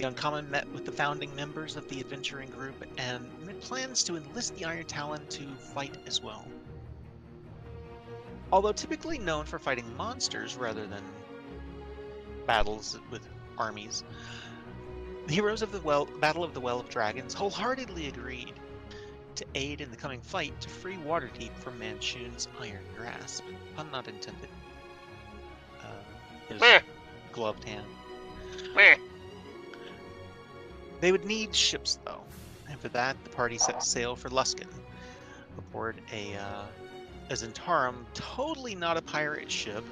The Uncommon met with the founding members of the adventuring group and made plans to enlist the Iron Talon to fight as well. Although typically known for fighting monsters rather than battles with armies, the heroes of the Battle of the Well of Dragons wholeheartedly agreed to aid in the coming fight to free Waterdeep from Manchun's iron grasp. Pun not intended. His gloved hand. They would need ships, though, and for that, the party set sail for Luskan, aboard a Zentarum, totally not a pirate ship,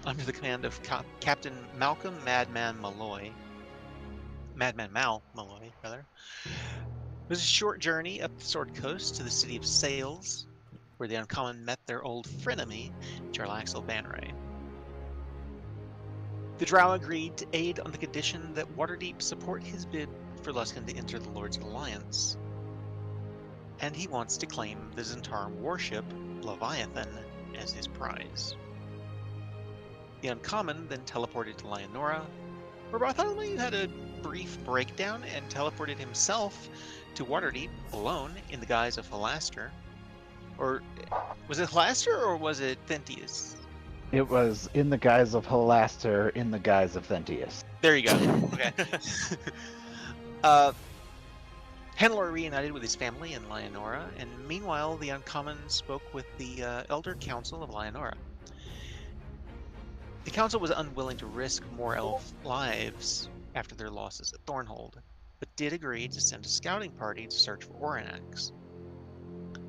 under the command of Captain Malcolm Madman Malloy. Madman Mal Malloy, rather. It was a short journey up the Sword Coast to the city of Sales, where the Uncommon met their old frenemy, Jarlaxle Banray. The Drow agreed to aid on the condition that Waterdeep support his bid for Luskan to enter the Lord's Alliance, and he wants to claim the Zentarum warship, Leviathan, as his prize. The Uncommon then teleported to Lyanora, where Bartholomew had a brief breakdown and teleported himself to Waterdeep alone in the guise of Halaster. Or was it Halaster or was it Thentius? It was in the guise of Halaster, in the guise of Thentius. There you go. Okay. Hanlor reunited with his family in Lyanora, and meanwhile the Uncommon spoke with the Elder Council of Lyanora. The council was unwilling to risk more elf lives after their losses at Thornhold, but did agree to send a scouting party to search for Oranax.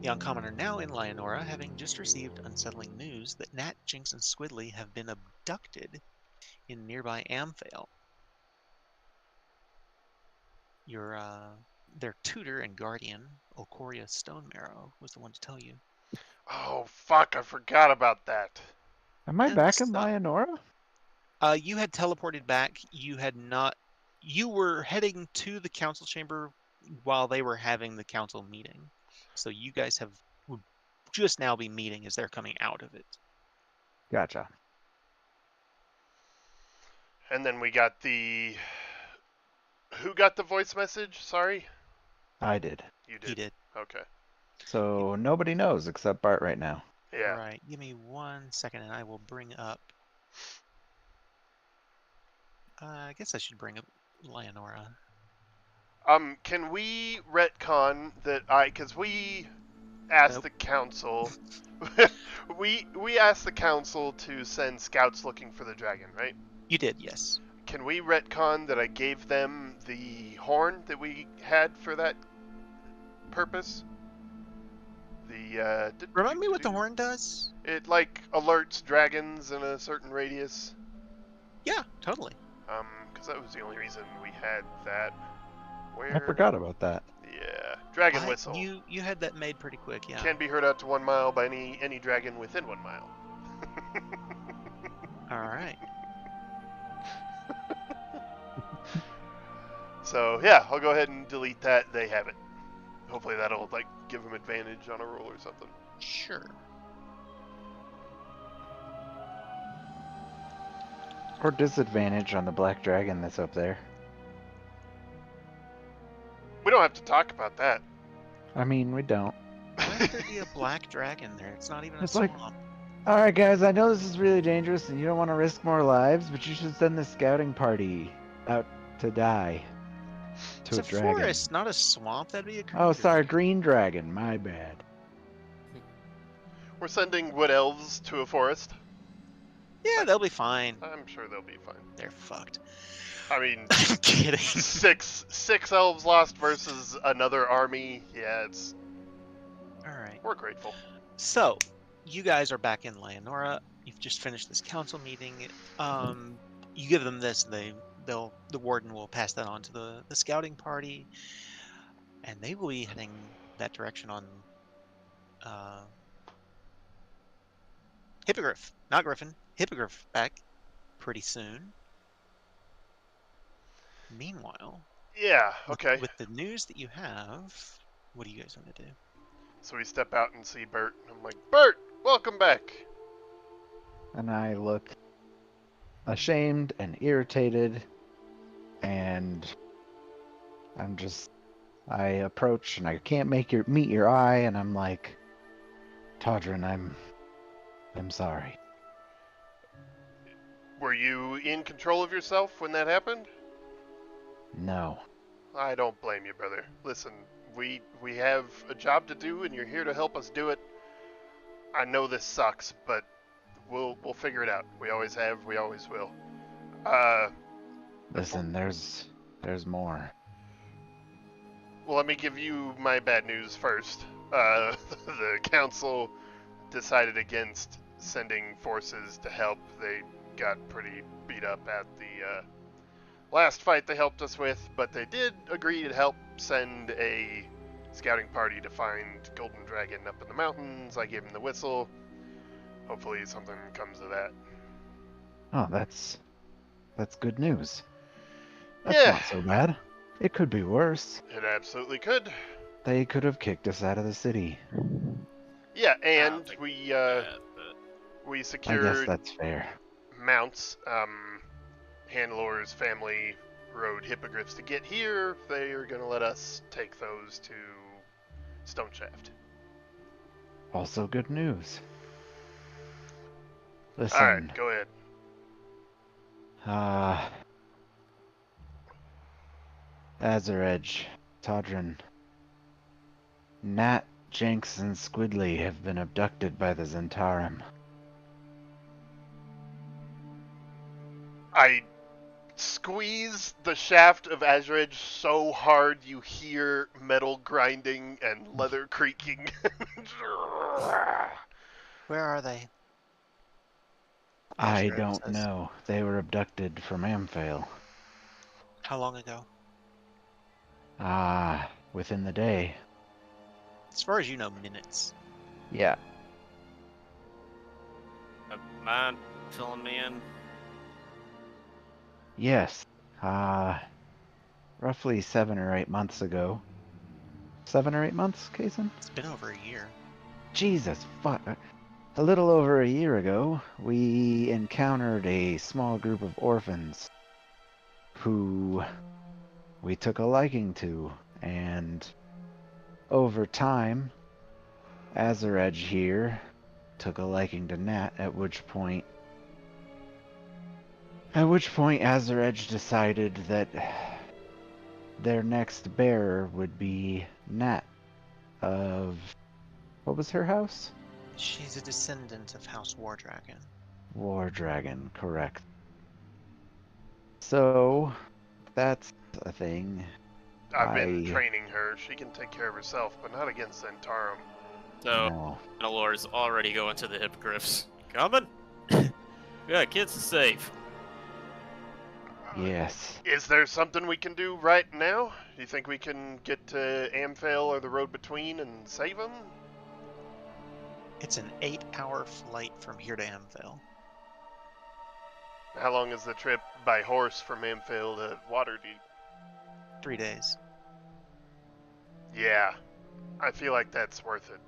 The Uncommon are now in Lyanora, having just received unsettling news that Nat, Jinx, and Squidly have been abducted in nearby Amphale. Their tutor and guardian, Ocoria Stonemarrow, was the one to tell you. Oh, fuck, I forgot about that. Am I back in Lyanora? You had teleported back. You had not. You were heading to the council chamber while they were having the council meeting. So you guys would just now be meeting as they're coming out of it. Gotcha. And then we got the... Who got the voice message? Sorry? I did. You did? He did. Okay. So nobody knows except Bart right now. Yeah. All right. Give me 1 second and I will bring up... I guess I should bring up Lyanora. Can we retcon that because we asked the council, we asked the council to send scouts looking for the dragon, right? You did, yes. Can we retcon that I gave them the horn that we had for that purpose? Remind me what the horn does? It, like, alerts dragons in a certain radius. Yeah, totally. Because that was the only reason we had that. Where... I forgot about that. Yeah. Dragon whistle. You had that made pretty quick, yeah. Can be heard out to 1 mile by any dragon within 1 mile. Alright. So, yeah, I'll go ahead and delete that. They have it. Hopefully that'll, like, give them advantage on a roll or something. Sure. Or disadvantage on the black dragon that's up there. We don't have to talk about that. I mean, we don't. Why would there be a black dragon there? It's not even a swamp. Alright guys, I know this is really dangerous and you don't want to risk more lives, but you should send the scouting party out to die. To It's a a dragon. forest, not a swamp. That'd be a Oh, sorry, dragon. green dragon. My bad. We're sending wood elves to a forest. Yeah, they'll be fine. I'm sure they'll be fine. They're fucked. I mean, I'm kidding. six elves lost versus another army. Yeah, it's... Alright. We're grateful. So, you guys are back in Lyanora. You've just finished this council meeting. You give them this, the warden will pass that on to the scouting party, and they will be heading that direction on Hippogriff, not Griffin. Hippogriff back pretty soon. Meanwhile, Yeah, okay. with the news that you have, what do you guys want to do? So we step out and see Bert. I'm like, Bert, welcome back. And I look ashamed and irritated and I approach and I can't meet your eye, and I'm like, Todrin, I'm sorry. Were you in control of yourself when that happened? No. I don't blame you, brother. Listen, we have a job to do, and you're here to help us do it. I know this sucks, but we'll figure it out. We always have, we always will. Listen, there's more. Well, let me give you my bad news first. The council decided against sending forces to help. They got pretty beat up at the last fight they helped us with, but they did agree to help send a scouting party to find Golden Dragon up in the mountains. I gave him the whistle. Hopefully something comes of that. Oh, that's good news. That's Yeah, not so bad. It could be worse. it absolutely could. They could have kicked us out of the city. Yeah, I don't and think we I guess secured that's fair. mounts. Handlor's family rode hippogriffs to get here. They are going to let us take those to Stoneshaft. Also good news. Listen, Alright, go ahead. Azaredge, Todrin, Nat, Jenks, and Squidly have been abducted by the Zentarum. I squeeze the shaft of Azaredge so hard you hear metal grinding and leather creaking. Where are they? I Azure don't says. know. They were abducted from Amphale. How long ago? Within the day. As far as you know, minutes. Yeah. Mind filling me in? Yes. Roughly 7 or 8 months ago. 7 or 8 months, Kaysen? It's been over a year. Jesus, fuck. A little over a year ago, we encountered a small group of orphans who we took a liking to, and over time, Azaredge here took a liking to Nat, at which point Azaredge decided that their next bearer would be Nat of... what was her house? She's a descendant of House War Dragon. War Dragon, correct. So, that's a thing. I've been training her. She can take care of herself, but not against Zentarum. So, No. Lord's already going to the hippogriffs. Coming? Yeah, kids are safe. Yes. Is there something we can do right now? Do you think we can get to Amphale or the road between and save them? It's an 8-hour flight from here to Amphale. How long is the trip by horse from Amphale to Waterdeep? 3 days. Yeah, I feel like that's worth it.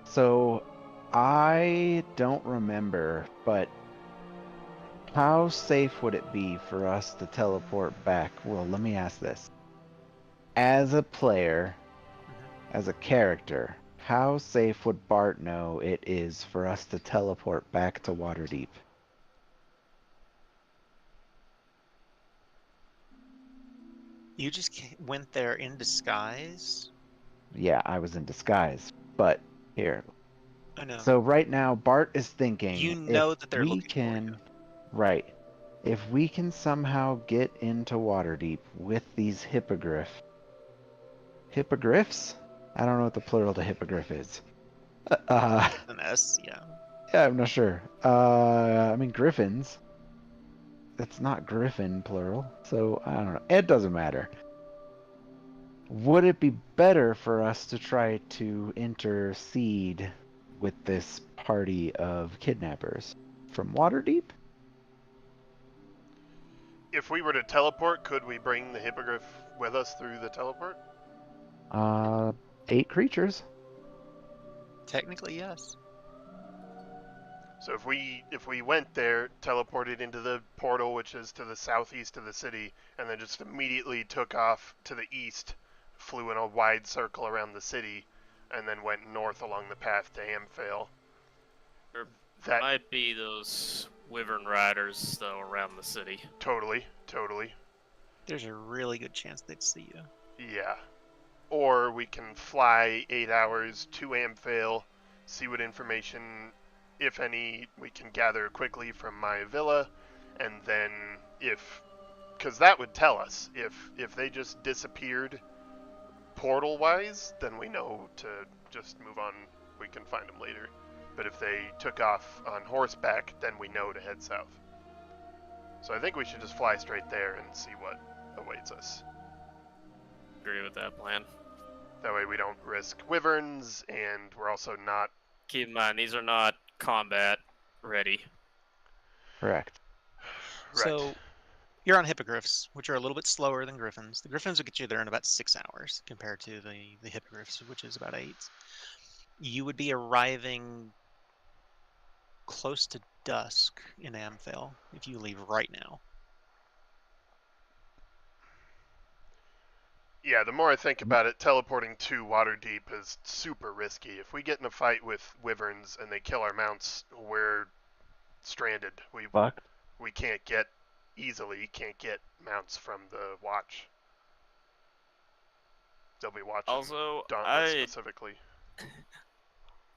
So, I don't remember, but how safe would it be for us to teleport back? Well, let me ask this. As a player, as a character, how safe would Bart know it is for us to teleport back to Waterdeep? You just went there in disguise? Yeah, I was in disguise, but here. I know. So right now, Bart is thinking, You know that they're we looking can, for you. right, if we can somehow get into Waterdeep with these hippogriffs? I don't know what the plural to hippogriff is. An S, yeah. Yeah, I'm not sure. I mean griffins. That's not griffin plural, so I don't know. It doesn't matter. Would it be better for us to try to intercede with this party of kidnappers from Waterdeep? If we were to teleport, could we bring the hippogriff with us through the teleport? 8 creatures. Technically, yes. So if we went there, teleported into the portal, which is to the southeast of the city, and then just immediately took off to the east, flew in a wide circle around the city, and then went north along the path to Amphale. There That might be those wyvern riders though around the city. totally. There's a really good chance they'd see you. Yeah. Or we can fly 8 hours to Amphale, see what information, if any, we can gather quickly from my villa, and then because that would tell us if they just disappeared portal wise, then we know to just move on. We can find them later. But if they took off on horseback, then we know to head south. So I think we should just fly straight there and see what awaits us. Agree with that plan. That way we don't risk wyverns, and we're also not. Keep in mind, these are not combat ready. Correct. Right. So you're on hippogriffs, which are a little bit slower than griffins. The griffins will get you there in about 6 hours compared to the hippogriffs, which is about 8. You would be arriving close to dusk in Amphale if you leave right now. Yeah, the more I think about it, teleporting to Waterdeep is super risky. If we get in a fight with wyverns and they kill our mounts, we're stranded. Fuck. We can't get mounts from the watch. They'll be watching Also, Dauntless specifically.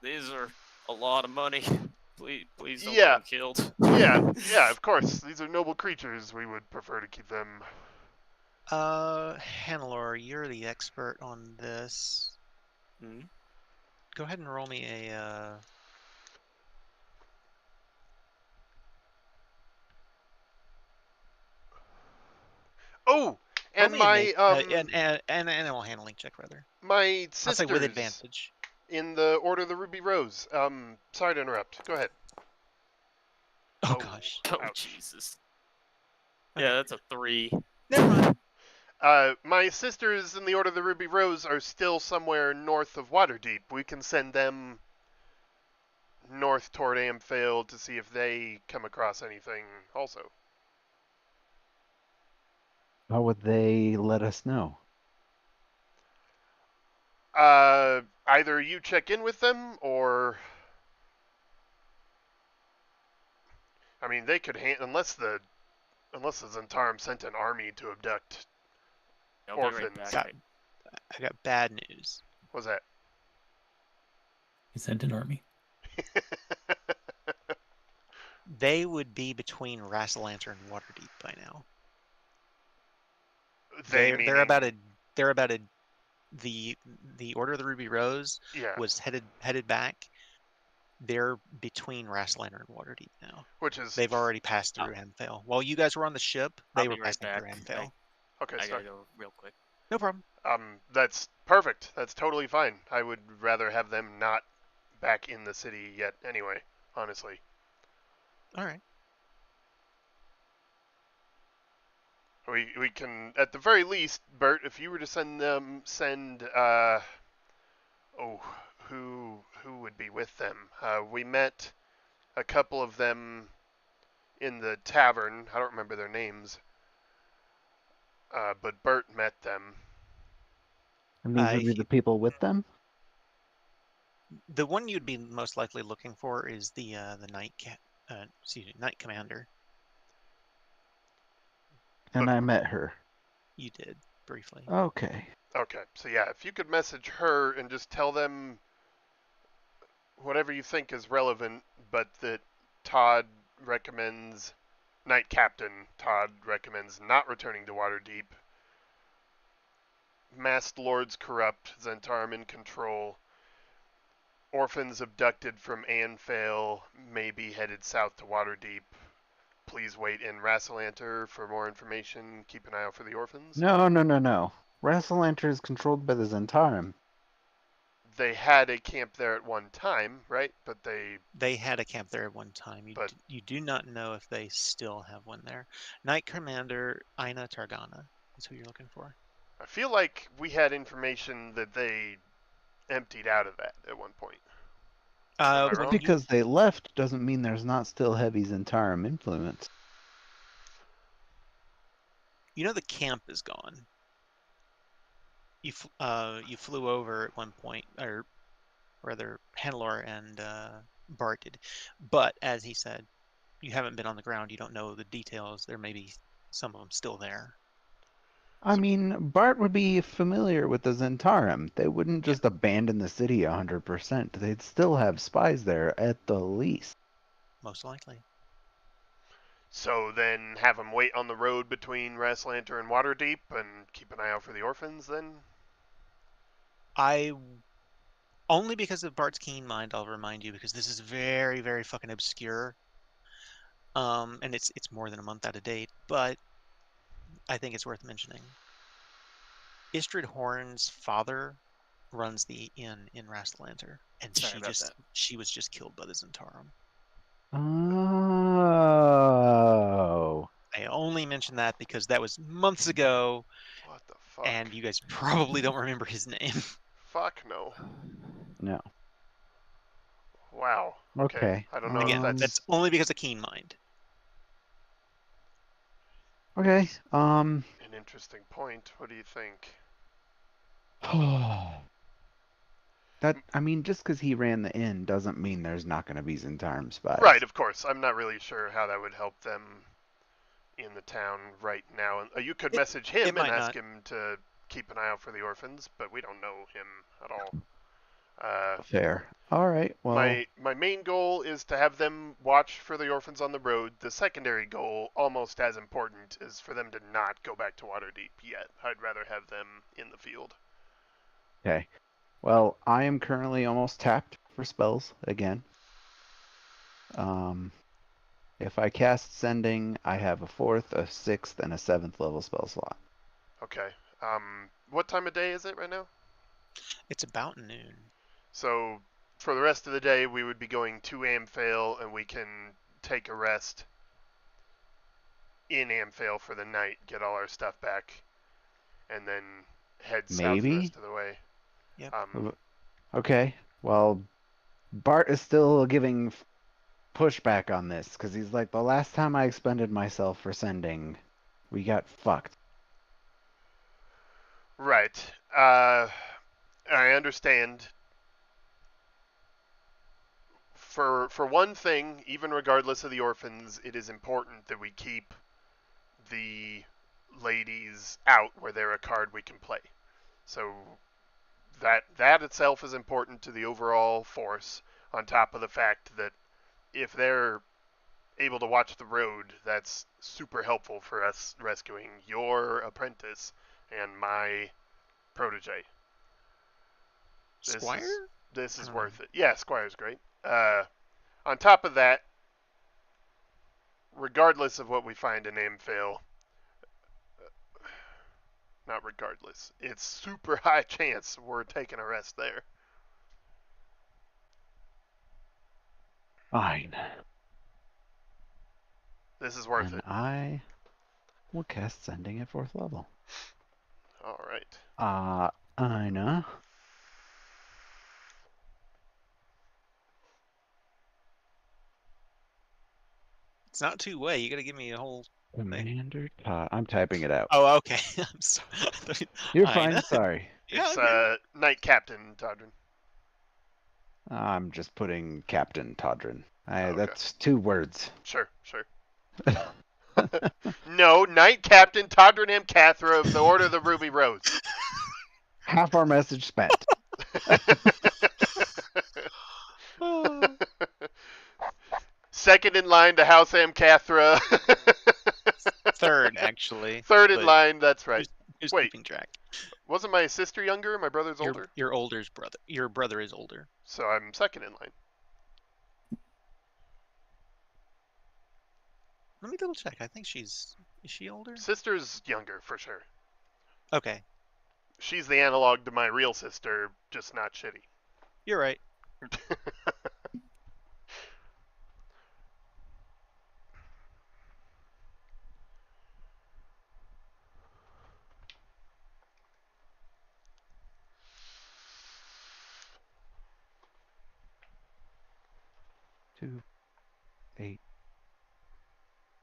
These are a lot of money. Please don't Yeah. get them killed. Yeah, of course. These are noble creatures. We would prefer to keep them. Hannelore, you're the expert on this. Go ahead and roll me a. Oh, and roll me my an animal handling check rather. my I'll say with sisters advantage. in the Order of the Ruby Rose. Sorry to interrupt. Go ahead. Oh gosh. Oh, Ouch. Jesus. Yeah, that's a 3. Never mind. My sisters in the Order of the Ruby Rose are still somewhere north of Waterdeep. We can send them north toward Amphale to see if they come across anything also. How would they let us know? Either you check in with them, or I mean, they could unless the Zentarum sent an army to abduct I'll be right orphans. back. I got bad news. What's that? He sent an army. They would be between Rassalanter and Waterdeep by now. They're about a the Order of the Ruby Rose yeah, was headed back. They're between Rassalanter and Waterdeep now. which is They've already passed through Amphale. While you guys were on the ship, they I'll were be right passing back. through Amphale. okay. I Sorry. gotta go real quick. No problem. That's perfect. That's totally fine. I would rather have them not back in the city yet. Anyway, honestly. All right. We can, at the very least, Bert, if you were to who would be with them? We met a couple of them in the tavern. I don't remember their names. But Bert met them. And these would be the people with them? The one you'd be most likely looking for is the Knight Commander. And I met her. You did briefly. Okay. Okay, so yeah, if you could message her and just tell them whatever you think is relevant, but that Knight Captain Todd recommends not returning to Waterdeep. Masked Lords corrupt, Zentarum in control. Orphans abducted from Amphale, may be headed south to Waterdeep. Please wait in Rassalanter for more information. Keep an eye out for the orphans. No. Rassalanter is controlled by the Zentarum. They had a camp there at one time, right? But They had a camp there at one time. You do not know if they still have one there. Knight Commander Aina Targana is who you're looking for. I feel like we had information that they emptied out of that at one point. Am I Just wrong? because they left doesn't mean there's not still heavy Zentarum influence. You know the camp is gone. You flew over at one point, or rather, Hannelore and Bart did. But as he said, you haven't been on the ground. You don't know the details. There may be some of them still there. I mean, Bart would be familiar with the Zentarum. They wouldn't Yeah, just abandon the city 100%. They'd still have spies there at the least. most likely. So then have them wait on the road between Raslanter and Waterdeep and keep an eye out for the orphans then? I only because of Bart's keen mind, I'll remind you because this is very, very fucking obscure. And it's more than a month out of date, but I think it's worth mentioning. Istrid Horn's father runs the inn in Rastlanter, and Sorry about that. she was just killed by the Zentarum. Oh. I only mention that because that was months ago, What the fuck? and you guys probably don't remember his name. Fuck no. No. Wow. Okay. Okay. I don't know if Again, that's that's only because of keen mind. Okay. an interesting point. What do you think? That, I mean, just because he ran the inn doesn't mean there's not going to be Zentarum spies. Right, of course. I'm not really sure how that would help them in the town right now. You could message him and might ask not. him to keep an eye out for the orphans, but we don't know him at all. Fair. All right. Well, My main goal is to have them watch for the orphans on the road. The secondary goal, almost as important, is for them to not go back to Waterdeep yet. I'd rather have them in the field. okay. Well, I am currently almost tapped for spells again. If I cast Sending, I have a 4th, a 6th, and a 7th level spell slot. Okay. What time of day is it right now? It's about noon. So for the rest of the day, we would be going to Amphale, and we can take a rest in Amphale for the night, get all our stuff back, and then head south the Maybe? rest of the way. Yep. Okay. Well, Bart is still giving pushback on this because he's like, the last time I expended myself for Sending, we got fucked. Right. I understand. For one thing, even regardless of the orphans, it is important that we keep the ladies out where they're a card we can play. So that itself is important to the overall force, on top of the fact that if they're able to watch the road, that's super helpful for us rescuing your apprentice and my protege. Squire? This is I don't worth know. it. Yeah, Squire's great. On top of that, regardless of what we find in Amphale, not regardless, it's super high chance we're taking a rest there. Fine. This is worth And it. I will cast Sending at 4th level. All right. Ina. It's not two-way. You got to give me a whole thing. Commander Todd. I'm typing it out. Oh, okay. I'm sorry. You're Ina. fine. Sorry. Yeah, It's okay. Knight Captain Todrin. I'm just putting Captain Todrin. Okay. That's 2 words. Sure. No, Knight Captain Todrin M. Cathra of the Order of the Ruby Rose. Half our message spent. Second in line to House Amcathra. Third, actually. Third in but line, that's right. Who's Wait. keeping track? Wasn't my sister younger? My brother's older? Your older's brother. Your brother is older. So I'm second in line. Let me double check. I think is she older? Sister's younger, for sure. Okay. She's the analog to my real sister, just not shitty. You're right. 2, 8,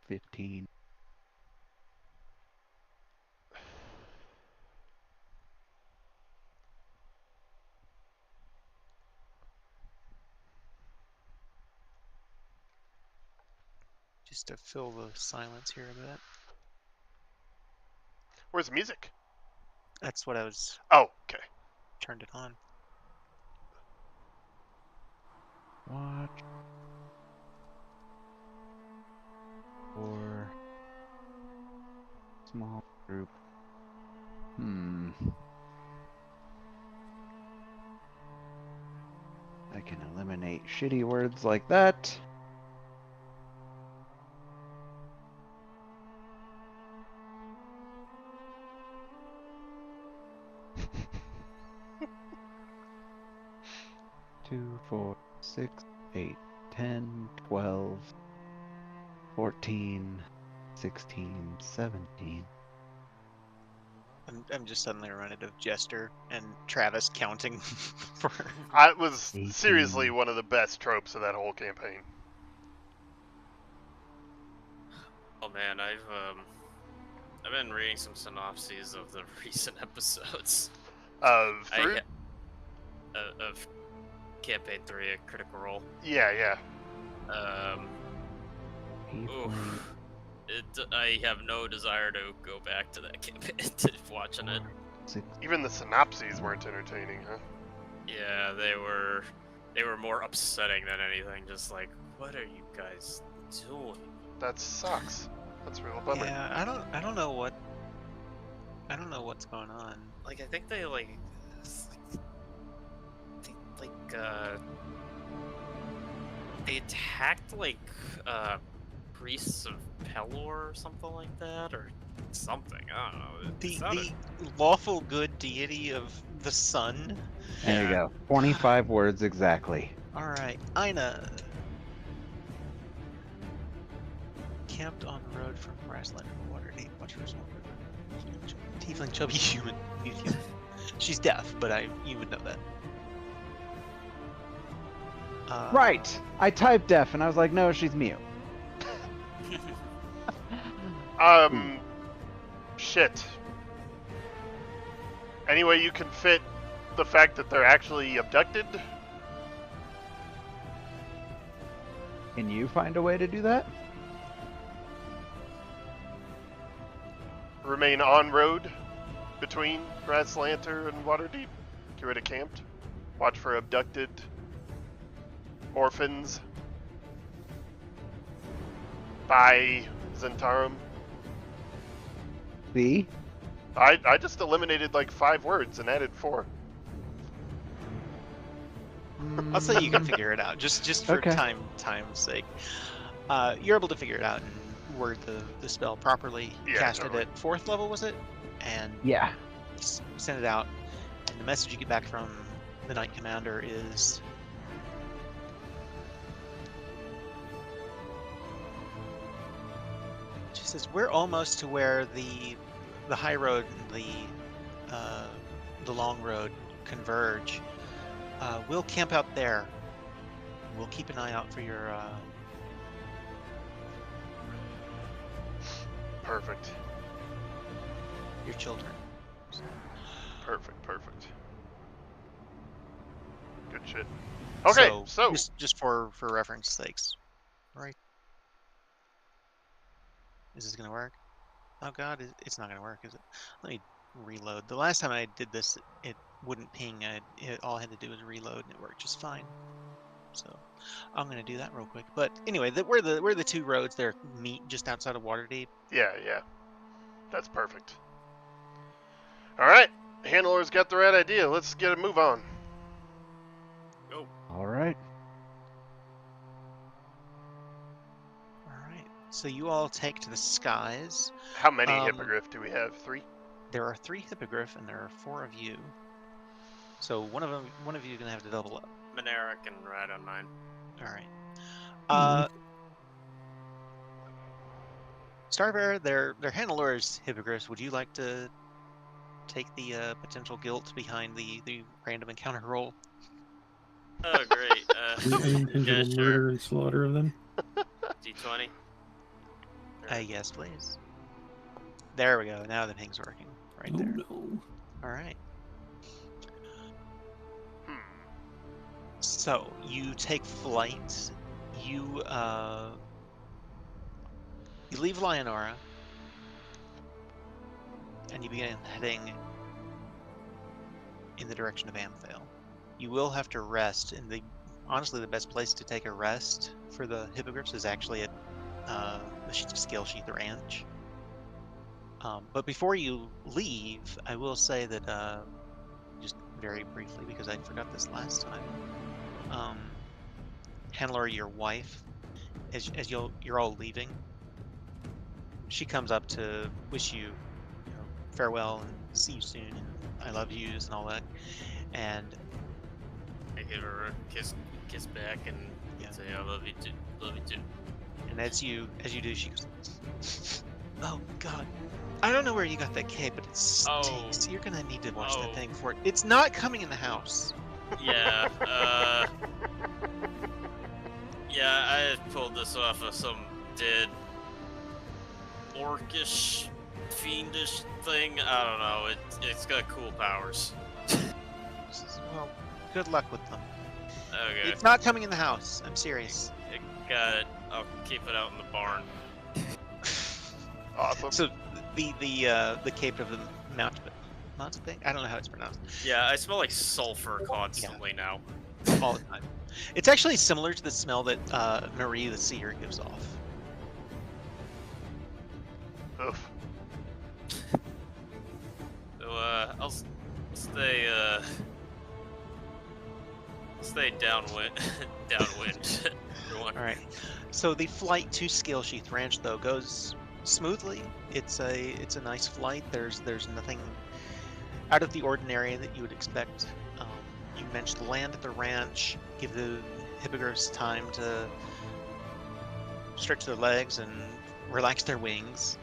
15. Just to fill the silence here a bit. Where's the music? That's what I was Oh, okay. turned it on. Watch for small group. I can eliminate shitty words like that. Two, 4, 6, 8, 10, 12, 14, 16, 17. I'm just suddenly reminded of Jester and Travis counting for. It was 18. seriously one of the best tropes of that whole campaign. Oh man, I've been reading some synopses of the recent episodes Of I Fruit? of campaign 3, a Critical Role. Yeah. Oof. I have no desire to go back to that campaign to watching it. 6. Even the synopses weren't entertaining, huh? Yeah, they were more upsetting than anything. Just like, what are you guys doing? That sucks. That's a real bummer. Yeah, I don't know what's going on. Like, I think they they attacked priests of Pelor or something like that, or something. I don't know. The lawful good deity of the sun. There you go. 25 words exactly. All right, Ina. Camped on the road from Grassland to Waterdeep. Watch for small tiefling chubby human. She's deaf, but you would know that. Right. I typed deaf and I was like, no, she's mute. Shit. Any way you can fit the fact that they're actually abducted? Can you find a way to do that? Remain on road between Grasslantern and Waterdeep. Get rid of camped. Watch for abducted orphans by Zentarum. See? I just eliminated like 5 words and added 4. I'll say you can figure it out, just for Okay. time's sake. You're able to figure it out and word the spell properly. Yeah, Cast totally. it at 4th level, was it? And Yeah. send it out. And the message you get back from the Knight Commander is, she says, we're almost to where the high road and the long road converge. We'll camp out there. We'll keep an eye out for your Perfect. children. Perfect. Good shit. Okay, so just for reference sakes, right? Is this gonna work? Oh god, it's not gonna work, is it? Let me reload. The last time I did this, it wouldn't ping. All I had to do was reload, and it worked just fine. So I'm gonna do that real quick. But anyway, where the two roads there meet just outside of Waterdeep. yeah, that's perfect. All right, Handler's got the right idea. Let's get a move on. Go. All right. So you all take to the skies. How many hippogriff do we have? 3? There are 3 hippogriff, and there are 4 of you. So one of you is gonna have to double up. Manera can ride on mine. All right. Starbearer, they're Handler's hippogriffs. Would you like to take the potential guilt behind the random encounter roll? Oh, great. Are you intending Yeah, to sure. murder and slaughter of them? D20. Yes, please. There we go. Now the ping's working. Right Oh there. no. All right. Hmm. So you take flight. You leave Lionora, and you begin heading in the direction of Amphale. You will have to rest, and honestly the best place to take a rest for the hippogriffs is actually at the Scale Sheath Ranch. But before you leave, I will say that just very briefly, because I forgot this last time, Hannelore, your wife, as you're all leaving, she comes up to wish you, farewell and see you soon and I love yous and all that. And I give her a kiss back and Yeah. say I love you too. Love you too. and as you do, she goes, "Oh God, I don't know where you got that cape, but it stinks. You're gonna need to wash that Oh. thing for it. It's not coming in the house." Yeah. Yeah, I pulled this off of some dead orcish, fiendish thing. I don't know. It's got cool powers. She says, "Well, good luck with them. Okay. It's not coming in the house. I'm serious." Got it. I'll keep it out in the barn. Awesome. So the cape of the Mountebank? I don't know how it's pronounced. Yeah, I smell like sulfur constantly now. All the time. It's actually similar to the smell that Marie the Seer gives off. Oof. So I'll stay downwind. Downwind. Everyone. All right. So the flight to Scale Sheath Ranch though goes smoothly. It's a nice flight. There's nothing out of the ordinary that you would expect. You manage to land at the ranch, give the hippogriffs time to stretch their legs and relax their wings.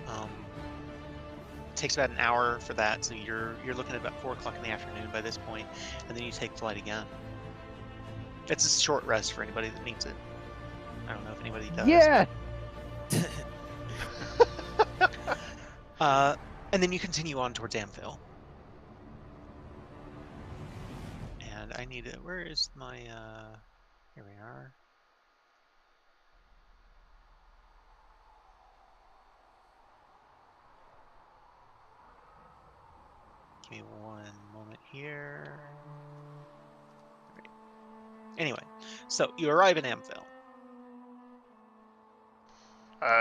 It takes about an hour for that, so you're looking at about 4 o'clock in the afternoon by this point, and then you take flight again. It's a short rest for anybody that needs it. I don't know if anybody does. Yeah. And then you continue on towards Amphale. And I need it. Where is my here we are. Give me one moment here. Right. Anyway, so you arrive in Amphale.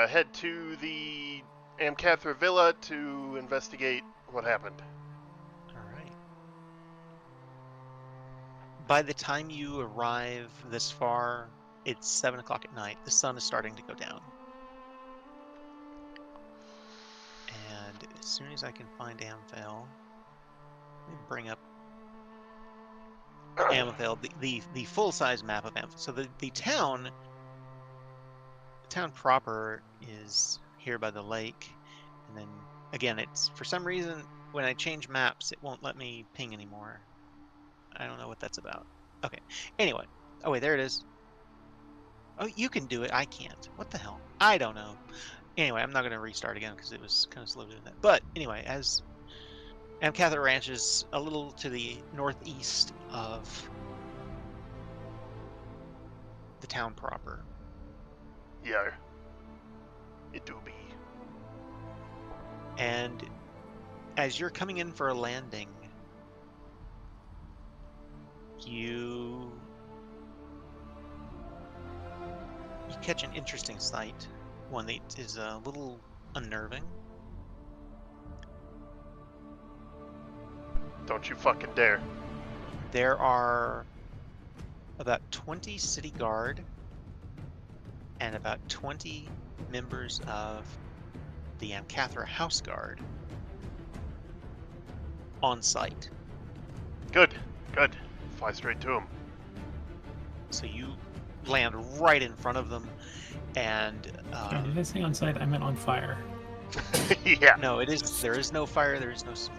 Head to the Amcathra Villa to investigate what happened. All right. By the time you arrive this far, it's 7 o'clock at night. The sun is starting to go down. And as soon as I can find Amphale, let me bring up Amphale, the full-size map of Amphale. So the town proper is here by the lake, and then again, it's for some reason when I change maps, it won't let me ping anymore. I don't know what that's about. Okay. Anyway, oh wait, there it is. Oh, you can do it. I can't. What the hell? I don't know. Anyway, I'm not going to restart again because it was kind of slow doing that. But anyway, as Amcathra Ranch is a little to the northeast of the town proper. Yeah. It do be. And as you're coming in for a landing, you catch an interesting sight, one that is a little unnerving. Don't you fucking dare. There are about 20 city guard and about 20 members of the Amcathra House Guard on site. Good. Good. Fly straight to him. So you land right in front of them, and Yeah, did I say on site? I meant on fire. Yeah. no, there is no fire, there is no smoke,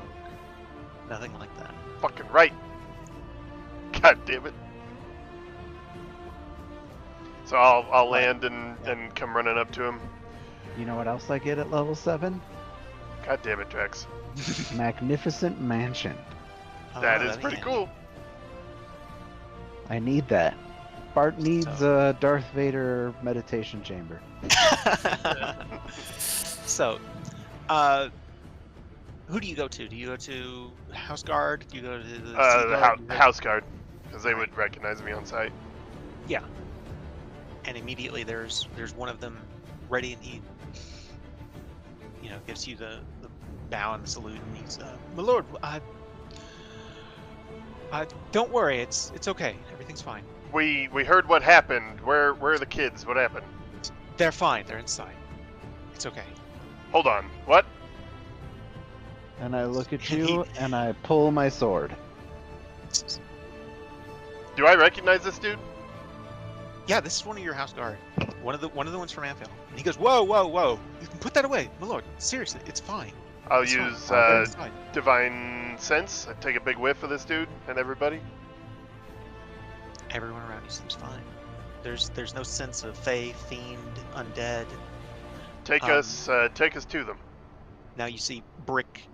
nothing like that. Fucking right. God damn it. So I'll Right. land and come running up to him. You know what else I get at level 7? God damn it, Drex. Magnificent Mansion. Oh, That is that'd be pretty handy. cool. I need that. Bart needs So- a Darth Vader meditation chamber. So, who do you go to? Do you go to House Guard? Do you go to the Sea The Guard? Do you go- house guard, because they Alright. would recognize me on sight. Yeah. And immediately there's one of them ready, and he, gives you the bow and the salute, and he's, my lord, don't worry, it's okay, everything's fine. We heard what happened. Where are the kids? What happened? They're fine. They're inside. It's okay. Hold on. What? And I look at you and I pull my sword. Do I recognize this dude? Yeah, this is one of your house guard. One of the ones from Anfield. And he goes, whoa, whoa, whoa! You can put that away, my lord. Seriously, it's fine. I'll It's fine. use They're inside. divine sense. I take a big whiff of this dude and everybody. Everyone around you seems fine. There's no sense of fae, fiend, undead. Take us to them. Now you see Brighton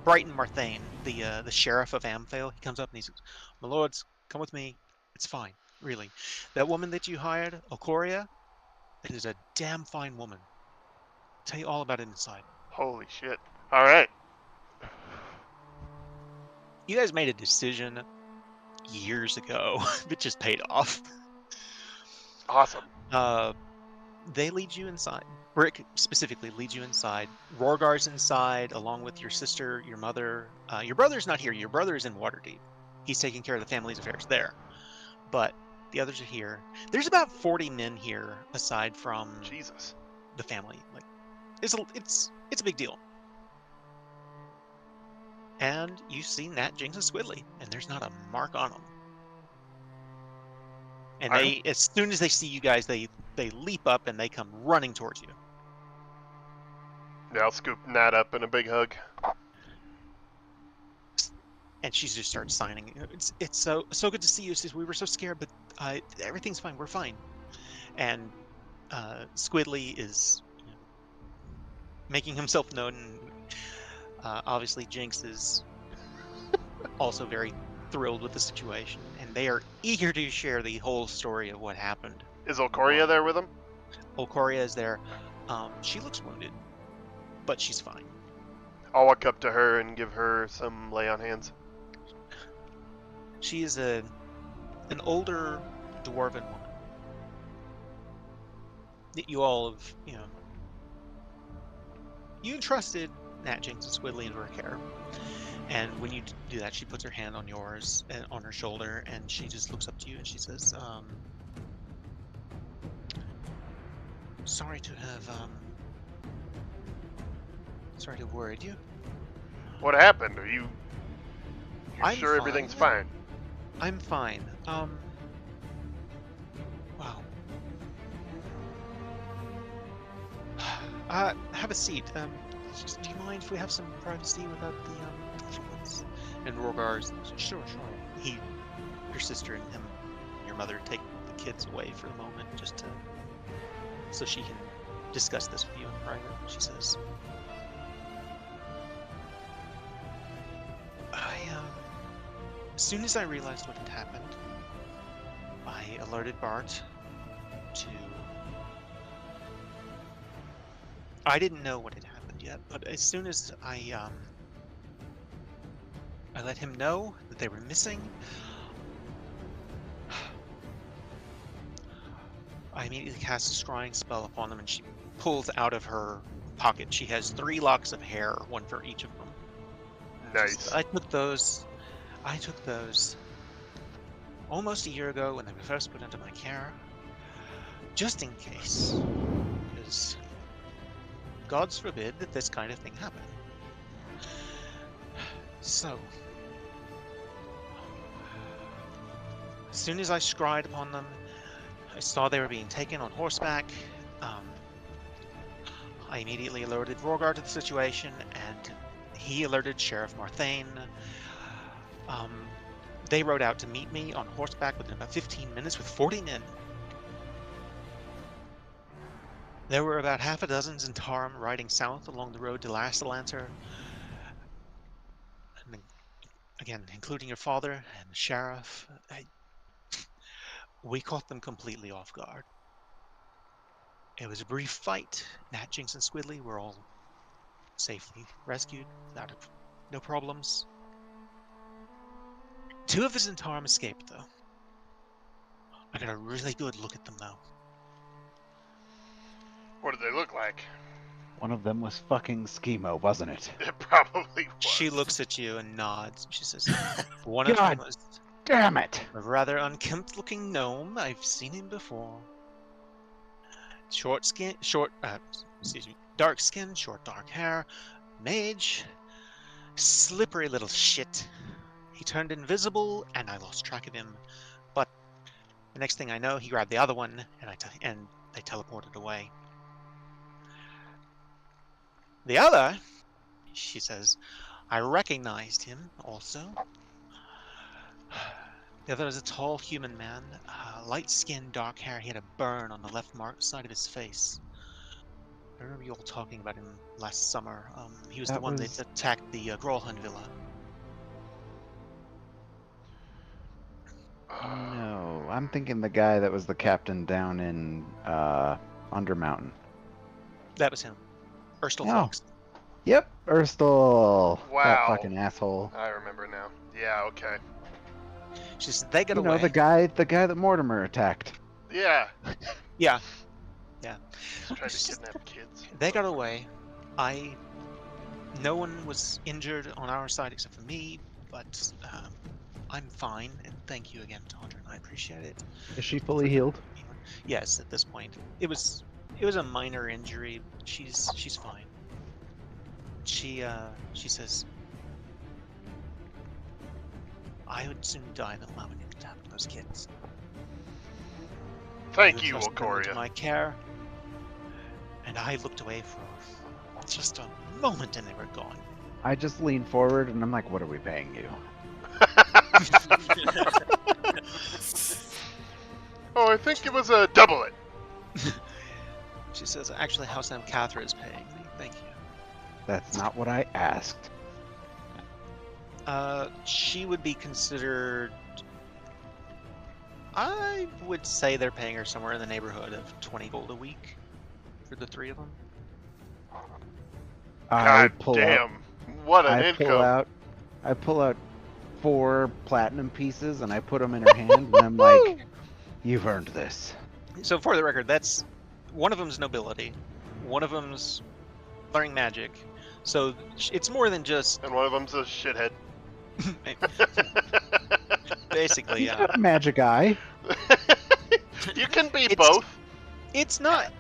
Marthane, the sheriff of Amphale. He comes up and he says, my lords, come with me. It's fine, really. That woman that you hired, Okoria, it is a damn fine woman. I'll tell you all about it inside. Holy shit! All right. You guys made a decision years ago that just paid off. Awesome. They lead you inside. Brick specifically leads you inside. Rorgar's inside, along with your sister, your mother. Your brother's not here. Your brother is in Waterdeep. He's taking care of the family's affairs there. But the others are here. There's about 40 men here, aside from Jesus. the family. Like, it's a big deal. And you see Nat, Jinx, and Squidly, and there's not a mark on them. And they, as soon as they see you guys, they leap up and they come running towards you. Yeah, I'll scoop Nat up in a big hug. And she just starts signing. It's so good to see you. Sis. We were so scared, but everything's fine. We're fine. And Squidly is making himself known. Obviously, Jinx is also very thrilled with the situation, and they are eager to share the whole story of what happened. Is Okoria there with him? Okoria is there. She looks wounded, but she's fine. I'll walk up to her and give her some lay on hands. She is an older dwarven woman that you all have, you entrusted Nat, Jinx, and Squidly into her care. And when you do that, she puts her hand on yours and on her shoulder, and she just looks up to you and she says, sorry to have worried you. What happened? Are you I'm sure fine. everything's fine? I'm fine. Wow. Have a seat. Do you mind if we have some privacy without the influence? And Rorgar's, sure. Your sister and him, your mother, take the kids away for a moment, so she can discuss this with you in private. She says, as soon as I realized what had happened, I alerted Bart to... I didn't know what had happened yet, but as soon as I let him know that they were missing, I immediately cast a scrying spell upon them, and she pulls out of her pocket. She has 3 locks of hair, one for each of them. Nice. I took those almost a year ago when they were first put under my care, just in case, because gods forbid that this kind of thing happen. So, as soon as I scryed upon them, I saw they were being taken on horseback. I immediately alerted Rorgar to the situation, and he alerted Sheriff Marthane. They rode out to meet me on horseback within about 15 minutes with 40 men. There were about half a dozen Zentarum riding south along the road to Lastalancer. And again, including your father and the sheriff. We caught them completely off guard. It was a brief fight. Nat, Jinx, and Squidly were all safely rescued without no problems. 2 of the Zentarum escaped, though. I got a really good look at them, though. What did they look like? One of them was fucking Schemo, wasn't it? It probably was. She looks at you and nods. She says, one of them God was damn it! a rather unkempt-looking gnome. I've seen him before. Dark skin, short dark hair, mage, slippery little shit. He turned invisible, and I lost track of him. But the next thing I know, he grabbed the other one, and they teleported away. The other, she says, I recognized him also. The other is a tall human man, light skin, dark hair. He had a burn on the left side of his face. I remember you all talking about him last summer. He was the one that attacked the Grolhund Villa. No, I'm thinking the guy that was the captain down in Undermountain. That was him. Erstal No. Fox. Yep, Erstal. Wow. That fucking asshole. I remember now. Yeah, okay. She said, they got You away. know, the guy that Mortimer attacked. Yeah. Yeah. Trying to kidnap kids. They got away. No one was injured on our side except for me, but I'm fine, and thank you again, Tondrin. I appreciate it. Is she fully healed? Yes, at this point. It was a minor injury. She's fine. She says, I would sooner die than allow anything to happen to those kids. Thank you, Trusted them into Okoria. my care, and I looked away for just a moment, and they were gone. I just lean forward and I'm like, what are we paying you? Oh, I think it was a double it. She says, actually, House Nam Cathra is paying me. Thank you. That's not what I asked. She would be considered. I would say they're paying her somewhere in the neighborhood of 20 gold a week for the 3 of them. I God pull damn. out. What an I income. pull out 4 platinum pieces and I put them in her hand and I'm like, you've earned this. So for the record, that's one of them's nobility, one of them's learning magic. So it's more than just And one of them's a shithead. basically. He's got a magic eye. You can be It's- both. It's not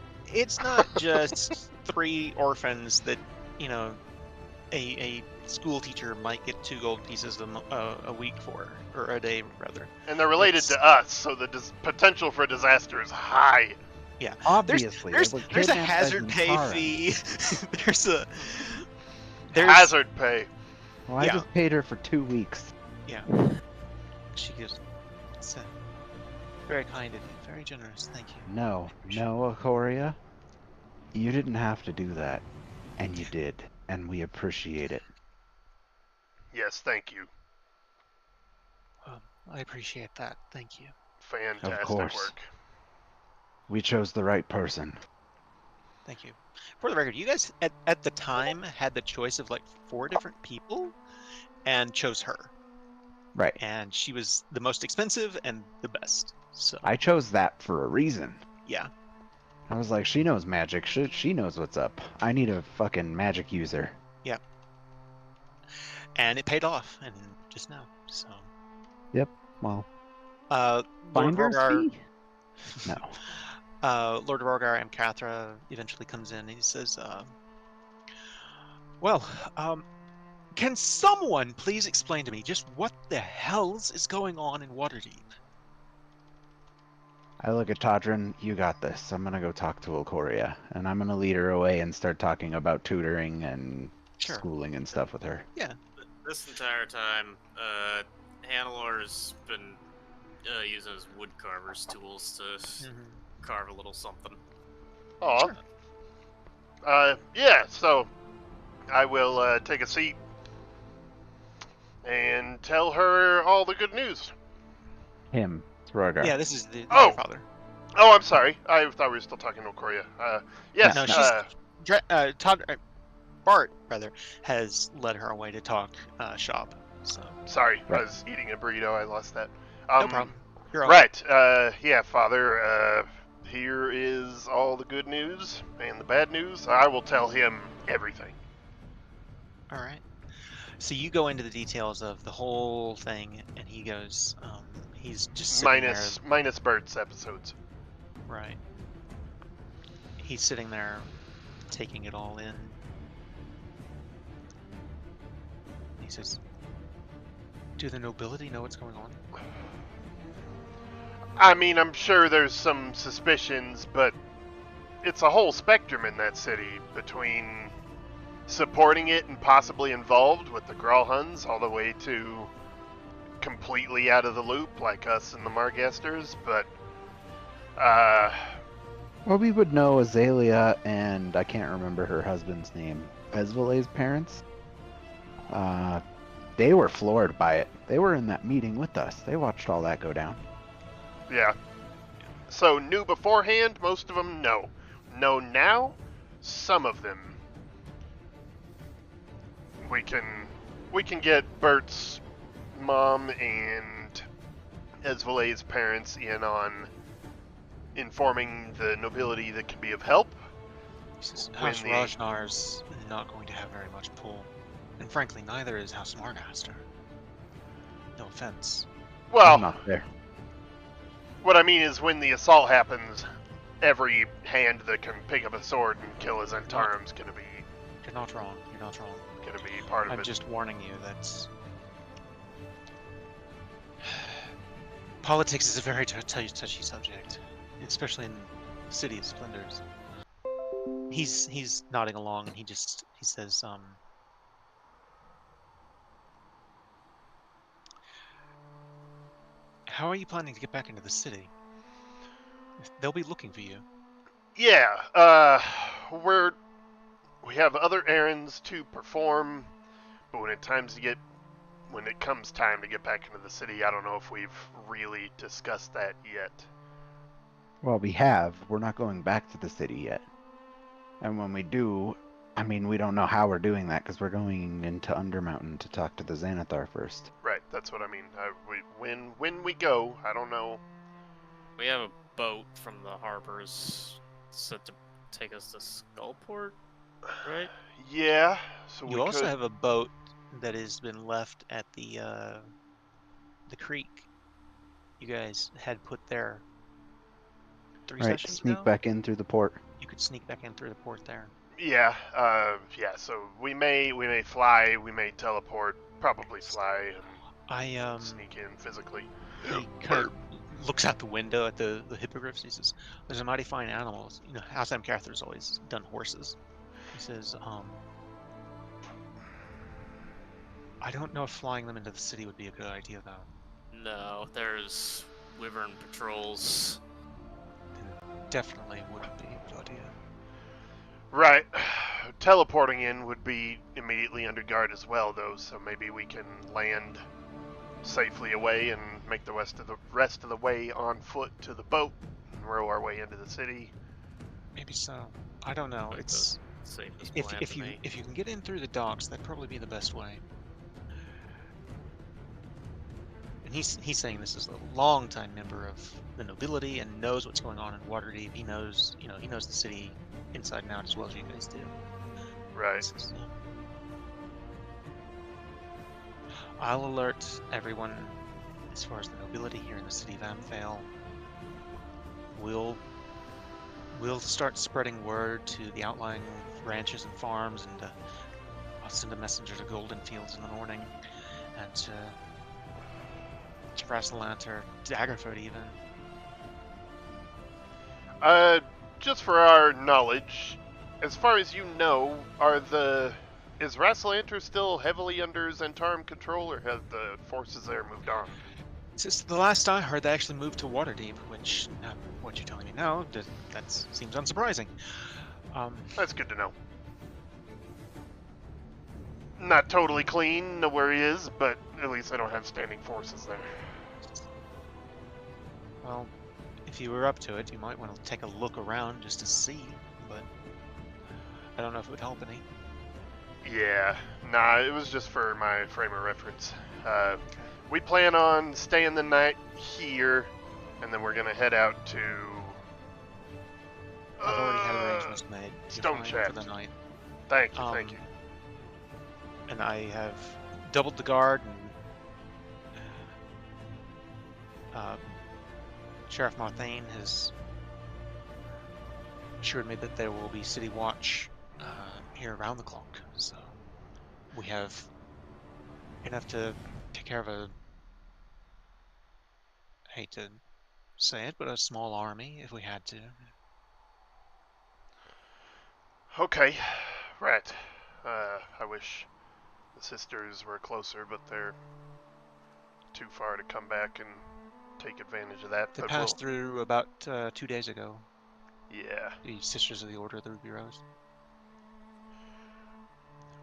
just 3 orphans that a school teacher might get 2 gold pieces a week for, or a day rather. And they're related it's- to us, so the potential for disaster is high. Yeah. Obviously. There's they were a kidnapped by hazard pay Zintara. fee. there's Hazard pay. Well, I Yeah. just paid her for 2 weeks. Yeah. She gives. It's very kind of you. Very generous. Thank you. No, Okoria. You didn't have to do that. And you did. And we appreciate it. Yes, thank you. I appreciate that. Thank you. Fantastic course. work. We chose the right person. Thank you. For the record, you guys at the time had the choice of like 4 different people and chose her. Right. And she was the most expensive and the best. So, I chose that for a reason. yeah. I was like, she knows magic. She knows what's up. I need a fucking magic user. And it paid off, and just now. So, Well, Lord finder's Vargar, fee? No. Lord Vargar Amcathra eventually comes in and he says, well, can someone please explain to me just what the hells is going on in Waterdeep? I look at Todrin, you got this. I'm gonna go talk to Okoria, and I'm gonna lead her away and start talking about tutoring and Sure. schooling and stuff with her. This entire time, Hannelor's been using his wood carver's tools to carve a little something. Aw, Sure. Yeah, so I will take a seat and tell her all the good news. Him, Throgar. Yeah, this is your Oh! father. Oh, I'm sorry. I thought we were still talking to Korea. Yes, No, Todd, Bart, rather, has led her away to talk shop. So sorry, I Right. was eating a burrito. I lost that. no problem. You're all Right. Yeah, Father. Here is all the good news and the bad news. I will tell him everything. All right. So you go into the details of the whole thing, and he goes, he's just sitting Minus Bert's episodes. there. Right. He's sitting there, taking it all in. He says, "Do the nobility know what's going on?" I mean, I'm sure there's some suspicions, but it's a whole spectrum in that city between supporting it and possibly involved with the Gralhuns all the way to completely out of the loop like us and the Margasters, but Well, we would know Azalea and I can't remember her husband's name. Esvale's parents. They were floored by it. They were in that meeting with us. They watched all that go down. yeah. So knew beforehand, most of them no. Know now, some of them. We can get Bert's mom and Esvale's parents in on informing the nobility that can be of help. He says, When House the- Rajnar's not going to have very much pull. And frankly, neither is House Margaster. No offense. Well, I'm not there. what I mean is when the assault happens, every hand that can pick up a sword and kill his Zentarim's gonna be You're not wrong. You're not wrong. part of I'm it. just warning you that politics is a very touchy subject, especially in the City of Splendors. He's nodding along, and he says, "How are you planning to get back into the city? They'll be looking for you." Yeah, we have other errands to perform, but when it comes time to get back into the city, I don't know if we've really discussed that yet. Well, we have. We're not going back to the city yet. And when we do, I mean, we don't know how we're doing that because we're going into Undermountain to talk to the Xanathar first. Right, that's what I mean. When we go, I don't know. We have a boat from the harbors set to take us to Skullport, right? Yeah, so You we also could. have a boat that has been left at the creek. You guys had put there 3 Right, sessions sneak ago. back in through the port. You could sneak back in through the port there. Yeah, yeah. So we may fly, we may teleport, probably fly I and sneak in physically. he kind of looks out the window at the hippogriffs. He says, "There's a mighty fine animals. You know, House M. Cather's always done horses." He says, "I don't know if flying them into the city would be a good idea, though. No, there's wyvern patrols. Definitely wouldn't be a good idea." Right. Teleporting in would be immediately under guard as well, though. So maybe we can land safely away and make the rest of the way on foot to the boat and row our way into the city. Maybe so. I don't know. Like It's the safest if plan if to you me. if you can get in through the docks, that'd probably be the best way. And he's saying this is a long-time member of the nobility and knows what's going on in Waterdeep. He knows the city inside and out as well as you guys do. Right. This is, I'll alert everyone as far as the nobility here in the city of Amphale. We'll start spreading word to the outlying ranches and farms, and I'll send a messenger to Golden Fields in the morning, and to Brassalant or Daggerfoot even. Just for our knowledge, as far as you know, is Rassalanter still heavily under Zentarim control, or have the forces there moved on? Since the last I heard, they actually moved to Waterdeep, which, what you're telling me now, that seems unsurprising. That's good to know. Not totally clean where he is, but at least I don't have standing forces there. Well, if you were up to it, you might want to take a look around just to see, but I don't know if it would help any. Yeah, nah, it was just for my frame of reference. We plan on staying the night here, and then we're gonna head out to... I've already had arrangements made. You're Stone fine Shaft. for the night. Thank you, thank you. And I have doubled the guard, and Sheriff Marthane has assured me that there will be city watch here around the clock. So we have enough to take care of a, I hate to say it, but a small army if we had to. Okay, right. I wish the sisters were closer, but they're too far to come back and take advantage of that. They But passed through about 2 days ago. Yeah. The Sisters of the Order of the Ruby Rose.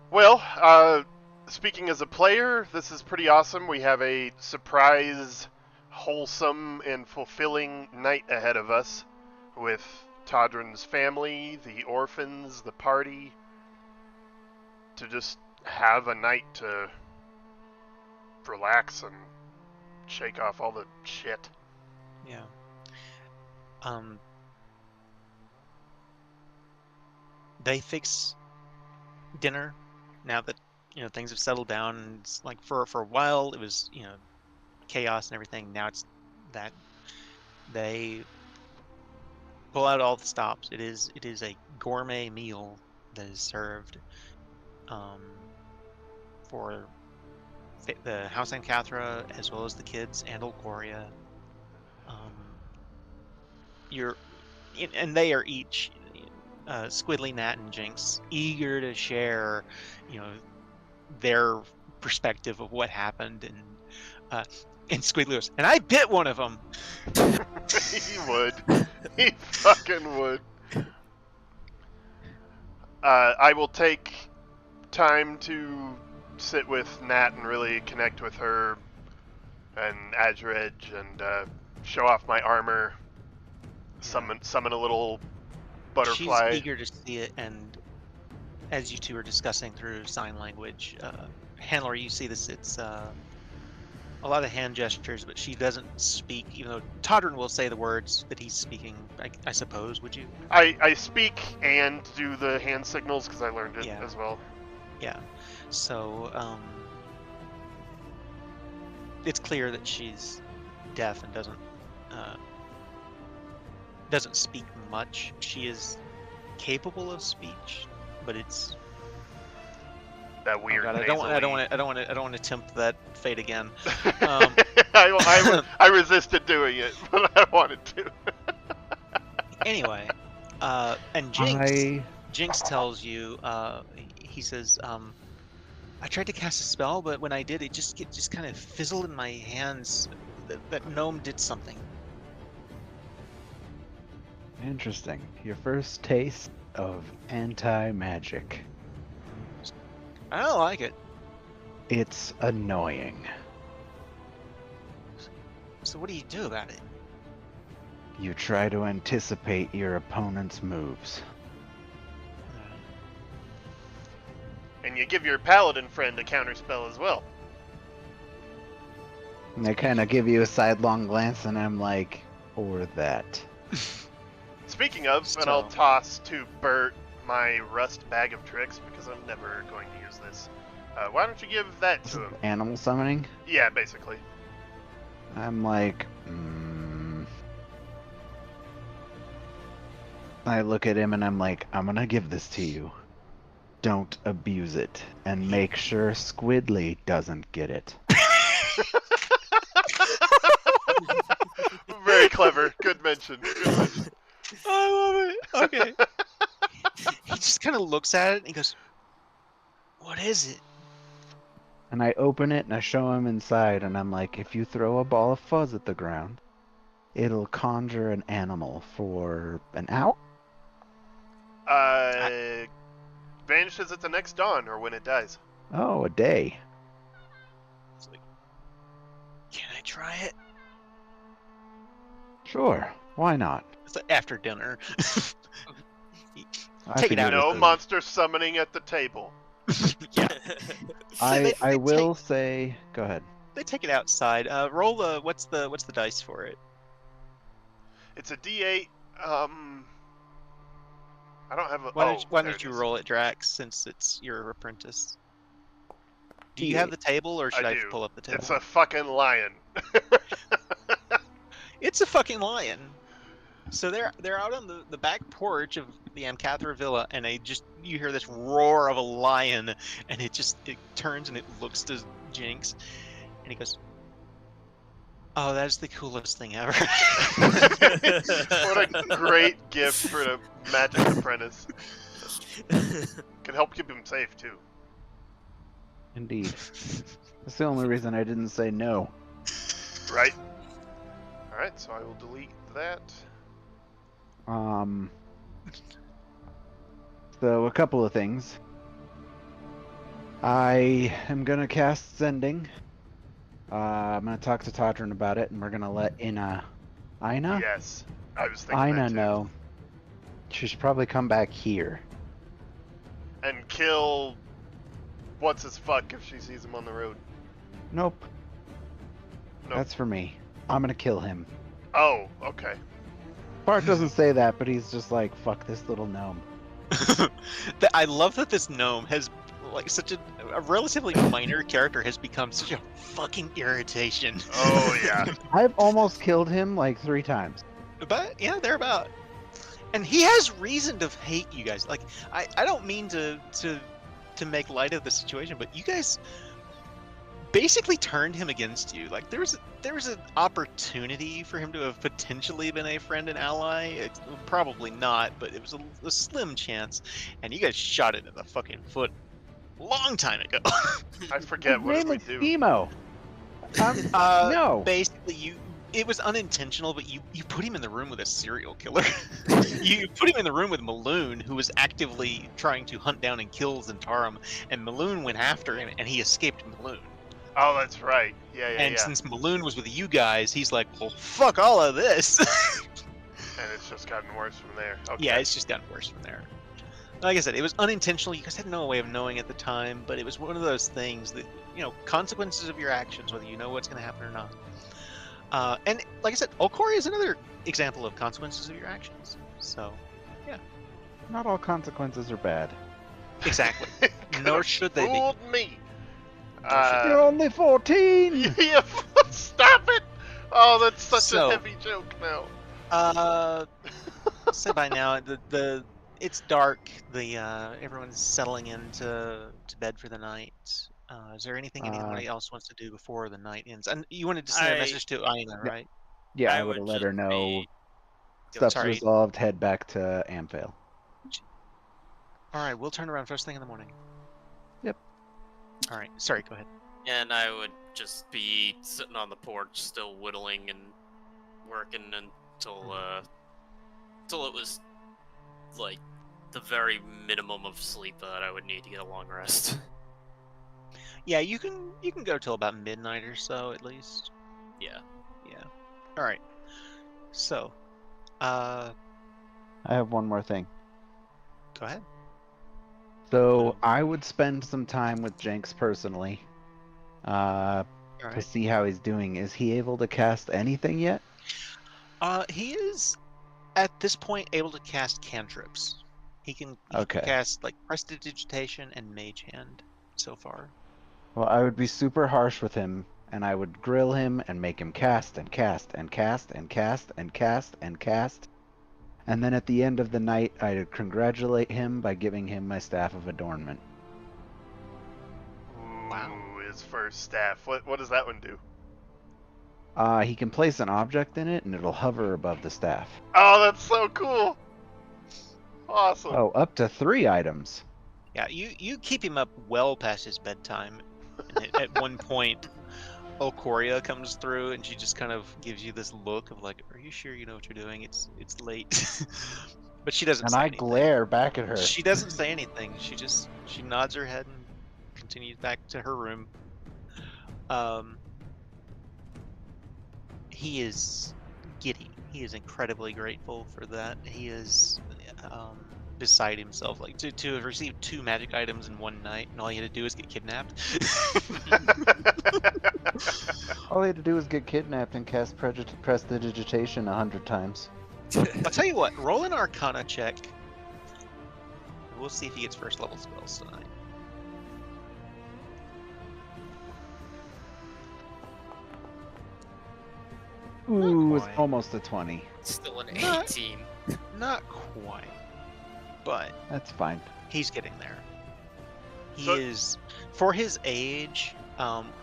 Well, speaking as a player, this is pretty awesome. We have a surprise, wholesome, and fulfilling night ahead of us with Todrin's family, the orphans, the party, to just have a night to relax and shake off all the shit. Yeah. They fix dinner now that things have settled down. It's like for a while it was chaos and everything. Now it's that they pull out all the stops. It is a gourmet meal that is served for the House and Cathra as well as the kids and Olcoria. And they are each Squidly, Nat, and Jinx eager to share, their perspective of what happened, and Squidly goes, and I bit one of them. He would. He fucking would. I will take time to sit with Nat and really connect with her and Azredge and show off my armor. Summon a little butterfly. She's eager to see it, and as you two are discussing through sign language, Handler, you see this. It's a lot of hand gestures, but she doesn't speak. Even though Todrin will say the words that he's speaking, I suppose. Would you? I speak and do the hand signals because I learned it as well. Yeah. So it's clear that she's deaf and doesn't speak much. She is capable of speech, but it's that weird. Oh God, I don't want to tempt that fate again. I resisted doing it, but I wanted to. Anyway, and Jinx tells you, he says, I tried to cast a spell, but when I did, it just kind of fizzled in my hands. That gnome did something. Interesting. Your first taste of anti-magic. I don't like it. It's annoying. So what do you do about it? You try to anticipate your opponent's moves. And you give your paladin friend a counterspell as well. And they kind of give you a sidelong glance, and I'm like, or that. Speaking of, and I'll toss to Bert my rust bag of tricks because I'm never going to use this. Why don't you give that to him? Animal summoning? Yeah, basically. I'm like, I look at him and I'm like, I'm gonna give this to you. Don't abuse it, and make sure Squidly doesn't get it. Very clever. Good mention. Good mention. I love it. Okay. He just kind of looks at it and he goes, "What is it?" And I open it and I show him inside, and I'm like, if you throw a ball of fuzz at the ground, it'll conjure an animal for an hour. Vanishes at the next dawn or when it dies. Oh, a day. It's like, can I try it? Sure. Why not? It's like after dinner. I Take it figured out. No this is- monster summoning at the table. Yeah. I They will say. Go ahead. They take it outside. Roll the what's the dice for it? It's a D8. I don't have a. Why there don't it you is. roll it, Drax, since it's your apprentice? Do you D8. have the table, or should I do. pull up the table? It's a fucking lion. It's a fucking lion. So they're out on the back porch of the Amcathra Villa, and you hear this roar of a lion, and it turns and it looks to Jinx, and he goes, "Oh, that's the coolest thing ever." What a great gift for a magic apprentice. Can help keep him safe too. Indeed. That's the only reason I didn't say no. Right. All right. So I will delete that. So a couple of things. I am gonna cast Sending. I'm gonna talk to Todrin about it, and we're gonna let Ina Yes. I was thinking that too. know. She should probably come back here. And kill. What's his fuck if she sees him on the road? Nope. No. That's for me. I'm gonna kill him. Oh. Okay. Bart doesn't say that, but he's just like, fuck this little gnome. I love that this gnome has like such a relatively minor character has become such a fucking irritation. Oh yeah. I've almost killed him like 3 times. But yeah, they're about. And he has reason to hate you guys. Like I don't mean to make light of the situation, but you guys basically turned him against you. Like there was an opportunity for him to have potentially been a friend and ally. It's probably not, but it was a slim chance, and you guys shot it in the fucking foot long time ago. I forget. What His did name we is do? Emo. No. Basically, it was unintentional, but you put him in the room with a serial killer. You put him in the room with Maloon, who was actively trying to hunt down and kill Zentarum, and Maloon went after him, and he escaped Maloon. Oh, that's right. Yeah. And since Maloon was with you guys, he's like, well, fuck all of this. And it's just gotten worse from there. Okay. Yeah, it's just gotten worse from there. Like I said, it was unintentional. You guys had no way of knowing at the time, but it was one of those things that, consequences of your actions, whether you know what's going to happen or not. And like I said, Okori is another example of consequences of your actions. So, Not all consequences are bad. exactly. Nor should they be. Fooled me. You're only 14! Yeah, stop it! Oh, that's such So- a heavy joke now. So by now, it's dark. Everyone's settling into bed for the night. Is there anything anybody else wants to do before the night ends? And you wanted to send a message to Aina, right? Yeah, I I would have would let her just know. be- Stuff's Sorry. resolved, head back to Amphale. All right, we'll turn around first thing in the morning. Yep. All right. Sorry. Go ahead. And I would just be sitting on the porch, still whittling and working until it was like the very minimum of sleep that I would need to get a long rest. Yeah, you can go till about midnight or so at least. Yeah. Yeah. All right. So, I have one more thing. go ahead. So I would spend some time with Jenks personally, All to right. see how he's doing. Is he able to cast anything yet? He is at this point able to cast cantrips. He can Okay. cast like Prestidigitation and Mage Hand so far. Well, I would be super harsh with him, and I would grill him and make him cast and cast and cast and cast and cast and cast. And then at the end of the night, I'd congratulate him by giving him my Staff of Adornment. Wow. Ooh, his first staff. What does that one do? He can place an object in it, and it'll hover above the staff. Oh, that's so cool. Awesome. Oh, up to 3 items. Yeah, you keep him up well past his bedtime. And at one point, Okoria comes through, and she just kind of gives you this look of like, "Are you sure you know what you're doing? It's late." But she doesn't And say I anything. glare back at her. She doesn't say anything. She nods her head and continues back to her room. He is giddy. He is incredibly grateful for that. He is beside himself, like to have received 2 magic items in one night, and all he had to do is get kidnapped. All he had to do was get kidnapped and cast prestidigitation 100 times. I'll tell you what. Roll an Arcana check. We'll see if he gets first level spells tonight. Ooh, it's quite. almost a 20. Still an Not- 18. Not quite, but That's fine. he's getting there. He So- is, for his age,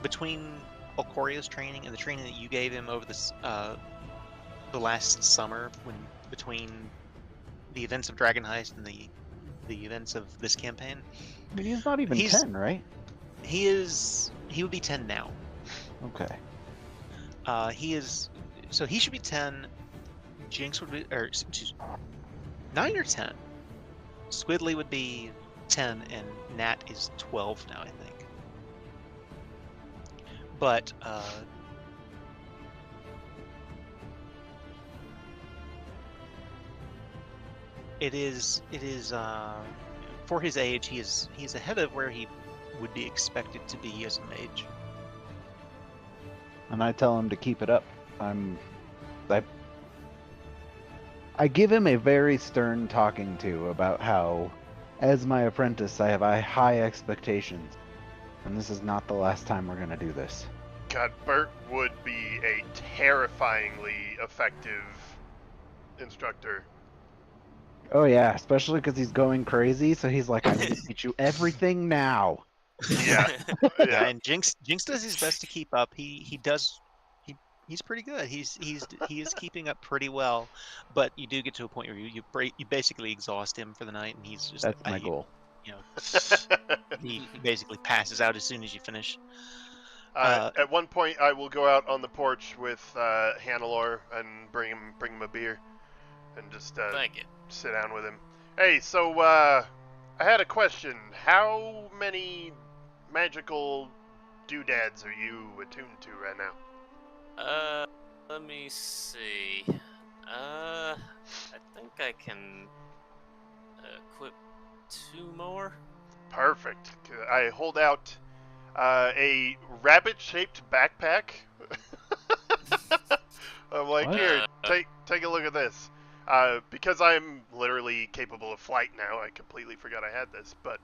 between Alcoria's training and the training that you gave him over this, the last summer, between the events of Dragon Heist and the events of this campaign, I mean, he's not even He's- 10, right? he would be 10 now. Okay. So he should be 10. Jinx would be, 9 or 10. Squidly would be 10, and Nat is 12 now, I think. But it is for his age, he's ahead of where he would be expected to be as a mage. And I tell him to keep it up. I give him a very stern talking to about how, as my apprentice, I have high expectations. And this is not the last time we're going to do this. God, Bert would be a terrifyingly effective instructor. Oh yeah, especially because he's going crazy, so he's like, I need to teach you everything now. Yeah. Yeah, Yeah. and Jinx does his best to keep up. He's pretty good. He is keeping up pretty well, but you do get to a point where you basically exhaust him for the night, and he's just That's my goal. You know, he basically passes out as soon as you finish. At one point, I will go out on the porch with Hannelore and bring him a beer, and just Thank you. sit down with him. Hey, so I had a question. How many magical doodads are you attuned to right now? Let me see. I think I can equip 2 more. Perfect. I hold out a rabbit-shaped backpack. I'm like, What? here, take a look at this. Because I'm literally capable of flight now, I completely forgot I had this. But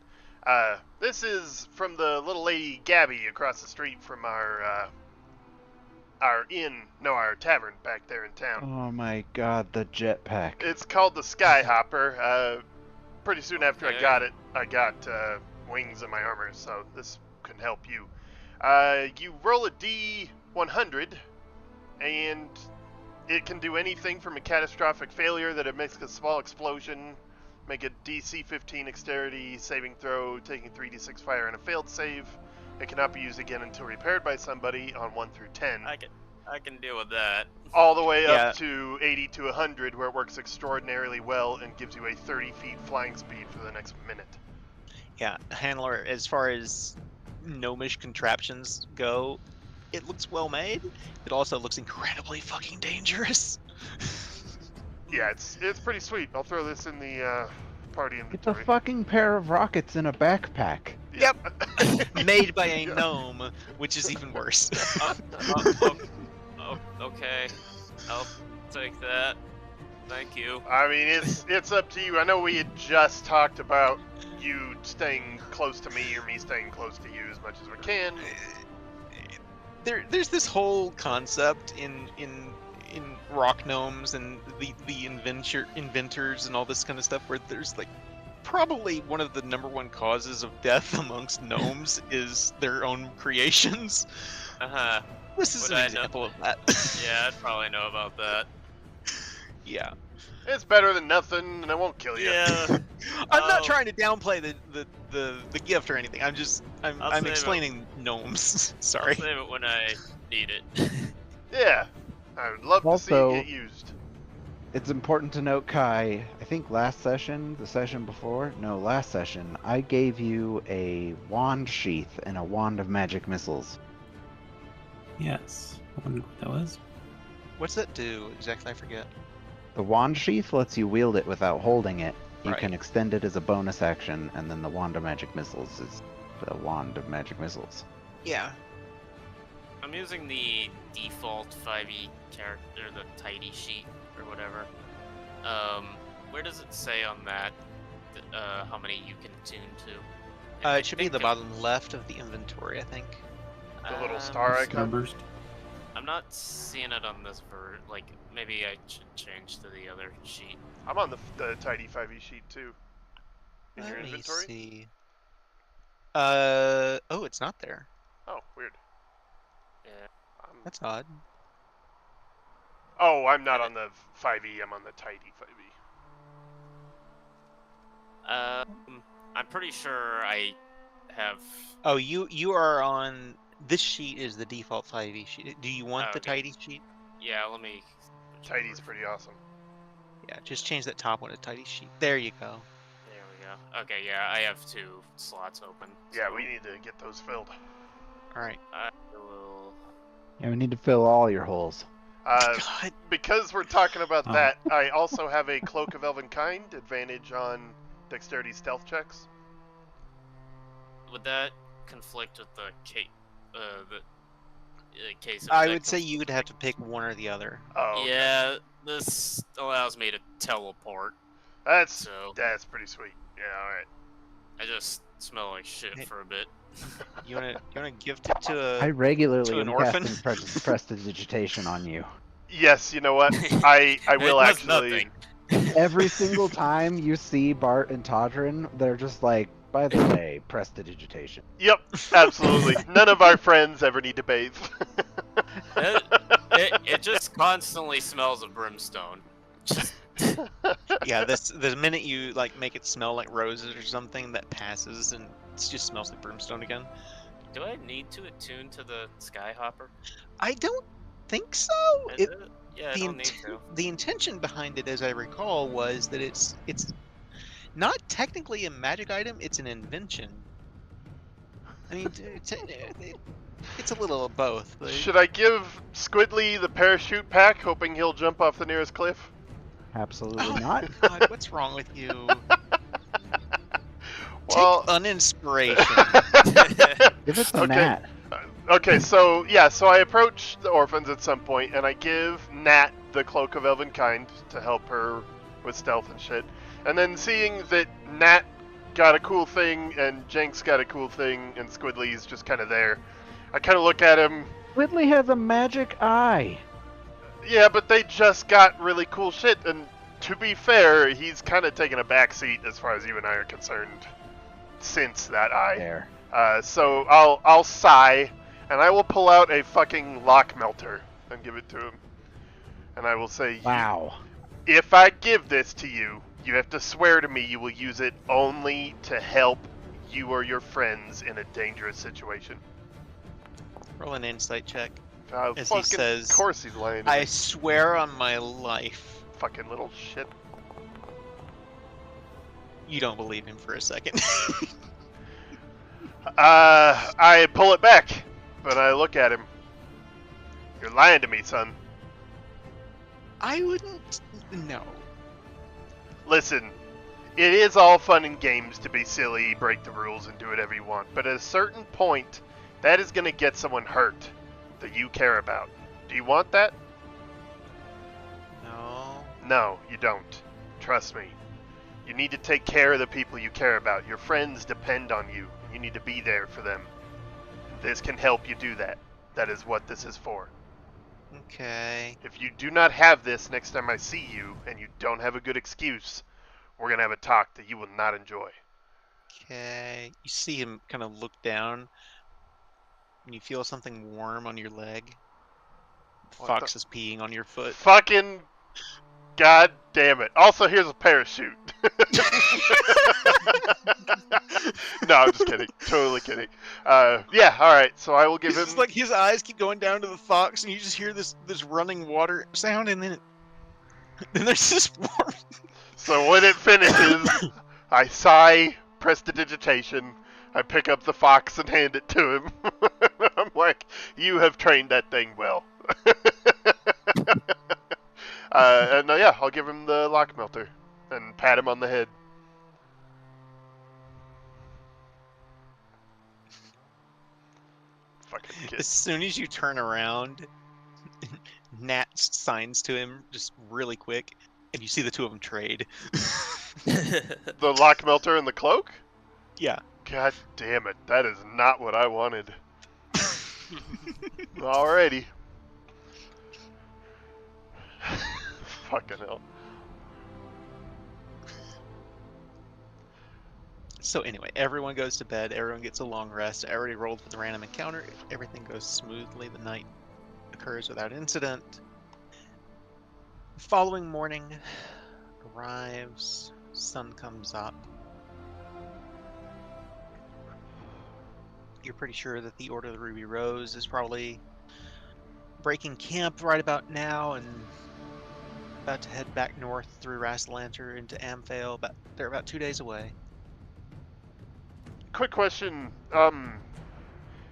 this is from the little lady Gabby across the street from our tavern back there in town. Oh my god, the jetpack. It's called the Skyhopper. Pretty soon after I Okay. got it, I got wings in my armor, so this can help you. You roll a D100, and it can do anything from a catastrophic failure that it makes a small explosion, make a DC 15 dexterity saving throw, taking 3d6 fire and a failed save. It cannot be used again until repaired by somebody on 1 through 10. I can deal with that. All the way Yeah. up to 80 to 100, where it works extraordinarily well and gives you a 30 feet flying speed for the next minute. Yeah, Handler, as far as gnomish contraptions go, it looks well made. It also looks incredibly fucking dangerous. Yeah, it's pretty sweet. I'll throw this in the party It's a inventory. fucking pair of rockets in a backpack. Yep. Made by a Yeah. gnome, which is even worse. Okay. I'll take that. Thank you. I mean, it's up to you. I know we had just talked about you staying close to me or me staying close to you as much as we can. There's this whole concept in rock gnomes and the inventors and all this kind of stuff where there's like probably one of the #1 causes of death amongst gnomes is their own creations. Uh-huh. This is Would an I know- example of that. Yeah, I'd probably know about that. Yeah. It's better than nothing, and I won't kill you. Yeah. I'm not Oh. trying to downplay the gift or anything. I'm I'll I'm save it. explaining gnomes. I'll Sorry. save it when I need it. Yeah. I would love to see Also- it get used. it's important to note, Kai, I think last session, last session, I gave you a wand sheath and a wand of magic missiles. Yes. I wondered what that was. What's that do exactly? I forget. The wand sheath lets you wield it without holding it. You can Right. extend it as a bonus action, and then the wand of magic missiles is the wand of magic missiles. Yeah. I'm using the default 5e character, the tidy sheet or whatever. Where does it say on that how many you can tune to? I It should be think the bottom left of the inventory, I think. The little star icon. Starburst. I'm not seeing it on this like, maybe I should change to the other sheet. I'm on the tidy 5e sheet too. In your Let me inventory? see. Oh, it's not there. Oh, weird. Yeah. That's odd. Oh, I'm not on the 5e. I'm on the tidy 5e. I'm pretty sure I have. Oh, you are on. This sheet is the default 5e sheet. Do you want Oh, the okay. tidy sheet? Yeah, let me. Tidy's pretty awesome. Yeah, just change that top one to tidy sheet. There you go. There we go. Okay, yeah, I have 2 slots open. Yeah, so we need to get those filled. All right. I will. Yeah, we need to fill all your holes. God. Because we're talking about Oh. that, I also have a Cloak of Elven Kind, advantage on Dexterity Stealth checks. Would that conflict with the case? I would say you would have to pick one or the other. Oh, okay. Yeah, this allows me to teleport, That's so pretty sweet. Yeah, all right. I just smell like shit Hey. for a bit. You wanna gift it to I a? regularly to an am orphan? casting prestidigitation on you. Yes, you know what? I will It does actually. nothing. Every single time you see Bart and Todrin, they're just like, by the way, prestidigitation. Yep, absolutely. None of our friends ever need to bathe. It just constantly smells of brimstone. Just Yeah, the minute you like make it smell like roses or something, that passes and it just smells like brimstone again. do I need to attune to the Skyhopper? I don't think so. Is It, it? Yeah, I the, don't need inten- to. the intention behind it, as I recall, was that it's not technically a magic item; it's an invention. I mean, it's a little of both. But Should I give Squidly the parachute pack, hoping he'll jump off the nearest cliff? Absolutely Oh not. God, what's wrong with you? Well, Take an inspiration. Give it to Okay. Nat. Okay, so I approach the orphans at some point, and I give Nat the Cloak of Elven Kind to help her with stealth and shit. And then seeing that Nat got a cool thing, and Jenks got a cool thing, and Squidly's just kind of there, I kind of look at him. Whitley has a magic eye. Yeah, but they just got really cool shit, and to be fair, he's kind of taken a backseat as far as you and I are concerned since that eye. There. So I'll sigh, and I will pull out a fucking lock melter and give it to him. And I will say, Wow. if I give this to you, you have to swear to me you will use it only to help you or your friends in a dangerous situation. Roll an insight check. As he Fucking, says, of course he's lying to I me. swear on my life, Fucking little shit. you don't believe him for a second. I pull it back, but I look at him. You're lying to me, son. I wouldn't. No. Listen, it is all fun and games to be silly, break the rules, and do whatever you want, but at a certain point, that is going to get someone hurt that you care about. Do you want that? No. No, you don't. Trust me. You need to take care of the people you care about. Your friends depend on you. You need to be there for them. This can help you do that. That is what this is for. Okay. If you do not have this next time I see you, and you don't have a good excuse, we're going to have a talk that you will not enjoy. Okay. You see him kind of look down, and you feel something warm on your leg. What Fox is peeing on your foot. Fucking god damn it. Also, here's a parachute. No, I'm just kidding. Totally kidding. Yeah, alright, so I will give It's him... just like his eyes keep going down to the fox, and you just hear this running water sound, and then Then there's this warm. So when it finishes, I sigh, prestidigitation, I pick up the fox and hand it to him. I'm like, you have trained that thing well. And yeah, I'll give him the lock melter and pat him on the head. Fucking As kid. soon as you turn around, Nat signs to him just really quick, and you see the two of them trade. The lock melter and the cloak? Yeah. God damn it, that is not what I wanted. Alrighty. Fucking hell. So anyway, everyone goes to bed. Everyone gets a long rest. I already rolled for the random encounter. Everything goes smoothly. The night occurs without incident. Following morning arrives. Sun comes up. You're pretty sure that the Order of the Ruby Rose is probably breaking camp right about now and about to head back north through Rastalanter into Amphale. But they're about 2 days away. Quick question.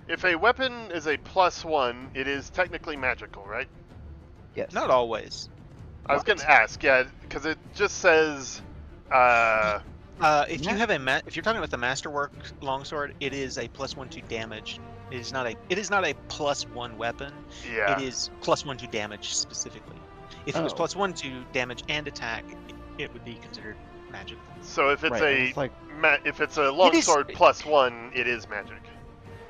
If a weapon is a +1, it is technically magical, right? Yes. Not always. I was gonna ask, yeah, because it just says, If you have if you're talking about the Masterwork longsword, it is a +1 to damage. It is not a +1 weapon. yeah. It is +1 to damage specifically. If it was Oh. +1 to damage and attack, it would be considered magical. So if it's Right, a it's like if it's a longsword +1, it is magic.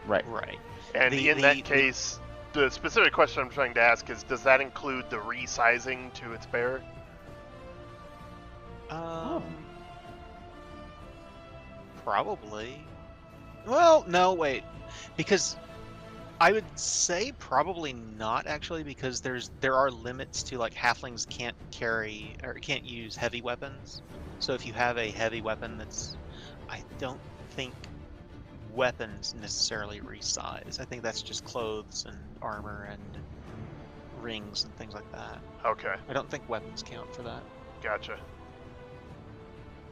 right. Right. And The- in the- that the- case, the specific question I'm trying to ask is, does that include the resizing to its bearer? Probably. Well, no, wait, because I would say probably not actually, because there are limits to, like, halflings can't carry or can't use heavy weapons. So if you have a heavy weapon I don't think weapons necessarily resize. I think that's just clothes and armor and rings and things like that. Okay, I don't think weapons count for that. gotcha.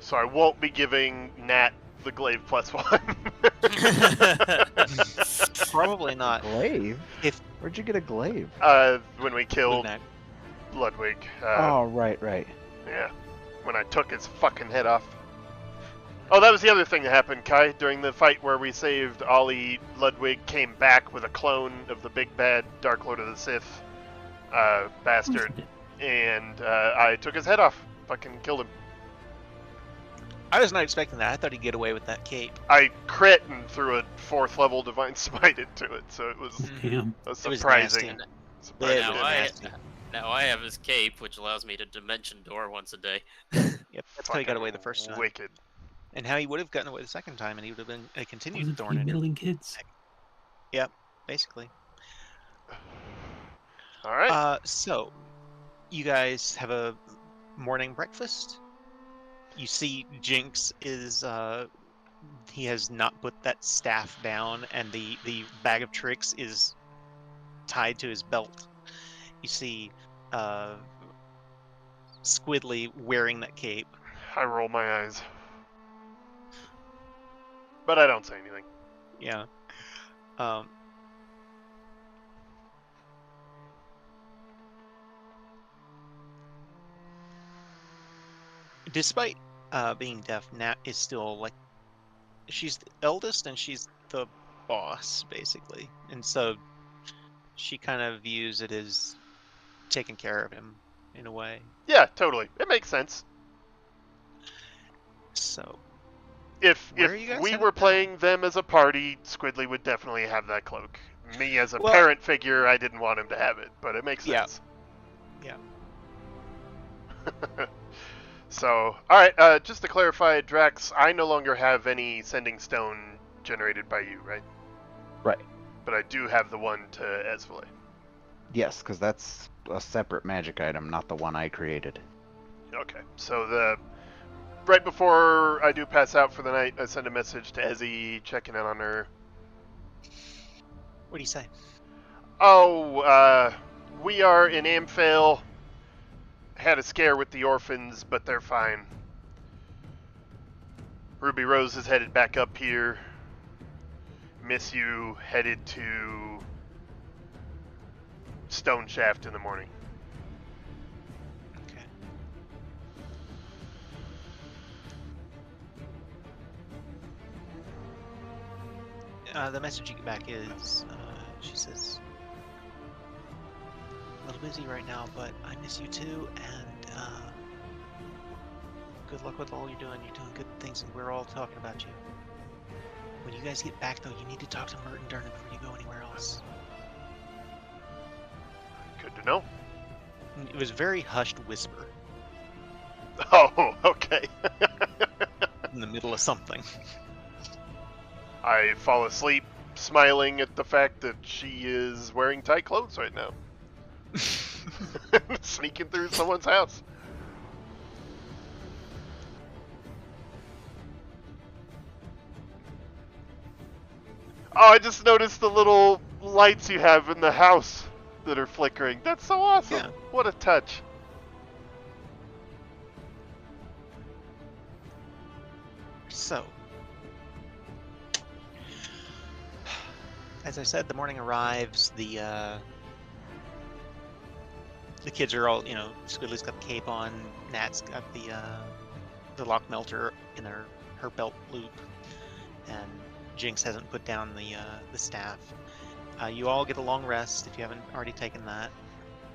So I won't be giving Nat the glaive +1. Probably not. Glaive? If- Where'd you get a glaive? When we killed Lunag. Ludwig. Oh, right. Yeah, when I took his fucking head off. Oh, that was the other thing that happened, Kai. During the fight where we saved Ollie, Ludwig came back with a clone of the big bad Dark Lord of the Sith bastard, and I took his head off. Fucking killed him. I was not expecting that. I thought he'd get away with that cape. I crit and threw a 4th level Divine Smite into it, so it was Damn. a It was surprising. nasty. surprising Yeah, now, it was damage. now I have his cape, which allows me to dimension door once a day. Yep, that's how he got Fucking away the first time. Wicked. And how he would have gotten away the second time, and he would have been a continued Wasn't thorn he in your building kids? basically. All right. So, you guys have a morning breakfast. You see Jinx is, he has not put that staff down, and the bag of tricks is tied to his belt. You see Squidly wearing that cape. I roll my eyes, but I don't say anything. Yeah. Despite being deaf, Nat is still, like, she's the eldest and she's the boss, basically. And so she kind of views it as taking care of him in a way. Yeah, totally. It makes sense. So, If Where are you guys we headed were now? playing them as a party, Squidly would definitely have that cloak. Me as a Well- parent figure, I didn't want him to have it, but it makes Yeah. sense. Yeah. So, alright, just to clarify, Drax, I no longer have any sending stone generated by you, right? Right. But I do have the one to Esvele. Yes, because that's a separate magic item, not the one I created. Okay, so right before I do pass out for the night, I send a message to Ezzy checking in on her. What do you say? Oh, we are in Amphale. had a scare with the orphans, but they're fine. Ruby Rose is headed back up here. Miss You headed to Stone Shaft in the morning. Okay. The message you get back is, she says, a little busy right now, but I miss you too, and good luck with all you're doing. You're doing good things, and we're all talking about you. When you guys get back, though, you need to talk to Merton Durnan before you go anywhere else. Good to know. It was a very hushed whisper Oh, okay. in the middle of something. I fall asleep smiling at the fact that she is wearing tight clothes right now. Sneaking through someone's house. Oh, I just noticed the little lights you have in the house that are flickering. That's so awesome. Yeah. What a touch. So, as I said, the morning arrives. The kids are all, Squiddly's got the cape on. Nat's got the lock melter in her belt loop, and Jinx hasn't put down the staff. You all get a long rest if you haven't already taken that.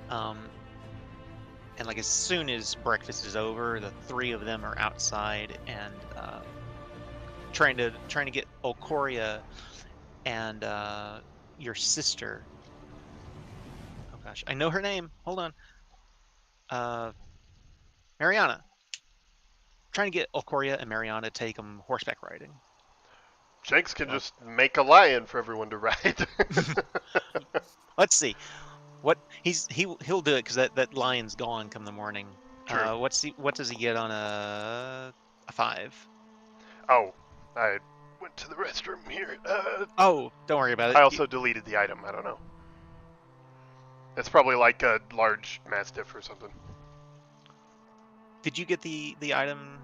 And like as soon as breakfast is over, the three of them are outside and trying to get Okoria and your sister. Oh gosh, I know her name. Hold on. Mariana. Trying to get Okoria and Mariana to take them horseback riding. Jinx can just make a lion for everyone to ride. Let's see. What he'll do it because that lion's gone come the morning. True. What does he get on a 5? Oh, I went to the restroom here. Oh, don't worry about it. I also deleted the item. I don't know. It's probably like a large mastiff or something. Did you get the item?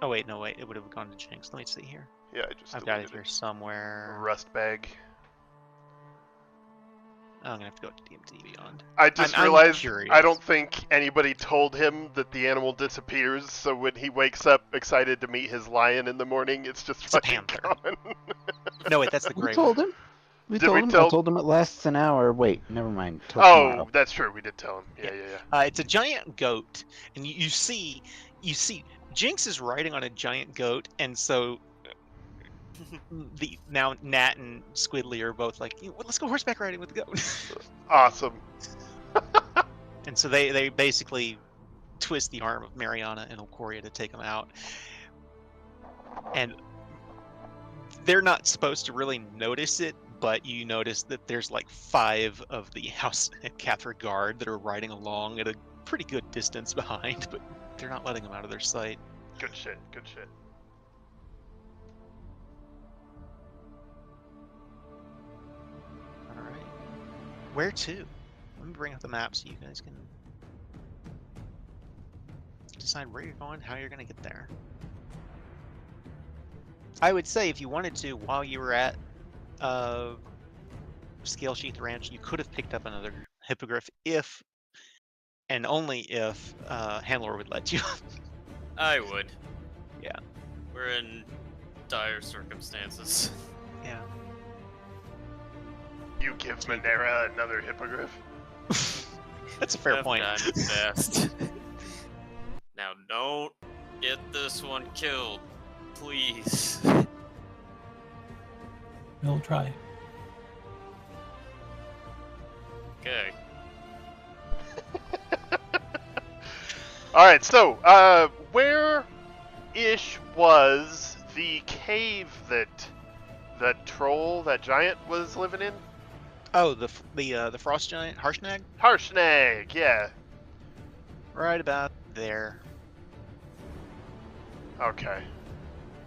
Oh wait, no wait. It would have gone to Jinx. Let me see here. Yeah, I just I've got deleted it here somewhere. Rust bag. Oh, I'm gonna have to go to DMT Beyond. I just I'm realized curious. I don't think anybody told him that the animal disappears, so when he wakes up excited to meet his lion in the morning, it's just It's a fucking panther. gone. No wait, that's the We gray told one. him. We Did told we him. tell- I told him it lasts an hour. Wait, never mind. Till Oh, tomorrow. that's true. We did tell him. Yeah. It's a giant goat, and you see Jinx is riding on a giant goat, and so now Nat and Squiddly are both like, let's go horseback riding with the goat. Awesome. And so they basically twist the arm of Mariana and Okoria to take them out, and they're not supposed to really notice it, but you notice that there's like 5 of the House and Catherine Guard that are riding along at a pretty good distance behind, but they're not letting them out of their sight. Good shit. Good shit. All right, where to? Let me bring up the map so you guys can decide where you're going, how you're going to get there. I would say if you wanted to, while you were at Scale Sheath Ranch, you could have picked up another hippogriff if, and only if, Handler would let you. I would. Yeah. We're in dire circumstances. Yeah. You give Monera another hippogriff? That's a fair point. I've done best. Now don't get this one killed, please. We'll try. Okay. Alright, so, where-ish was the cave that troll, that giant, was living in? Oh, the frost giant, Harshnag? Harshnag, yeah. Right about there. Okay.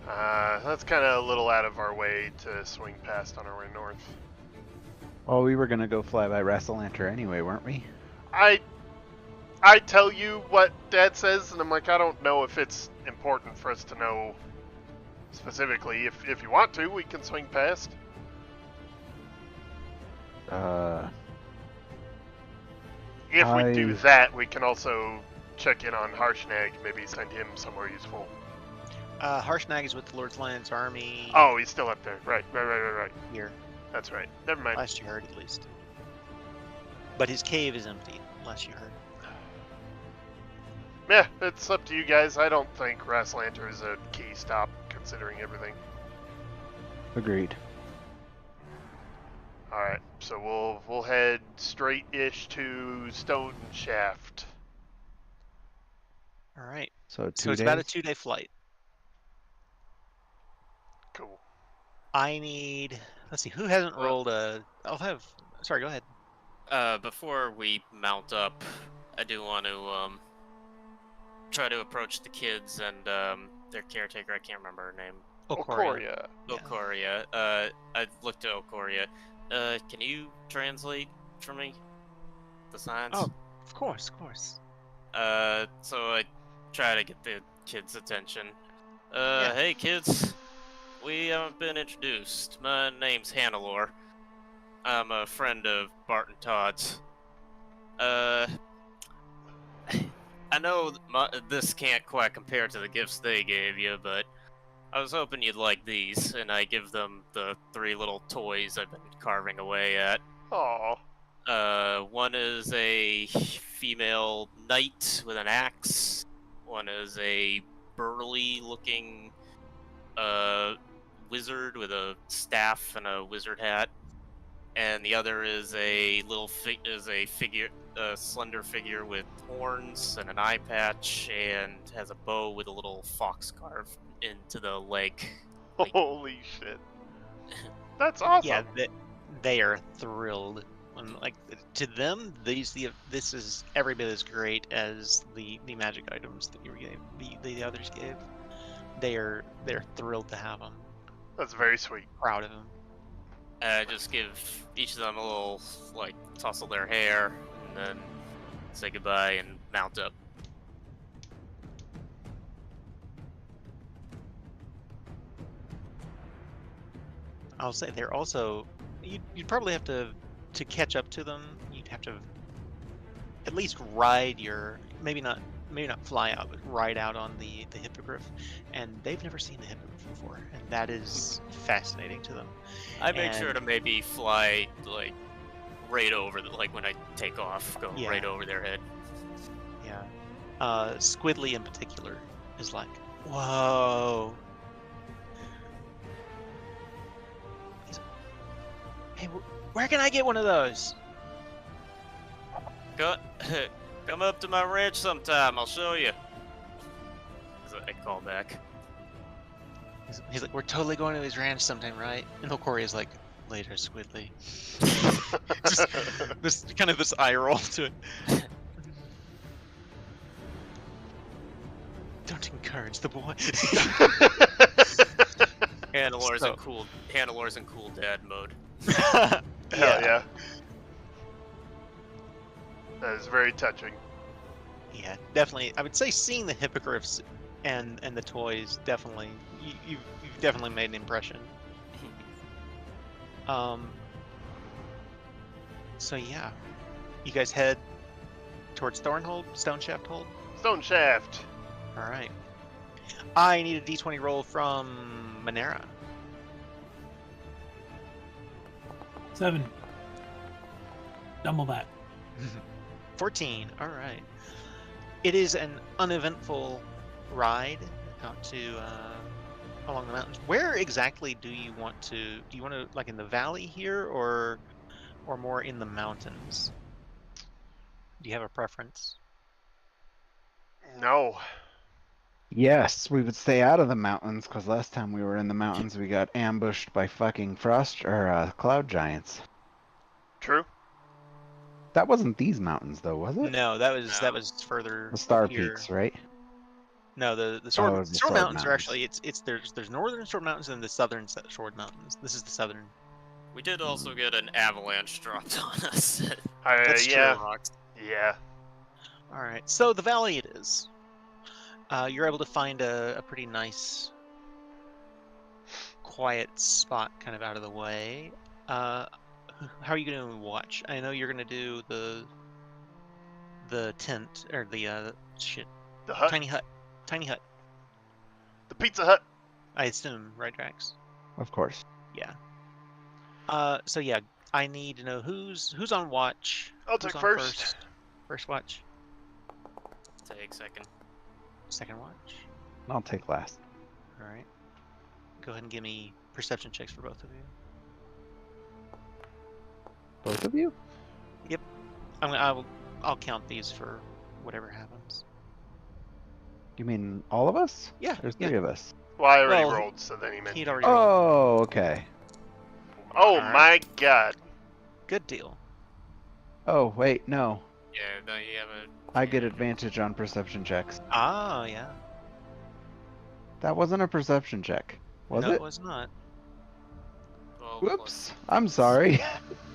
That's kind of a little out of our way to swing past on our way north. Well, we were gonna go fly by Rassalanter anyway, weren't we? I I tell you what Dad says, and I'm like, I don't know if it's important for us to know specifically. If you want to, we can swing past. If we do that, we can also check in on Harshnag, maybe send him somewhere useful. Harshnag is with the Lord's Lion's army. Oh, he's still up there. Right. Here. That's right. Never mind. Last you heard, at least. But his cave is empty, last you heard. Yeah, it's up to you guys. I don't think Raslander is a key stop, considering everything. Agreed. Alright, so we'll head straight-ish to Stone Shaft. Alright. So It's days? about a 2-day flight. Cool. I need... Let's see, who hasn't rolled a... Sorry, go ahead. Before we mount up, I do want to try to approach the kids and their caretaker. I can't remember her name. Okoria. Okoria. I looked to Okoria. Can you translate for me the signs? Oh, of course. So I try to get the kids' attention. Hey kids, we haven't been introduced. My name's Hannelore. I'm a friend of Bart and Todd's. I know this can't quite compare to the gifts they gave you, but I was hoping you'd like these, and I give them the 3 little toys I've been carving away at. Aw. One is a female knight with an axe. One is a burly-looking wizard with a staff and a wizard hat. And the other is a slender figure with horns and an eye patch, and has a bow with a little fox carved into the leg. Holy shit. That's awesome. Yeah, they are thrilled. Like, to them, this is every bit as great as the magic items that you gave, the others gave. They're thrilled to have them. That's very sweet. Proud of them. Just give each of them a little, tussle their hair, and then say goodbye and mount up. I'll say they're also... You'd probably have to catch up to them. You'd have to at least ride your... Maybe not fly out, but ride out on the hippogriff. And they've never seen the hippogriff before, and that is fascinating to them. I make sure to maybe fly, right over, when I take off, go right over their head. Yeah. Squidly in particular is like, whoa. Hey, where can I get one of those? Come up to my ranch sometime, I'll show you. I call back. He's like, we're totally going to his ranch sometime, right? And Okoria's like, later, Squidly. Just this eye roll to it. Don't encourage the boy. Hannelores in cool dad mode. Hell yeah. That is very touching. Yeah, definitely. I would say seeing the hippogriffs and the toys, definitely, you've definitely made an impression. So yeah, you guys head towards Thornhold, Stone Shaft Hold. Stone Shaft. All right. I need a D20 roll from Manera. 7. Double that. 14. All right. It is an uneventful ride out to along the mountains. Where exactly do you want to? Do you want to in the valley here, or more in the mountains? Do you have a preference? No. Yes, we would stay out of the mountains, because last time we were in the mountains, we got ambushed by fucking cloud giants. True. That wasn't these mountains, though, was it? No, that was further. The Star here. Peaks, right? No, the Sword, Oh, the Sword Sword Mountains are Mountains. actually there's northern Sword Mountains and the southern Sword Mountains. This is the southern. We did also get an avalanche dropped on us. That's yeah. true. Yeah. All right. So the valley it is. You're able to find a pretty nice, quiet spot, kind of out of the way. How are you going to watch? I know you're going to do the tent or the shit The hut. tiny hut. Tiny hut. The Pizza Hut. I assume, right, Drax? Of course. Yeah. So yeah, I need to know who's on watch. I'll Who's take on first. First watch. Take second. Second watch. I'll take last. All right. Go ahead and give me perception checks for both of you. Both of you? I'll count these for whatever happens. You mean all of us? Yeah. There's yeah. 3 of us. Well, I already Well, rolled, so then he meant. He'd already rolled. Oh, okay. Oh Alright. my god. Good deal. Oh, wait, no. Yeah, no, you have I get advantage on perception checks. Ah, yeah. That wasn't a perception check, was no, it? it was not. Whoops. I'm sorry.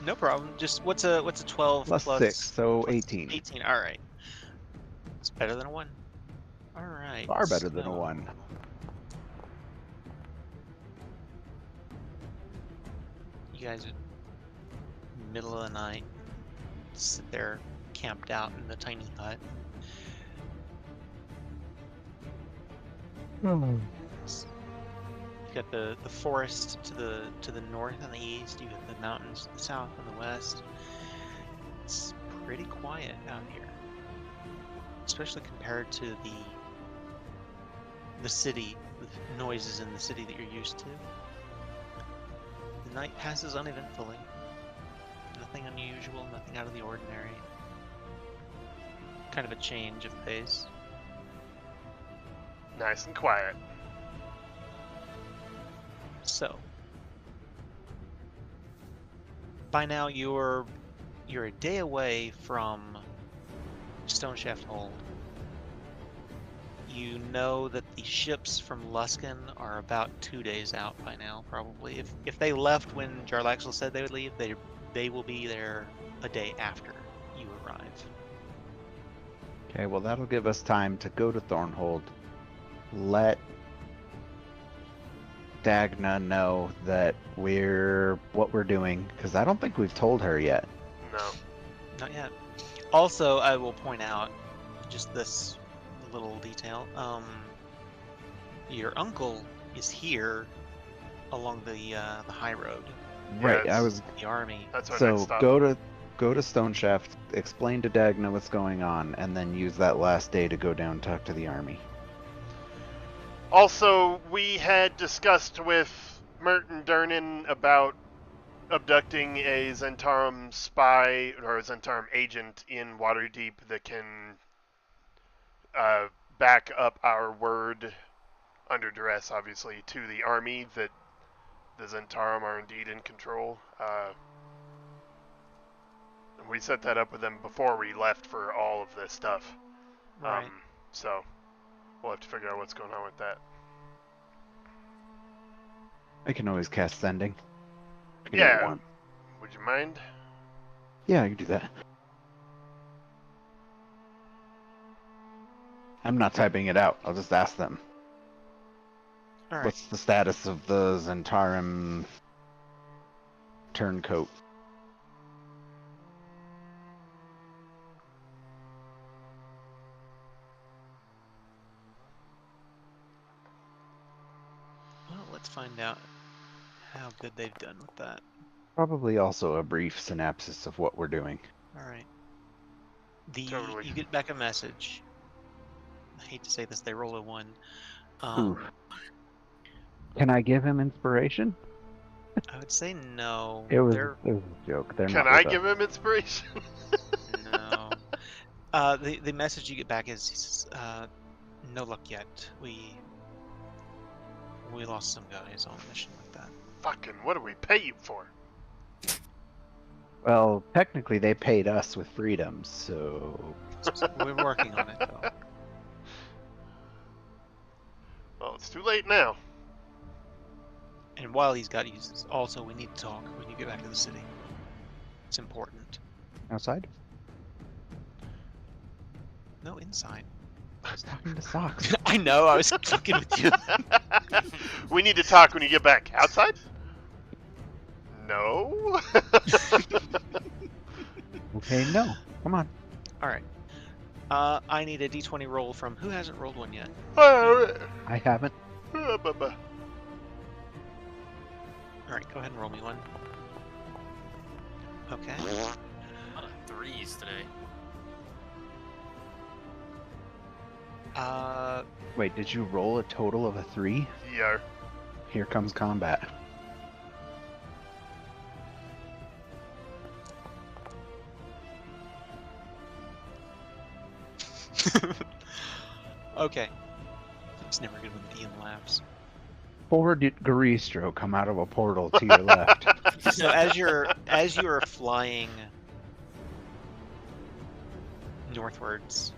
No problem. Just what's a 12 Plus 6, so plus 18. 18. All right. It's better than a 1. All right. Far better than a so- 1. You guys are middle of the night. Sit there camped out in the tiny hut. You got the forest to the north and the east. You got the mountains to the south and the west. It's pretty quiet out here, especially compared to the city, the noises in the city that you're used to. The night passes uneventfully. Nothing unusual, nothing out of the ordinary. Kind of a change of pace. Nice and quiet. So, by now you're a day away from Stone Shaft Hold. You know that the ships from Luskan are about 2 days out by now, probably. If they left when Jarlaxle said they would leave, they will be there a day after you arrive. Okay, well that'll give us time to go to Thornhold, let Dagna know that what we're doing, because I don't think we've told her yet. No. Not yet. Also, I will point out just this little detail. Your uncle is here along the high road. Right, Yeah, I was The army. That's our so next stop. go to Stone Shaft, explain to Dagna what's going on, and then use that last day to go down and talk to the army. Also, we had discussed with Merton Durnan about abducting a Zentarum spy or a Zentarum agent in Waterdeep that can back up our word under duress, obviously, to the army that the Zentarum are indeed in control. We set that up with them before we left for all of this stuff. Right. So we'll have to figure out what's going on with that. I can always cast Sending. I can do Yeah. one. Would you mind? Yeah, I can do that. I'm not typing it out. I'll just ask them. All right. What's the status of the Zentarum turncoat? Well, let's find out how good they've done with that. Probably also a brief synopsis of what we're doing. All right. Totally. You get back a message. I hate to say this, they roll a 1. Ooh. Can I give him inspiration? I would say no. It was They're, a joke. They're Can not I with us. give him inspiration? no. The message you get back is no luck yet. We lost some guys on a mission like that. Fucking, what do we pay you for? Well, technically they paid us with freedom, so We're working on it though. Well, it's too late now. And while he's got you, also we need to talk when you get back to the city. It's important. outside. No insight. I was talking to Socks. I know, I was fucking with you. We need to talk when you get back. Outside? No. Okay, no. Come on. Alright. I need a d20 roll from who hasn't rolled one yet? I haven't. Alright, go ahead and roll me one. Okay. A lot of threes today. Wait, did you roll a total of a 3? Yeah. Here comes combat. Okay. It's never good when Ian laughs. 4 Garistro come out of a portal to your left. So as you're flying northwards,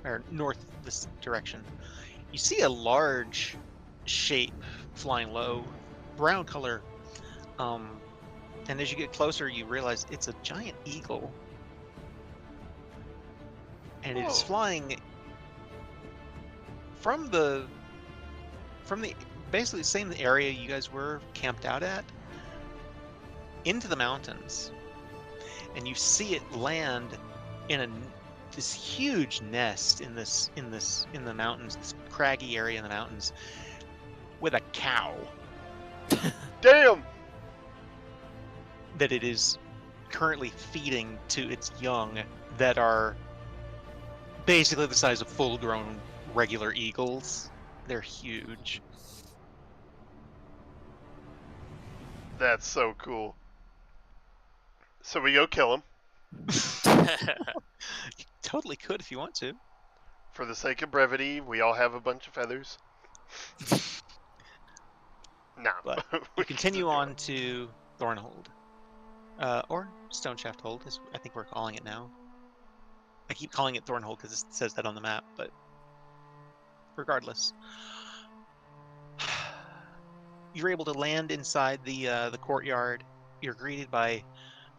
or north this direction, you see a large shape flying low, brown color. And as you get closer, you realize it's a giant eagle, and it is Whoa. flying from the basically the same area you guys were camped out at into the mountains, and you see it land in this huge nest in the mountains, this craggy area in the mountains, with a cow Damn. that it is currently feeding to its young that are basically the size of full-grown regular eagles. They're huge. That's so cool. So we go kill him You totally could if you want to. for the sake of brevity. We all have a bunch of feathers. No. But you continue on to Thornhold. Or Stoneshaft Hold, is I think we're calling it now. I keep calling it Thornhold because it says that on the map, but regardless. You're able to land inside the courtyard. You're greeted by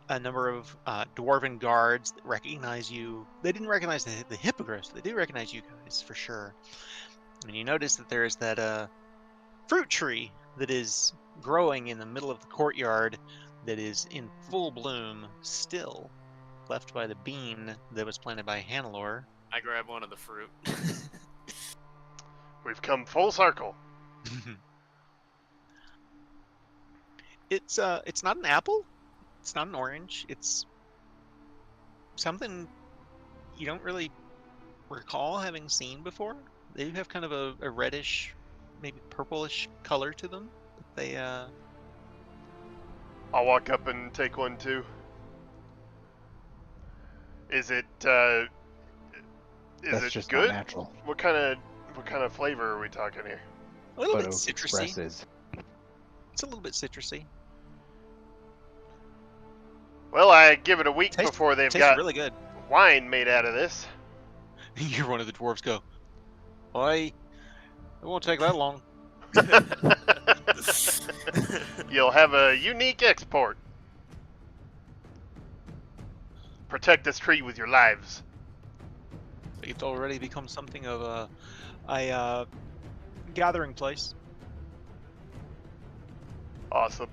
a number of dwarven guards that recognize you. They didn't recognize the hippogriffs, but they do recognize you guys for sure. And you notice that there's that fruit tree that is growing in the middle of the courtyard that is in full bloom still, left by the bean that was planted by Hannelore. I grab one of the fruit. We've come full circle. It's not an apple, it's not an orange, it's something you don't really recall having seen before. They have kind of a reddish, maybe purplish color to them. They I'll walk up and take one too. Is it That's just not good? natural. What kind of flavor are we talking here? a little But bit Oak citrusy. expresses. It's a little bit citrusy. Well, I give it a week Tastes- before they've Tastes got really good. wine made out of this. You hear one of the dwarves go, "Oi, it won't take that long." You'll have a unique export. Protect this tree with your lives. It's already become something of a gathering place. Awesome.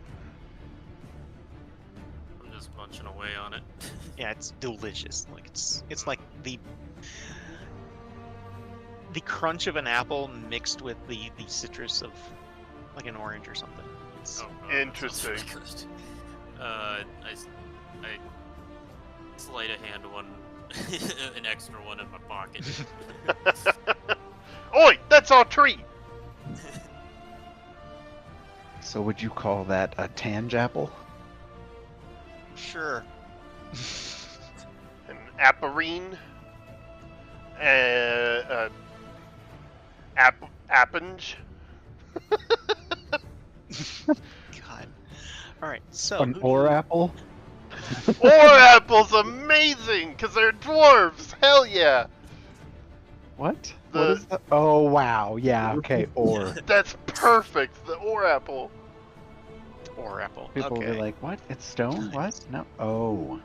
I'm just munching away on it. Yeah, it's delicious. Like it's like the crunch of an apple mixed with the citrus of like an orange or something. It's, Oh, God, that sounds Interesting. really good. I sleight of hand one, an extra one in my pocket. Oi, that's our tree. So would you call that a tange apple? sure. An aperine. Appange. God. All right. So An who or apple? Or apple's amazing, because they're dwarves. Hell yeah. What? The- What is that? Oh wow, yeah, okay, or. That's perfect. The or apple. or apple. People will okay. be like, what? It's stone? What? No. Oh.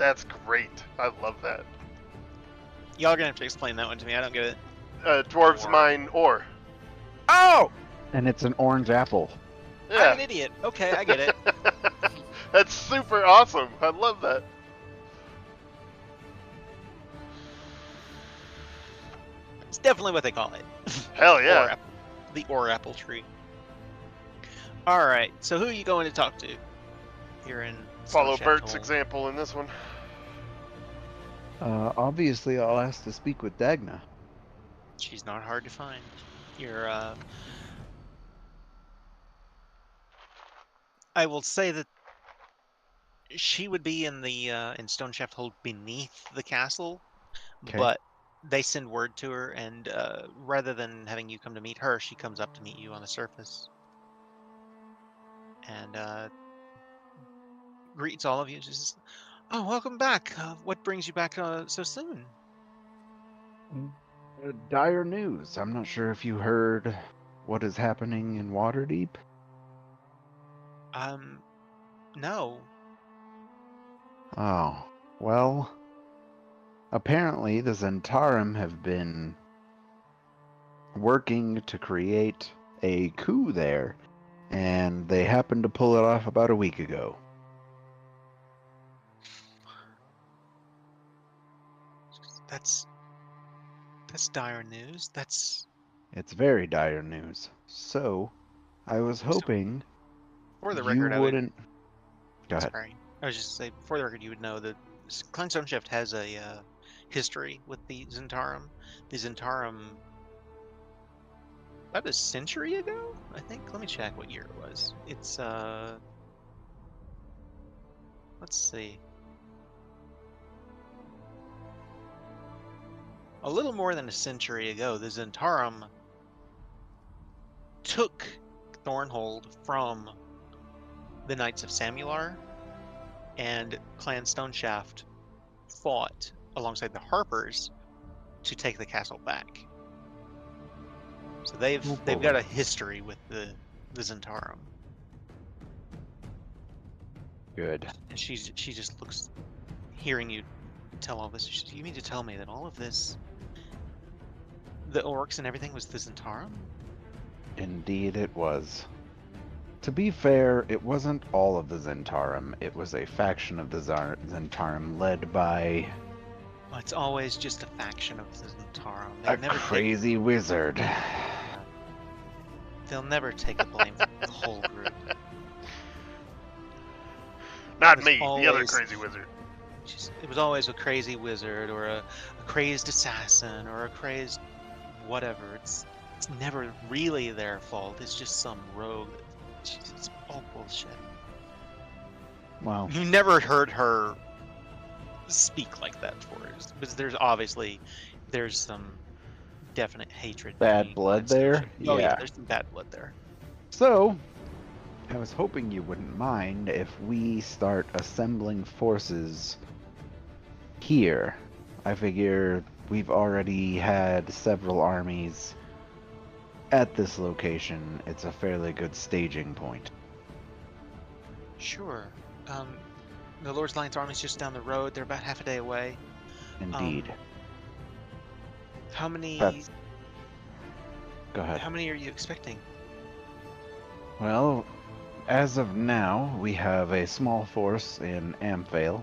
That's great. I love that. Y'all are gonna have to explain that one to me. I don't get it. Dwarves Or. mine ore. Oh! And it's an orange apple. I'm Yeah. an idiot. Okay, I get it. That's super awesome. I love that. It's definitely what they call it. Hell Or yeah. apple, the or apple tree. All right. So who are you going to talk to? Here in Follow Stoneshaft Bert's Hole? example in this one. Obviously, I'll ask to speak with Dagna. She's not hard to find. You're. I will say that she would be in the in Stoneshaft Hole beneath the castle, Okay. but they send word to her, and rather than having you come to meet her, she comes up to meet you on the surface and greets all of you. She says, "Oh, welcome back. What brings you back so soon?" Dire news. I'm not sure if you heard what is happening in Waterdeep. No. Oh, well, apparently the Zentarum have been working to create a coup there, and they happened to pull it off about a week ago. That's dire news. That's It's very dire news. So, I was hoping for the you record. I would. wouldn't. Go ahead. Sorry, I was just say for the record, you would know that Clan Stoneshaft has a history with the Zentarum. The Zentarum, about a century ago, I think. Let me check what year it was. It's let's see, a little more than a century ago, the Zentarum took Thornhold from the Knights of Samular, and Clan Stoneshaft fought alongside the Harpers to take the castle back. So they've got a history with the Zentarum. Good. And she just looks, hearing you tell all this. She says, "You mean to tell me that all of this, the orcs and everything, was the Zentarum?" Indeed, it was. To be fair, it wasn't all of the Zentarum. It was a faction of the Zentarum led by Well, it's always just a faction of the Zentarum. a crazy wizard. They'll never take the blame for the whole group. Not It's me, the other always- crazy wizard. It was always a crazy wizard, or a crazed assassin, or a crazed whatever. It's never really their fault. It's just some rogue. It's all bullshit. Well, You never heard her speak like that before, because there's some definite hatred. Bad between blood clans. there? Oh yeah, Yeah. there's some bad blood there. so I was hoping you wouldn't mind if we start assembling forces here. I figure we've already had several armies at this location. It's a fairly good staging point. Sure. The Lord's Alliance army's just down the road. They're about half a day away. Indeed. How many? That's- Go ahead. How many are you expecting? Well, as of now, we have a small force in Amphale.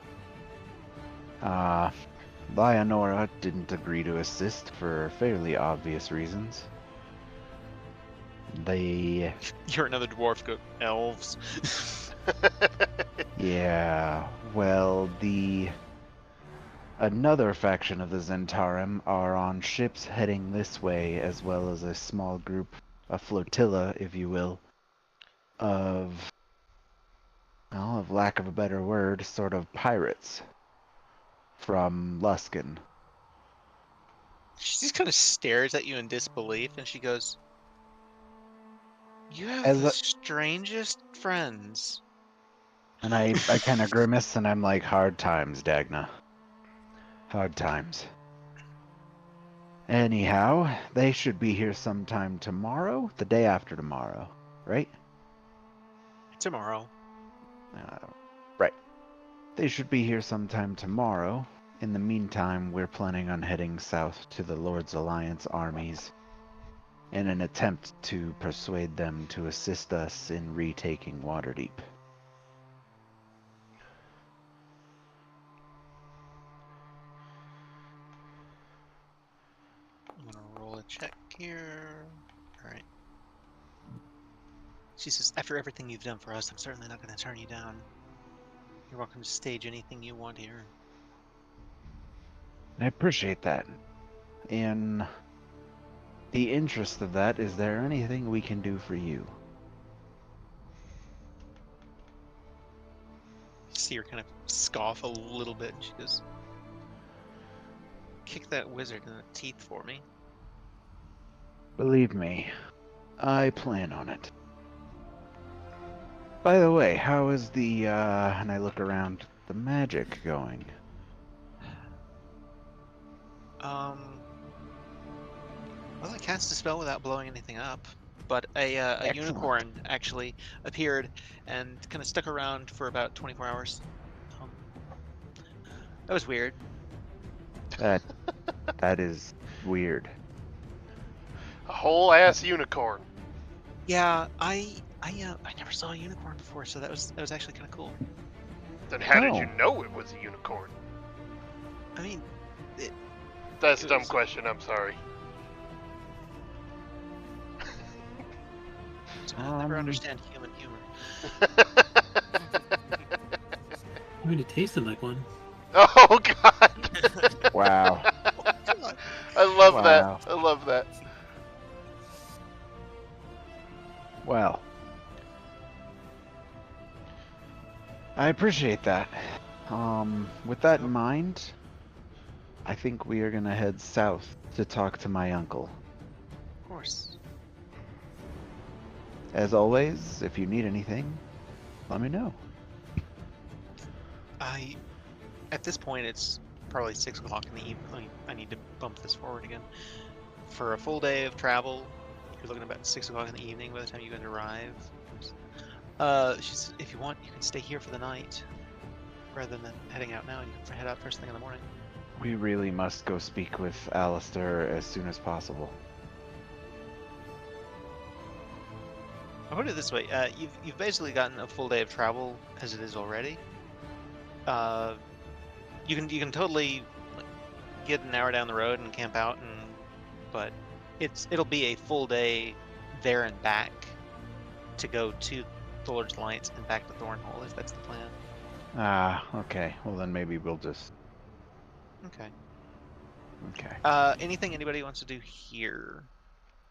Leonora didn't agree to assist for fairly obvious reasons. They... You're another dwarf. Go elves. Yeah, well, another faction of the Zentarum are on ships heading this way, as well as a small group, a flotilla, if you will, of lack of a better word, sort of pirates from Luskan. She just kind of stares at you in disbelief, and she goes, "You have As the a- strangest friends." And I kind of grimace, and I'm like, hard times, Dagna. Hard times. Anyhow, they should be here sometime tomorrow, the day after tomorrow, right? Tomorrow. Right. They should be here sometime tomorrow. In the meantime, we're planning on heading south to the Lord's Alliance armies in an attempt to persuade them to assist us in retaking Waterdeep. I'm gonna roll a check here. Alright. She says, after everything you've done for us, I'm certainly not going to turn you down. You're welcome to stage anything you want here. I appreciate that. In the interest of that, is there anything we can do for you? You see her kind of scoff a little bit, and she goes, kick that wizard in the teeth for me. Believe me, I plan on it. By the way, how is the, and I look around, the magic going? Well, I cast a spell without blowing anything up, but a Excellent. unicorn actually appeared and kind of stuck around for about 24 hours. That was weird. That is weird. A whole ass unicorn. Yeah, I never saw a unicorn before, so that was actually kind of cool. Then how did Oh. you know it was a unicorn? I mean, That's a It dumb was- question, I'm sorry. I never understand human humor. I mean, it tasted like one. Oh god! Wow. God. I love Wow. that. I love that. Well, I appreciate that. With that in mind, I think we are gonna head south to talk to my uncle. Of course. As always, if you need anything, let me know. At this point, it's probably 6 o'clock in the evening. I need to bump this forward again. For a full day of travel, you're looking about 6 o'clock in the evening by the time you guys arrive. She says, if you want, you can stay here for the night, rather than heading out now, and you can head out first thing in the morning. We really must go speak with Alistair as soon as possible. I'll put it this way: you've basically gotten a full day of travel as it is already. You can totally like, get an hour down the road and camp out, but it'll be a full day there and back to go to the Lord's Alliance and back to Thornhole if that's the plan. Ah, okay. Well, then maybe we'll just... Okay. Okay. Anything anybody wants to do here?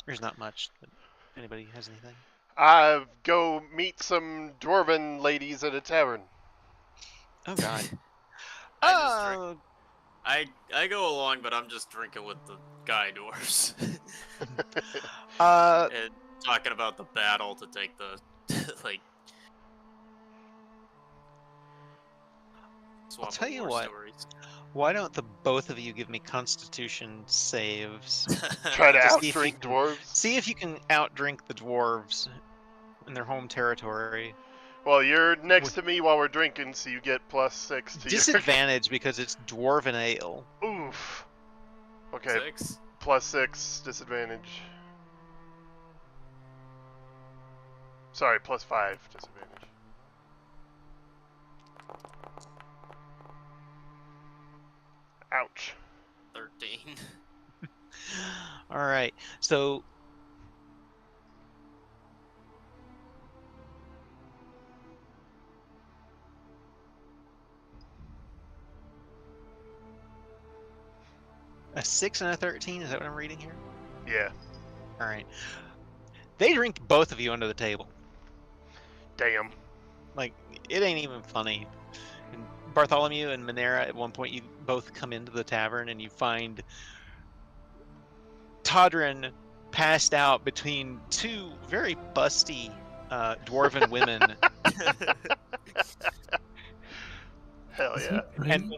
There's not much. But anybody has anything? Go meet some dwarven ladies at a tavern. Oh God. I just drink. I go along, but I'm just drinking with the guy dwarves and talking about the battle to take the like. I'll tell you war what. Stories. Why don't the both of you give me Constitution saves? Try to Just see if you outdrink can- dwarves. See if you can outdrink the dwarves in their home territory. Well, you're next to me while we're drinking, so you get +6 to Disadvantage because it's dwarven ale. your... Oof. Okay, 6. +6 disadvantage. Sorry, +5 disadvantage. Ouch. 13. All right, so a 6 and a 13. Is that what I'm reading here? Yeah. All right. They drink both of you under the table. Damn. Like it ain't even funny. And Bartholomew and Monera, at one point, you both come into the tavern and you find Todrin passed out between two very busty dwarven women. Hell Is yeah. he praying?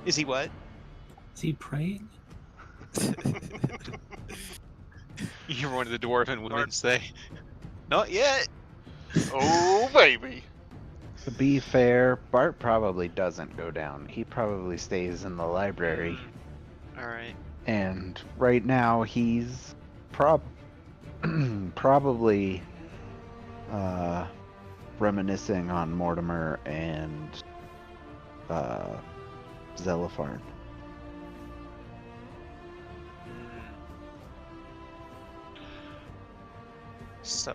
Is he what? Is he praying? You hear one of the dwarven women say, "Not yet." Oh, baby. To be fair, Bart probably doesn't go down. He probably stays in the library. All right. And right now he's probably reminiscing on Mortimer and Zelopharn. So,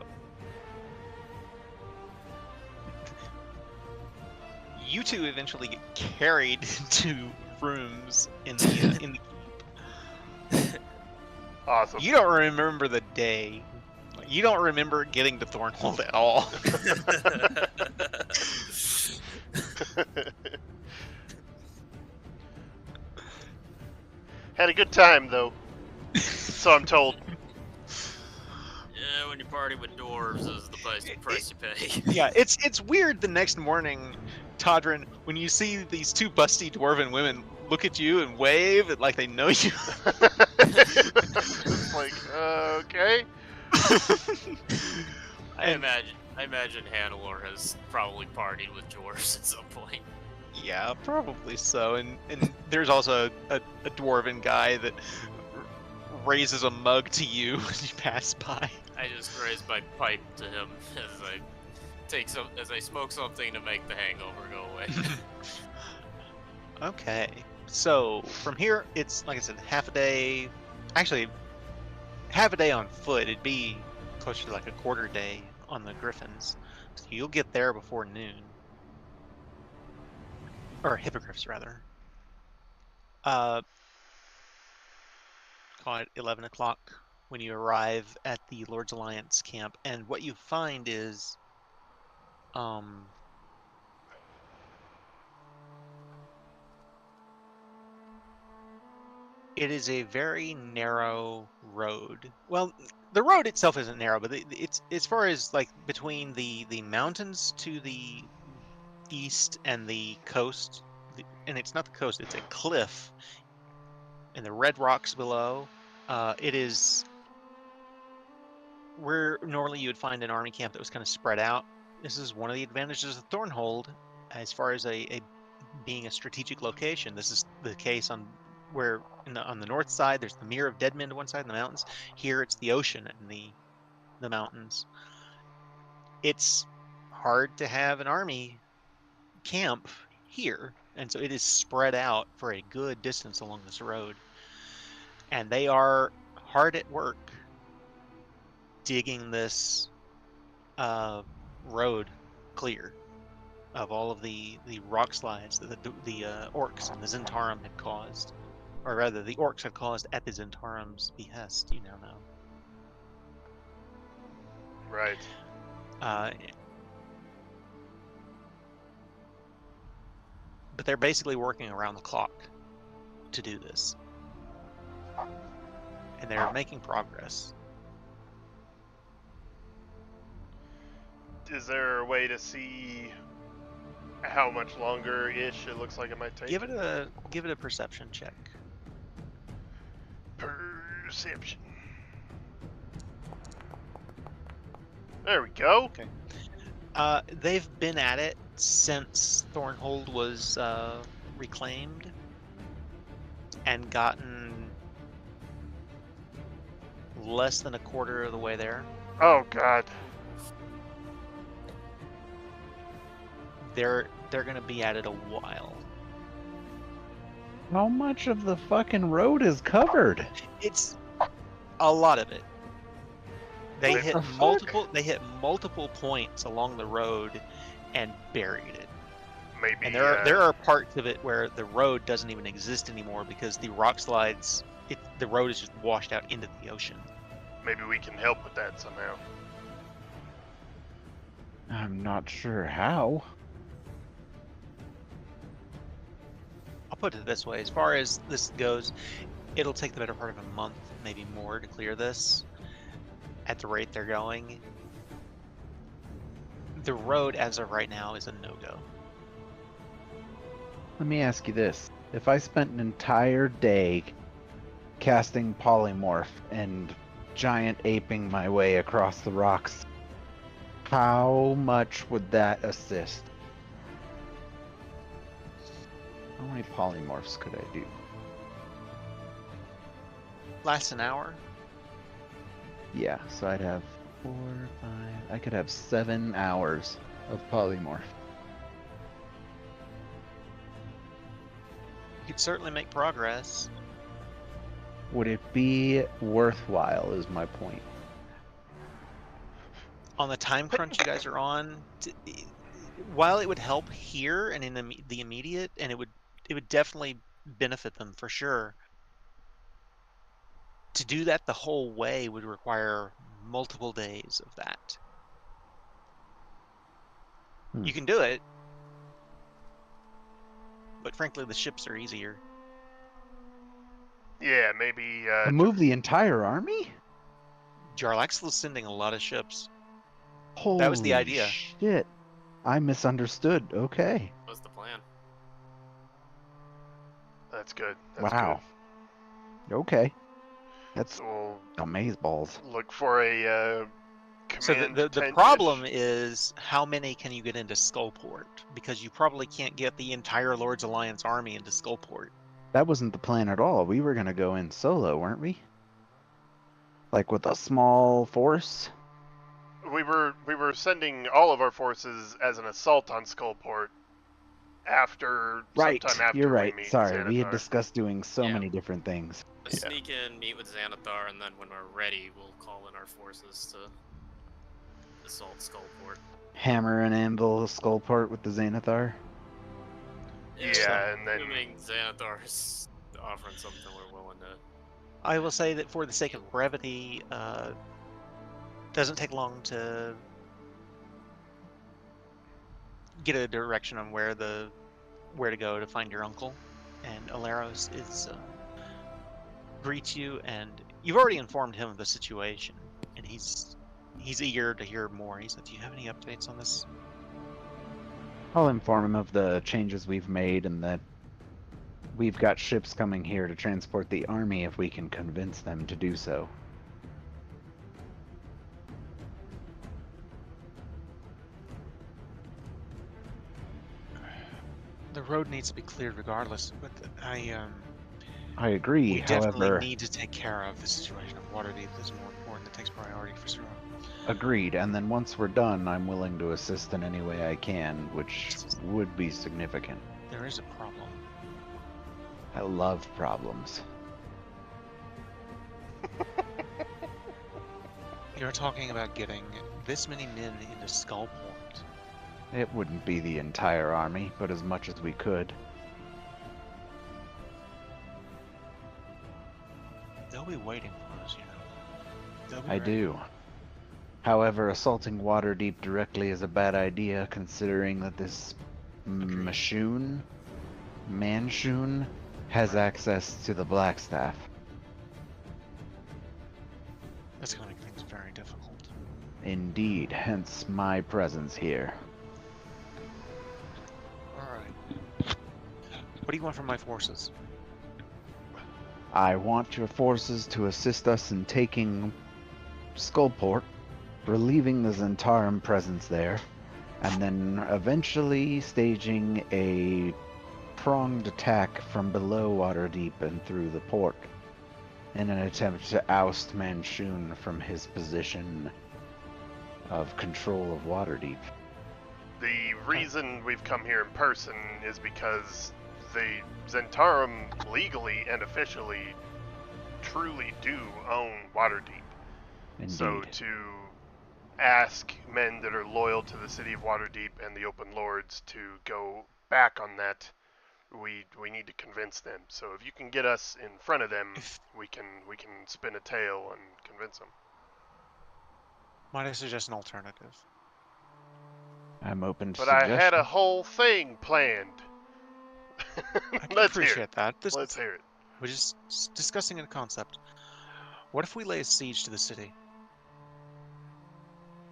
you two eventually get carried to rooms in the Awesome. You don't remember the day. You don't remember getting to Thornhold at all. Had a good time though, so I'm told. Yeah, when you party with dwarves is the price you pay. Yeah, it's weird the next morning, Todrin, when you see these two busty dwarven women look at you and wave like they know you. It's like, okay. I imagine Hannelore has probably partied with dwarves at some point. Yeah, probably so. And there's also a dwarven guy that raises a mug to you when you pass by. I just raise my pipe to him as I smoke something to make the hangover go away. Okay, so from here, it's like I said, half a day. Actually, half a day on foot. It'd be closer to like a quarter day on the Griffins. So you'll get there before noon, or hippogriffs rather. Call it 11 o'clock when you arrive at the Lord's Alliance camp, and what you find is, it is a very narrow road. Well, the road itself isn't narrow, but it's as far as like between the mountains to the east and the coast, and it's not the coast; it's a cliff, and the red rocks below. It is where normally you would find an army camp that was kind of spread out. This is one of the advantages of Thornhold, as far as a being a strategic location. This is the case on where on the north side there's the Mere of Deadmen to one side in the mountains. Here it's the ocean and the mountains. It's hard to have an army camp here, and so it is spread out for a good distance along this road. And they are hard at work digging this road clear of all of the rock slides that the orcs and the Zentarum had caused, or rather the orcs had caused at the Zentarum's behest, you now know. Right. But they're basically working around the clock to do this, and they're making progress. Is there a way to see how much longer-ish it looks like it might take? Give it a perception check. Perception. There we go. Okay. They've been at it since Thornhold was reclaimed, and gotten less than a quarter of the way there. Oh God. They're gonna be at it a while. How much of the fucking road is covered? It's a lot of it. They What hit the fuck? multiple points along the road and buried it. Maybe. And there are parts of it where the road doesn't even exist anymore because the rock slides, the road is just washed out into the ocean. Maybe we can help with that somehow. I'm not sure how. I'll put it this way: as far as this goes, it'll take the better part of a month, maybe more, to clear this. At the rate they're going, the road as of right now is a no-go. Let me ask you this. If I spent an entire day casting polymorph and giant aping my way across the rocks, how much would that assist? How many polymorphs could I do? Lasts an hour. Yeah, so I'd have 4, 5. I could have 7 hours of polymorph. You could certainly make progress. Would it be worthwhile? Is my point. On the time crunch you guys are on, while it would help here and in the immediate, and it would definitely benefit them for sure. To do that the whole way would require multiple days of that. You can do it, but frankly, the ships are easier. Yeah, maybe. To move the entire army? Jarlaxle is sending a lot of ships. Holy That was the idea. shit. I misunderstood. Okay. Was the plan? That's good. That's Wow. Okay. That's good. So amazeballs. we'll look for a So command the tent-ish. problem is how many can you get into Skullport? Because you probably can't get the entire Lord's Alliance army into Skullport. That wasn't the plan at all. We were going to go in solo, weren't we? Like with a small force? We were sending all of our forces as an assault on Skullport after Right. sometime after You're we right. meet Sorry. We had Xanathar. discussed doing so Yeah. many different things. Let's Yeah. sneak in, meet with Xanathar, and then when we're ready, we'll call in our forces to assault Skullport. Hammer and anvil Skullport with the Xanathar. Yeah, and then Assuming Xanathar's offering something we're willing to. I will say that for the sake of brevity, doesn't take long to get a direction on where to go to find your uncle, and Aleros is greets you, and you've already informed him of the situation, and he's eager to hear more. He said, "Do you have any updates on this?" I'll inform him of the changes we've made and that we've got ships coming here to transport the army if we can convince them to do so. The road needs to be cleared regardless, but I agree. we definitely However, need to take care of the situation of Waterdeep. Is more important. It takes priority for sure. agreed. And then once we're done, I'm willing to assist in any way I can, which would be significant. There is a problem. I love problems. You're talking about getting this many men into Skullport. It wouldn't be the entire army, but as much as we could. They'll be waiting for us, you know. They'll be I ready. do. However, assaulting Waterdeep directly is a bad idea, considering that this Manshoon has access to the Blackstaff. That's going to make things very difficult. Indeed, hence my presence here. Alright. What do you want from my forces? I want your forces to assist us in taking Skullport, relieving the Zentarum presence there, and then eventually staging a pronged attack from below Waterdeep and through the port in an attempt to oust Manshoon from his position of control of Waterdeep. the reason we've come here in person is because the Zentarum legally and officially truly do own Waterdeep. Indeed. So to ask men that are loyal to the city of Waterdeep and the Open Lords to go back on that, we need to convince them. So if you can get us in front of them, we can spin a tale and convince them. Might I suggest an alternative? I'm open to But I had a suggestions. whole thing planned. I can Let's hear appreciate it. that. Let's hear it. We're just discussing a concept. What if we lay a siege to the city?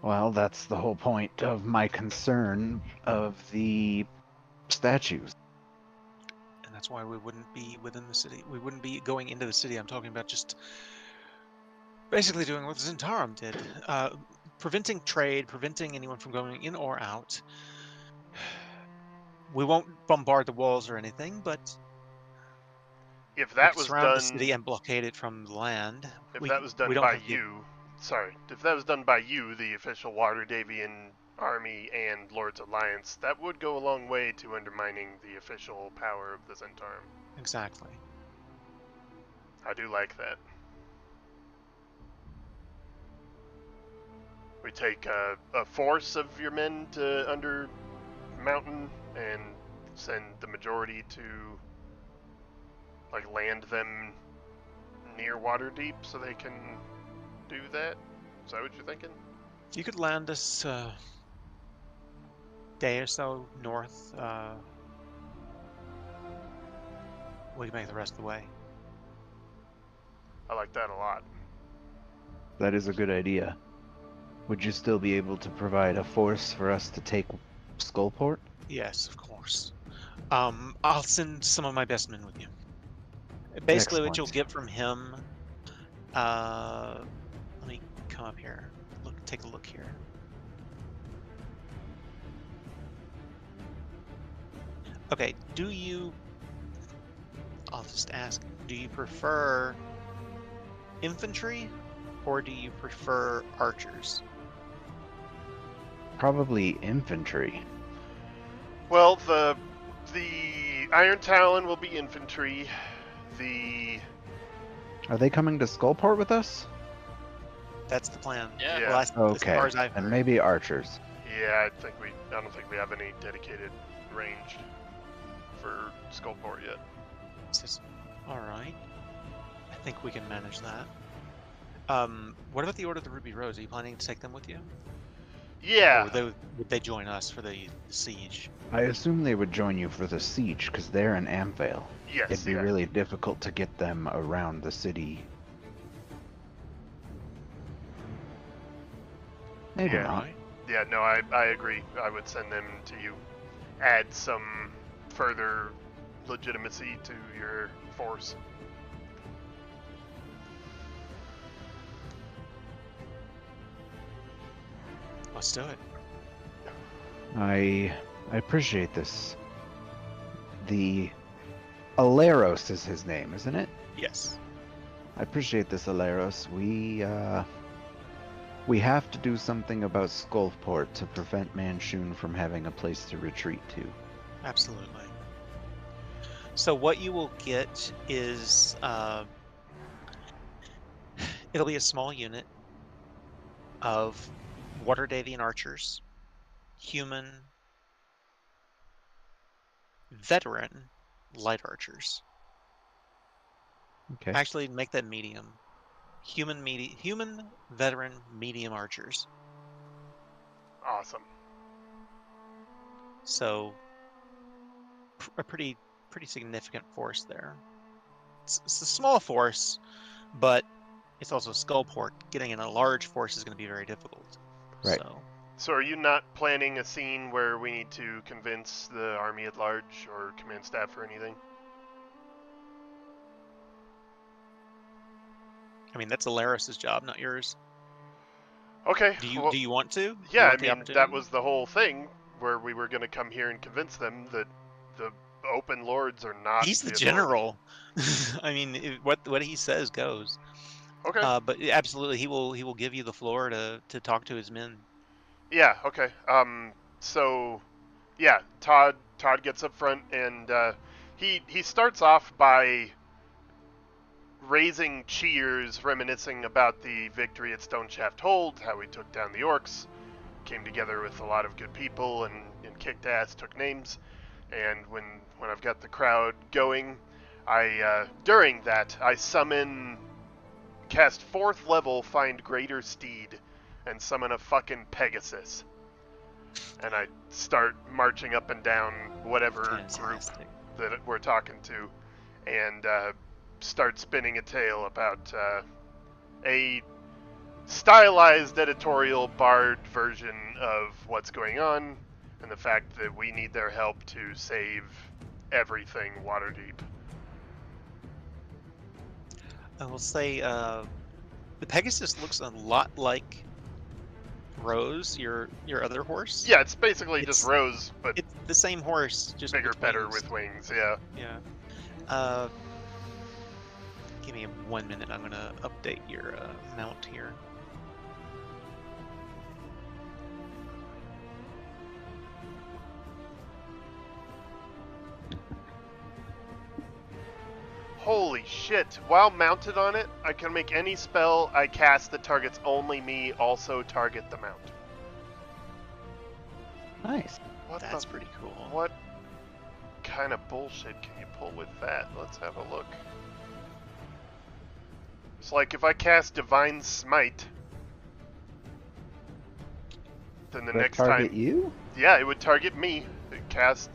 Well, that's the whole point of my concern of the statues. And that's why we wouldn't be within the city. We wouldn't be going into the city. I'm talking about just basically doing what Zentarum did. Preventing trade, preventing anyone from going in or out. We won't bombard the walls or anything, but If we that could was surround the done, city and blockade it from the land. if We that was done don't by have the you, if that was done by you, the official Waterdavian army and Lord's Alliance, that would go a long way to undermining the official power of the Zentarum. exactly. I do like that. We take a force of your men to under mountain and send the majority to like land them near Waterdeep so they can do that. Is that what you're thinking? You could land us day or so north. We can make the rest of the way. I like that a lot. That is a good idea. Would you still be able to provide a force for us to take Skullport? Yes, of course. I'll send some of my best men with you. Basically, what you'll Excellent. get from him. Let me come up here. Take a look here. Okay, I'll just ask, do you prefer infantry or do you prefer archers? Probably infantry. Well, the Iron Talon will be infantry. Are they coming to Skullport with us? That's the plan. Yeah. Yeah. Well, as Okay, far as I've and heard. maybe archers. Yeah, I don't think we have any dedicated range for Skullport yet. All right. I think we can manage that. What about the Order of the Ruby Rose? Are you planning to take them with you? Yeah. Or would they join us for the siege? I assume they would join you for the siege, because they're in Amvale. Yes. It'd be yeah. really difficult to get them around the city. Maybe Yeah. not. Right. Yeah, no, I agree. I would send them to you. Add some further legitimacy to your force. Let's do it. I appreciate this. The Aleros is his name, isn't it? Yes. I appreciate this, Aleros. We have to do something about Skullport to prevent Manchun from having a place to retreat to. Absolutely. So what you will get is it'll be a small unit of Waterdavian archers, human, veteran, light archers. Okay. Actually, make that medium. Human, veteran, medium archers. Awesome. So a pretty significant force there. It's a small force, but it's also Skullport. Getting in a large force is going to be very difficult. Right. So are you not planning a scene where we need to convince the army at large or command staff or anything? I mean, that's Alaris's job, not yours. Okay. Do you well, do you want to? Do yeah, you I want the mean, opportunity? that was the whole thing where we were going to come here and convince them that the open lords are not He's the authority. general. I mean, what he says goes. Okay. But absolutely, he will give you the floor to talk to his men. Yeah, okay. So yeah, Todd gets up front and he starts off by raising cheers, reminiscing about the victory at Stoneshaft Hold, how we took down the orcs, came together with a lot of good people and kicked ass, took names. And when I've got the crowd going, during that I cast 4th level, find Greater Steed, and summon a fucking Pegasus. And I start marching up and down whatever Fantastic. group that we're talking to, and start spinning a tale about a stylized editorial bard version of what's going on, and the fact that we need their help to save everything Waterdeep. I will say the Pegasus looks a lot like Rose, your other horse. Yeah, it's basically just It's- Rose, but It's the same horse, just bigger, with better wings. with wings. Yeah. Yeah. Give me 1 minute. I'm gonna update your mount here. Holy shit! While mounted on it, I can make any spell I cast that targets only me also target the mount. Nice. What That's the? pretty cool. What kind of bullshit can you pull with that? Let's have a look. It's like if I cast Divine Smite, then the Does that next target time, you? yeah, it would target me. It cast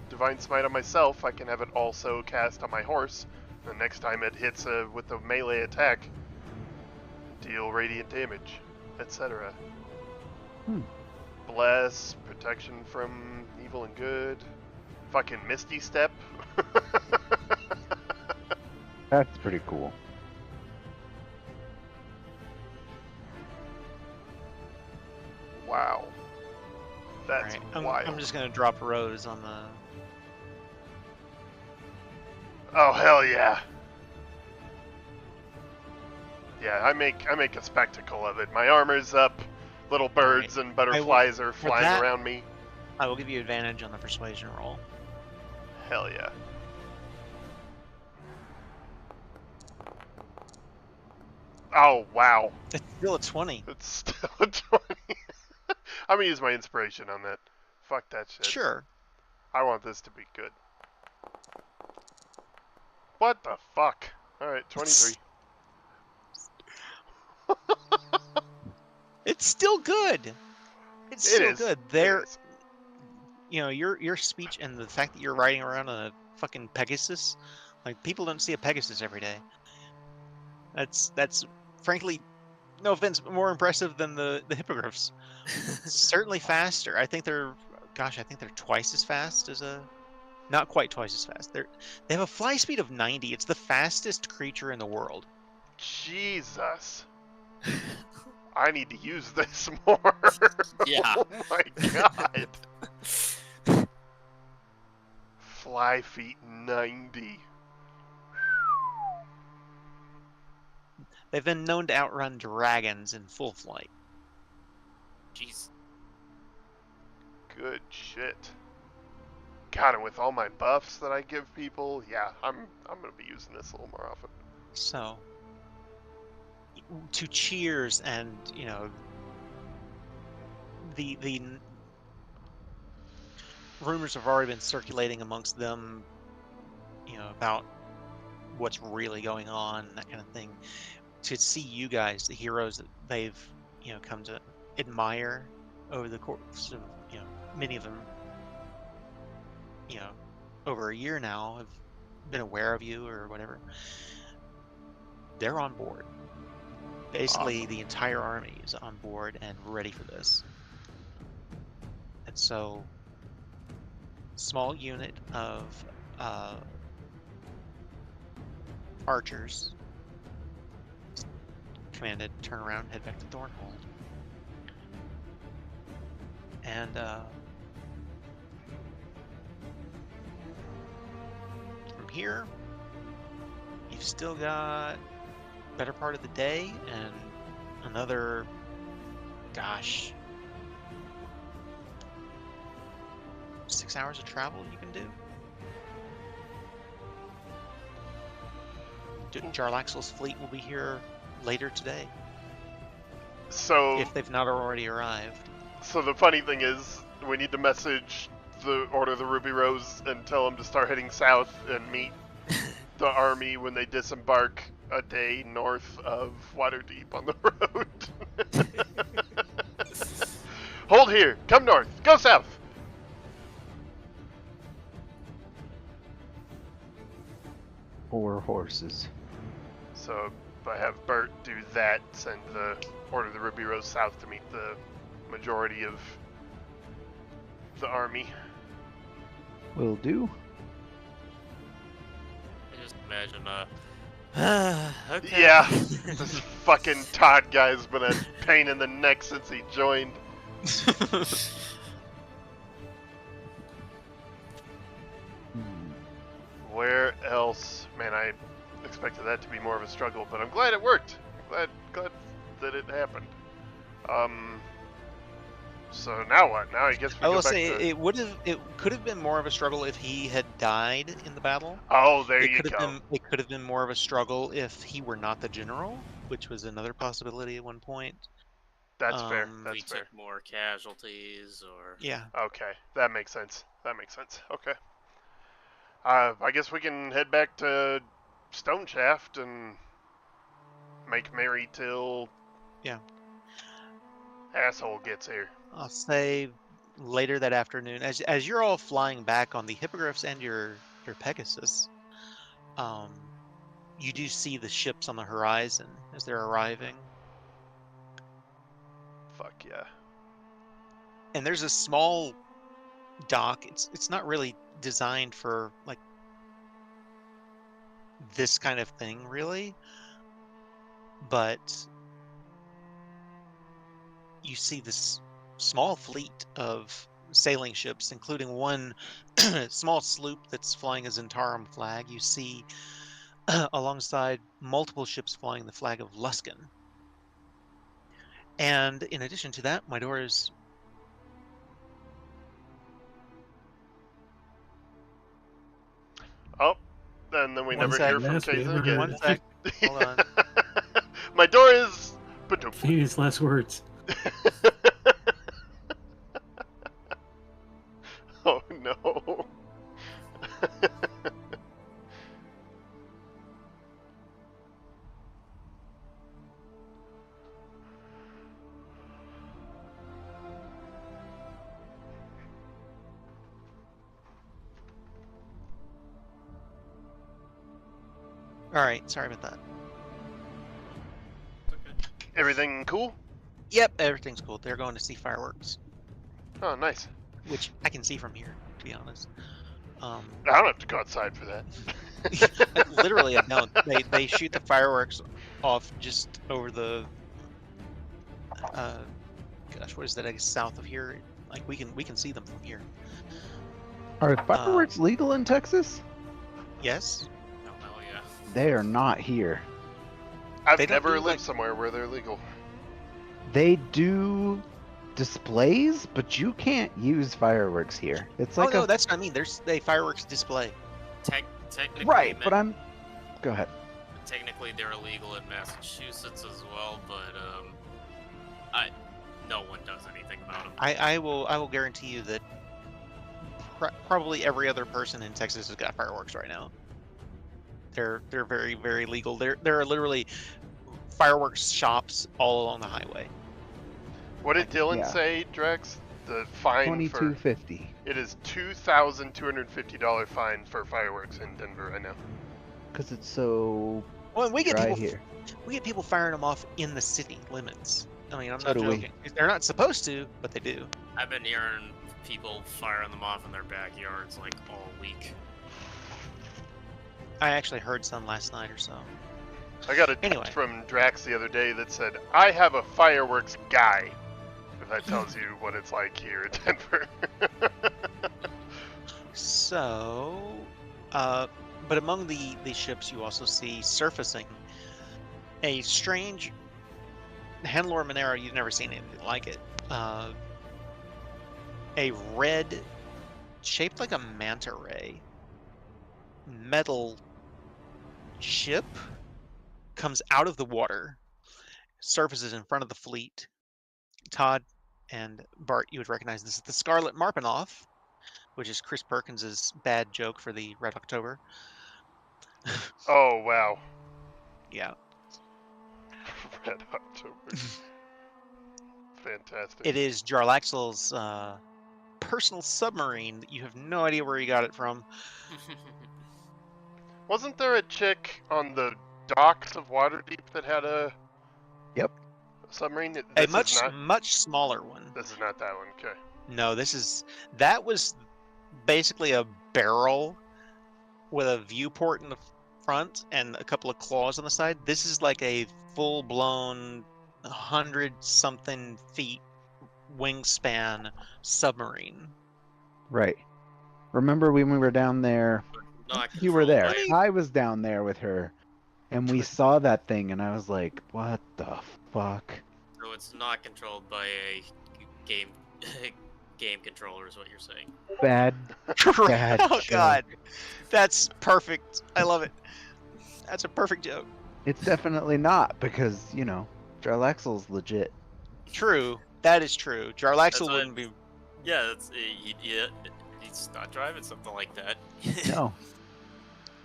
Divine Smite on myself. I can have it also cast on my horse. The next time it hits with a melee attack, deal radiant damage, etc. Hmm. Bless, protection from evil and good, fucking Misty Step. That's pretty cool. Wow. That's Alright, wild. I'm just gonna drop Rose on the. Oh hell yeah. Yeah, I make a spectacle of it. My armor's up, little birds and butterflies are flying that- around me. I will give you advantage on the persuasion roll. Hell yeah. Oh wow. It's still a 20. It's still a 20. I'm gonna use my inspiration on that. Fuck that shit. Sure. I want this to be good. What the fuck? Alright, 23. It's still good. It's It still is. good. It There, is. you know, your speech and the fact that you're riding around on a fucking Pegasus, like people don't see a Pegasus every day. That's frankly, no offense, but more impressive than the hippogriffs. Certainly faster. I think they're twice as fast as a. Not quite twice as fast. They have a fly speed of 90. It's the fastest creature in the world. Jesus. I need to use this more. Yeah. Oh my god. Fly feet 90. They've been known to outrun dragons in full flight. Jeez. Good shit. God, and with all my buffs that I give people, yeah, I'm gonna be using this a little more often. So, to cheers and the rumors have already been circulating amongst them, about what's really going on, that kind of thing. To see you guys, the heroes that they've come to admire over the course of many of them over a year now have been aware of you or whatever. They're on board. Basically, Awesome. the entire army is on board and ready for this. And so, small unit of archers commanded, turn around, head back to Thornhold. And from here, you've still got better part of the day and another, gosh, 6 hours of travel you can do. Jarlaxle's fleet will be here later today, So, if they've not already arrived. so the funny thing is, we need to message the Order of the Ruby Rose and tell them to start heading south and meet the army when they disembark a day north of Waterdeep on the road. Hold here, come north, go south. Or horses. So I have Bert do that, send the Order of the Ruby Rose south to meet the majority of the army. Will do. I just imagine Okay. Yeah, this fucking Todd guy's been a pain in the neck since he joined. Hmm. Where else? Man, I expected that to be more of a struggle, but I'm glad it worked. Glad that it happened. So now what? Now I guess we I go will back say to... it could have been more of a struggle if he had died in the battle. Oh, there It you could have go. been it could have been more of a struggle if he were not the general, which was another possibility at one point. That's fair. Um, We That's fair. took more casualties, or yeah. Okay, that makes sense. That makes sense. Okay. I guess we can head back to Stone Shaft and make merry till Yeah. asshole gets here. I'll say later that afternoon, as you're all flying back on the hippogriffs and your Pegasus, you do see the ships on the horizon as they're arriving. Fuck yeah. And there's a small dock. It's not really designed for like this kind of thing, really, but you see this small fleet of sailing ships, including one small sloop that's flying a Zentarum flag. You see alongside multiple ships flying the flag of Luskan. And in addition to that, my door is... Oh, and then we One never sec. hear from Last we Kaiser ever again. One sec. Hold on. My door is... Famous last words. Oh no. All right, sorry about that. Everything cool? Yep, everything's cool. They're going to see fireworks, Oh, nice. which I can see from here, to be honest. I don't have to go outside for that. Literally, I don't. They shoot the fireworks off just over the gosh, what is that? I guess south of here. Like we can see them from here. Are fireworks legal in Texas? Yes. oh hell yeah. They are not here. I've They don't never do, lived like- somewhere where they're legal. They do displays, but you can't use fireworks here. It's like oh no, a that's what I mean. There's a fireworks display. Technically, right, but I'm. Go ahead. technically they're illegal in Massachusetts as well, but no one does anything about them. I will guarantee you that probably every other person in Texas has got fireworks right now. They're very, very legal. There are literally fireworks shops all along the highway. What did Dylan Yeah. say, Drex? The fine for... $22.50. It is $2,250 fine for fireworks in Denver right now. Because it's so Well, and we get dry people here. we get people firing them off in the city limits. I mean, I'm So not do we. joking. They're not supposed to, but they do. I've been hearing people firing them off in their backyards like all week. I actually heard some last night or so. I got a text Anyway. from Drax the other day that said, I have a fireworks guy. If that tells you what it's like here in Denver. So, but among the ships, you also see surfacing a strange Handlor Monero. You've never seen anything like it. A red, shaped like a manta ray, metal ship comes out of the water, surfaces in front of the fleet. Todd and Bart, you would recognize this is the Scarlet Marpanoff, which is Chris Perkins's bad joke for the Red October. Oh, wow. Yeah. Red October. Fantastic. It is Jarlaxle's personal submarine that you have no idea where he got it from. Wasn't there a chick on the docks of Waterdeep that had a... Yep. submarine? This A is much smaller one. This is not that one, okay. No, that was basically a barrel with a viewport in the front and a couple of claws on the side. This is like a full-blown 100-something feet wingspan submarine. Right. Remember when we were down there? Not You were controlled there. by I was down there with her, and we saw that thing, and I was like, "What the fuck?" so it's not controlled by a game game controller is what you're saying. Bad, bad Oh joke. God, that's perfect. I love it. That's a perfect joke. It's definitely not because Jarlaxle's legit. True. That is true. Jarlaxle what- wouldn't be. Yeah, that's he's not driving something like that. No,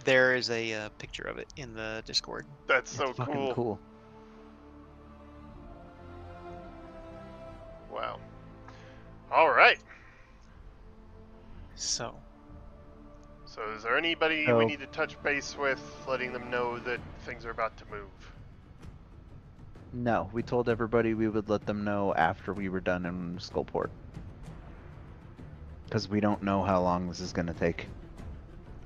There is a picture of it in the Discord. That's it's so fucking cool. Wow. All right. So, So is there anybody So- we need to touch base with, letting them know that things are about to move? No, we told everybody we would let them know after we were done in Skullport. Because we don't know how long this is going to take.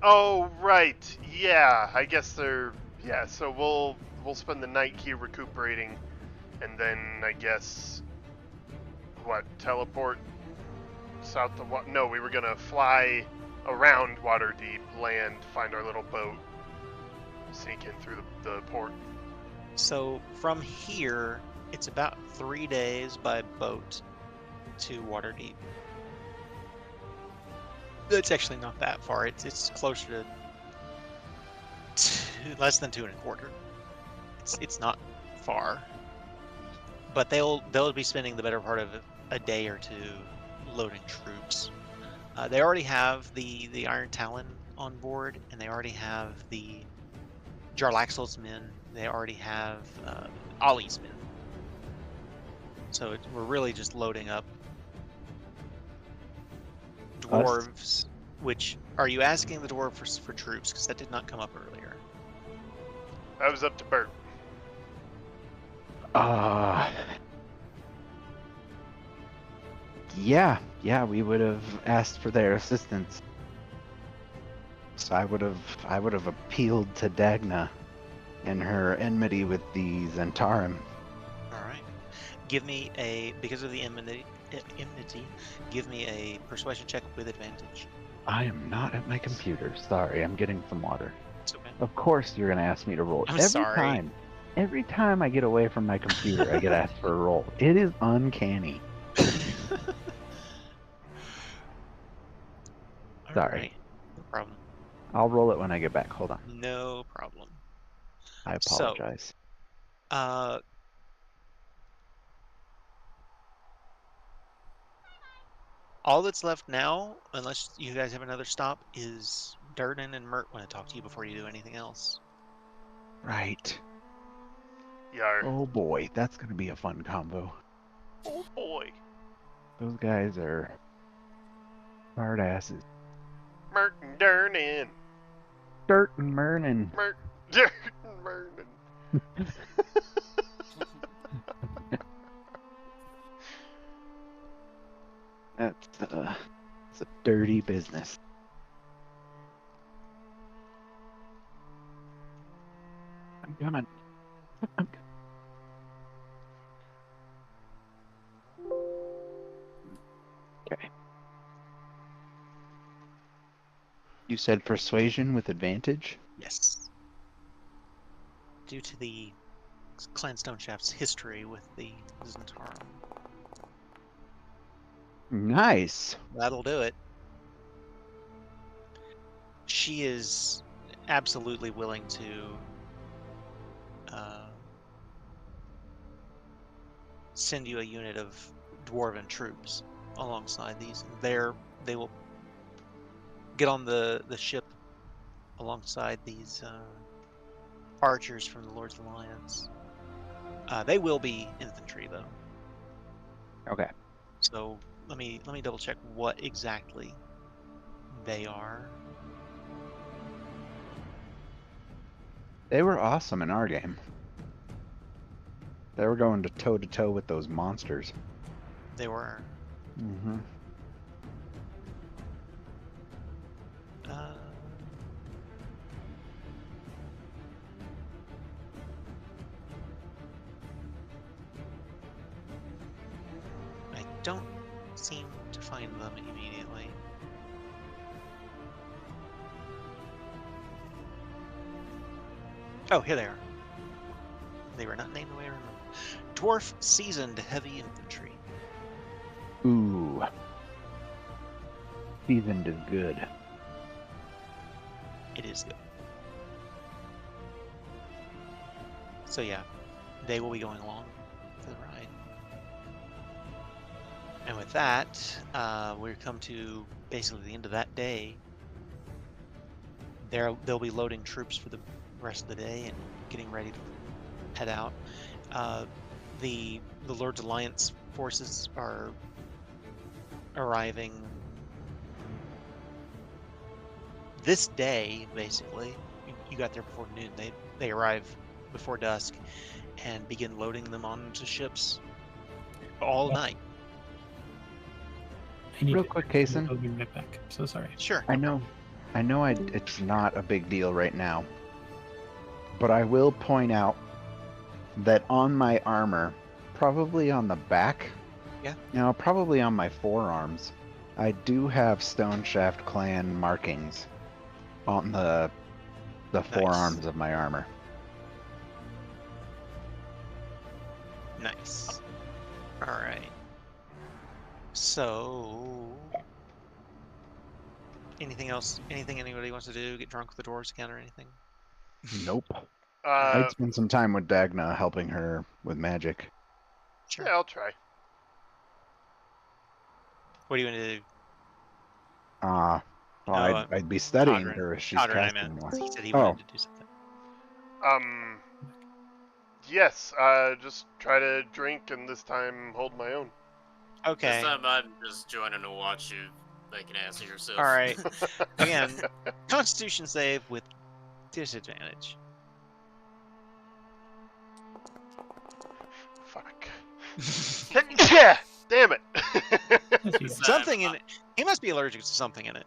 Oh, right. Yeah, I guess they're... Yeah, so we'll spend the night here recuperating, and then I guess... What, teleport south to... No, we were gonna fly around Waterdeep, land, find our little boat, sneak in through the port. so from here, it's about 3 days by boat to Waterdeep. It's actually not that far. It's closer to less than 2.25. It's not far, but they'll be spending the better part of a day or two loading troops. They already have the Iron Talon on board, and they already have the Jarlaxle's men. They already have Ollie's men. So we're really just loading up dwarves. Which are you asking the dwarf for troops? Because that did not come up earlier. That was up to Bert. Yeah, we would have asked for their assistance. So I would have appealed to Dagna and her enmity with the Zentarim. All right. Give me because of the enmity, give me a persuasion check with advantage. I am not at my computer. Sorry, I'm getting some water. It's okay. Of course you're gonna ask me to roll. I'm sorry. Every time I get away from my computer, I get asked for a roll. It is uncanny. All Sorry. right. No problem. I'll roll it when I get back. Hold on. No problem. I So- apologize. All that's left now, unless you guys have another stop, is Durden and Mert want to talk to you before you do anything else. Right. Yar. Oh boy, that's gonna be a fun combo. Oh boy. Those guys are hard asses. Merton Durnin. Dirt and Mernin. Merton Merton. It's a dirty business. I'm coming. Okay. You said persuasion with advantage? Yes. Due to the Clan Stoneshaft's history with the Zentarum. Nice. That'll do it. She is absolutely willing to send you a unit of dwarven troops alongside these. They will get on the ship alongside these archers from the Lord's Alliance. They will be infantry though. Okay. So let me double check what exactly they are. They were awesome in our game. They were going to toe with those monsters. They were. Mm-hmm. don't seem to find them immediately. Oh, here they are. They were not named the way I remember. Dwarf seasoned heavy infantry. Ooh. Seasoned is good. It is good. So yeah, they will be going along for the ride. And with that, we've come to basically the end of that day. They'll be loading troops for the rest of the day and getting ready to head out. The Lord's Alliance forces are arriving this day. Basically, you got there before noon. They arrive before dusk and begin loading them onto ships all night. I need Real to- quick, Kason. I'll be right back. I'm so sorry. Sure. I know it's not a big deal right now, but I will point out that on my armor, probably on the back, probably on my forearms, I do have Stoneshaft clan markings on the forearms of my armor. Nice. All right. So, anything else? Anything anybody wants to do? Get drunk with the dwarves again or anything? Nope. I'd Uh, spend some time with Dagna helping her with magic. Sure. yeah, I'll try. What do you want to do? Well, No, I'd be studying Todrin. her as she's Todrin, I casting meant. more. He said he Oh. wanted to do something. Yes, just try to drink and this time hold my own. Okay. This time I'm just joining to watch you make an ass of yourself. All right. Again, Constitution save with disadvantage. Fuck. Yeah! Damn it! Yes, you- Something in it. He must be allergic to something in it.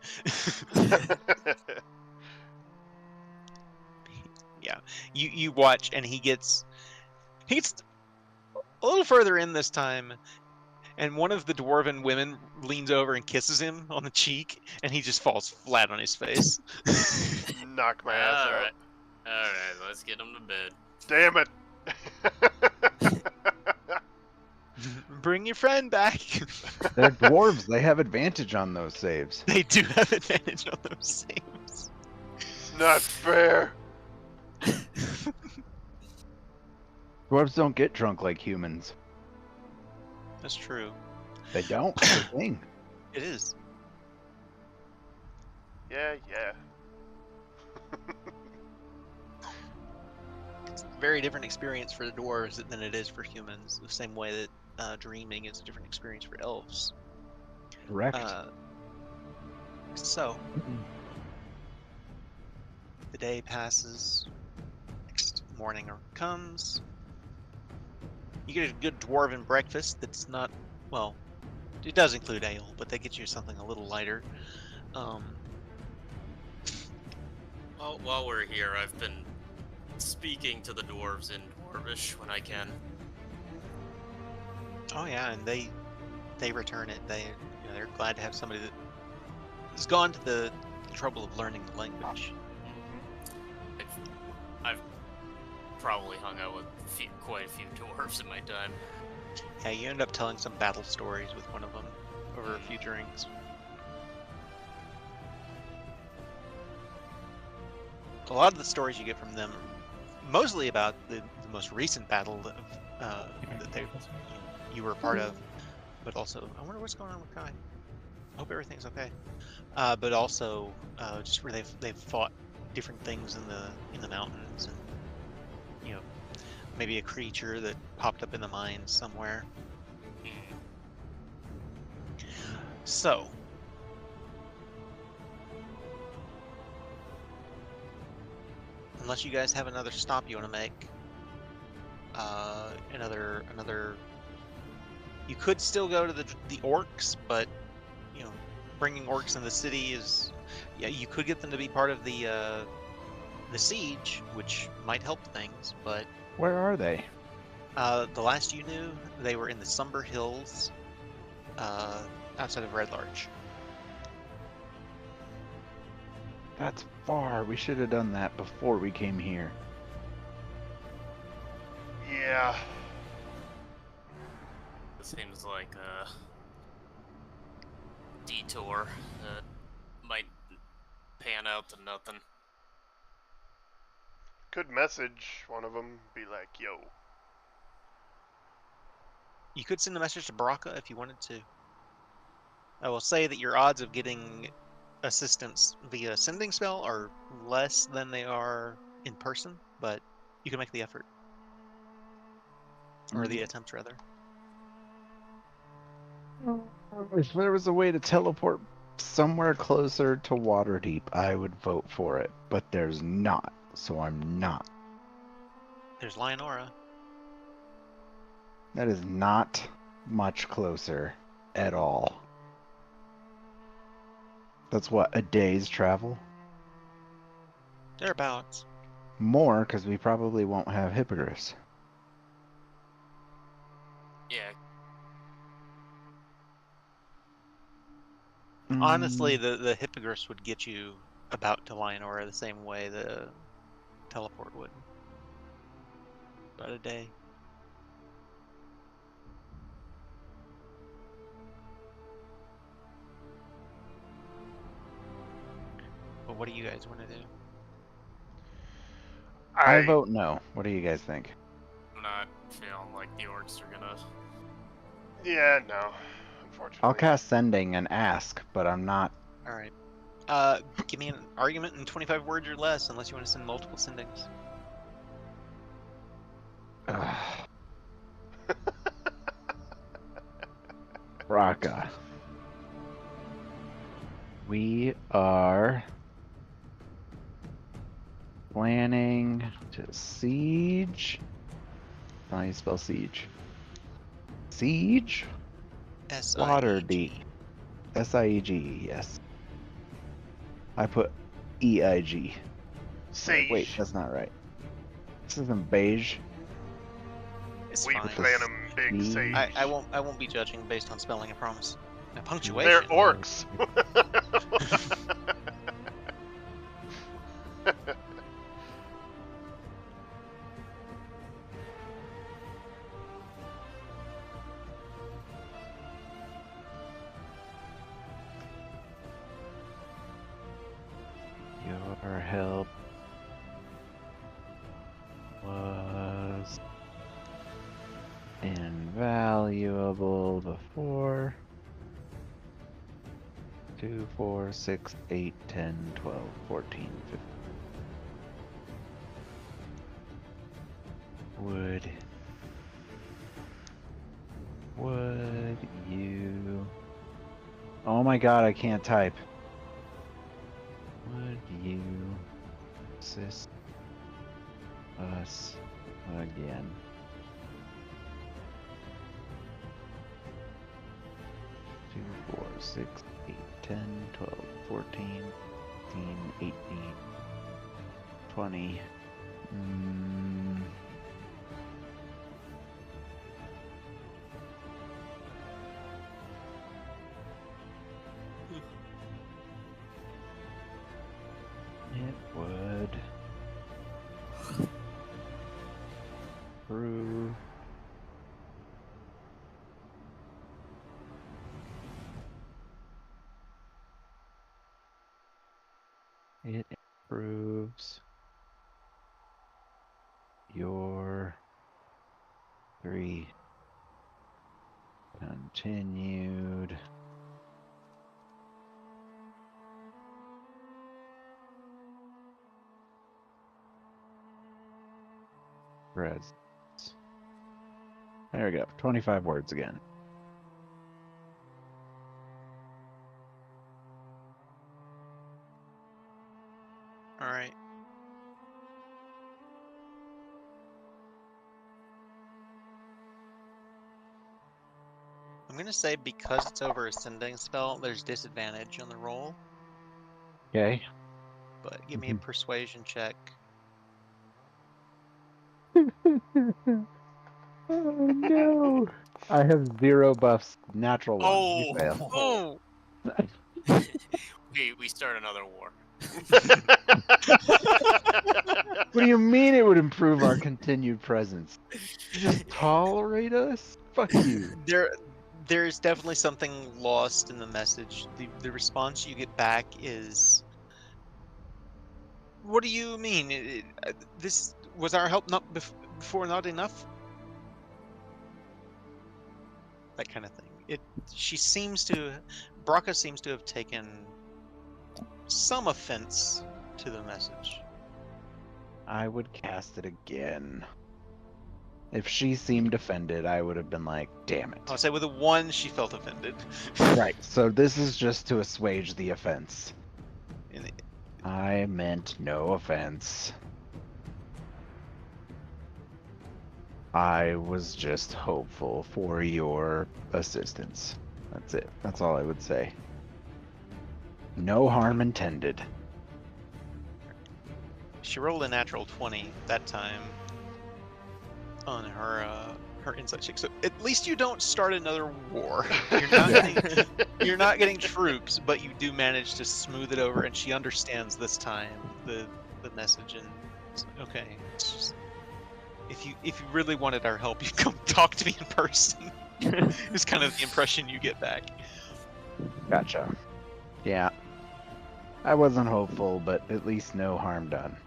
Yeah. You watch, and he gets a little further in this time, and one of the dwarven women leans over and kisses him on the cheek, and he just falls flat on his face. Knock my ass out. Alright. Alright, let's get him to bed. Damn it! Bring your friend back. They're dwarves. They have advantage on those saves. They do have advantage on those saves. It's not fair. Dwarves don't get drunk like humans. That's true. They don't. It's a thing. It is. Yeah. It's a very different experience for the dwarves than it is for humans. The same way that dreaming is a different experience for elves. Correct. So, the day passes. Next morning comes. You get a good dwarven breakfast that's not, well, it does include ale, but that gets you something a little lighter. Well, while we're here, I've been speaking to the dwarves in Dwarvish when I can. Oh yeah, and they return it. They're glad to have somebody that has gone to the trouble of learning the language. I've probably hung out with quite a few dwarves in my time. Yeah, you end up telling some battle stories with one of them over a few drinks. A lot of the stories you get from them, mostly about the most recent battle that you were a part of, but also, I wonder what's going on with Kai. I hope everything's okay. But also, just where they've fought different things in the mountains, and maybe a creature that popped up in the mines somewhere. So, unless you guys have another stop you want to make, another. You could still go to the orcs, but bringing orcs in the city is, you could get them to be part of the siege, which might help things, but. Where are they? The last you knew, they were in the Somber Hills, outside of Red Larch. That's far. We should have done that before we came here. Yeah. It seems like a detour that might pan out to nothing. Could message one of them, be like, yo. You could send a message to Baraka if you wanted to. I will say that your odds of getting assistance via sending spell are less than they are in person, but you can make the effort. Or the attempt, rather. If there was a way to teleport somewhere closer to Waterdeep, I would vote for it. But there's not, so I'm not. There's Lionora. That is not much closer at all. That's what, a day's travel? Thereabouts. More, because we probably won't have hippogriffs. Yeah, Honestly, the hippogriffs would get you about to Lionora the same way the teleport would. About a day. But what do you guys want to do? I vote no. What do you guys think? I'm not feeling like the orcs are gonna. Yeah, no. Unfortunately. I'll cast Sending and ask, but I'm not. Alright. Give me an argument in 25 words or less, unless you want to send multiple sendings. Raka. We are planning to siege. How do you spell siege? Siege? Waterdeep. S-I-E-G, yes. I put E-I-G. Sage. Wait, that's not right. This isn't beige. It's We fine. plan them big C. sage. I won't be judging based on spelling, I promise. Now, punctuation. They're orcs. Your help was invaluable before. 2, 4, 6, 8, 10, 12, 14, 15. Would you... Oh my god, I can't type. Would you assist us again? Two, 4, 6, 8, 10, 12, 14, 15, 18, 20. It would prove it improves your 3 continued presence. There we go. 25 words again. Alright. I'm gonna say because it's over a sending spell, there's disadvantage on the roll, Okay. but give me a persuasion check. Oh no. I have 0 buffs. Natural one. You fail. Oh! We start another war. What do you mean it would improve our continued presence? You just tolerate us? Fuck you. There's definitely something lost in the message. The response you get back is, "What do you mean? This was our help not before not enough?" That kind of thing. Braca seems to have taken some offense to the message. I would cast it again. If she seemed offended, I would have been like, damn it. I'll say with a 1, she felt offended. Right, so this is just to assuage the offense. And I meant no offense. I was just hopeful for your assistance. That's it. That's all I would say. No harm intended. she rolled a natural 20 that time on her insight check. So at least you don't start another war. You're not getting troops, but you do manage to smooth it over, and she understands this time the message. And it's like, okay, it's just, if you really wanted our help, you'd come talk to me in person. It's kind of the impression you get back. Gotcha. Yeah. I wasn't hopeful, but at least no harm done.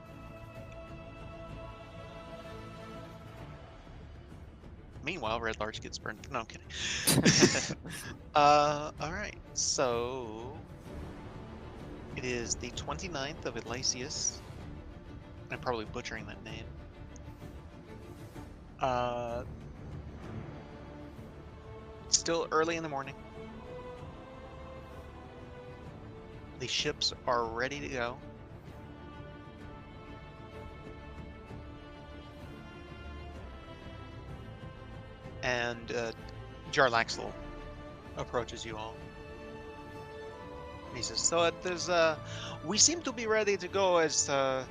Meanwhile, Red Larch gets burned. No, I'm kidding. All right. So it is the 29th of Elacius. I'm probably butchering that name. It's still early in the morning. The ships are ready to go. And Jarlaxle approaches you all. He says, "So we seem to be ready to go. As I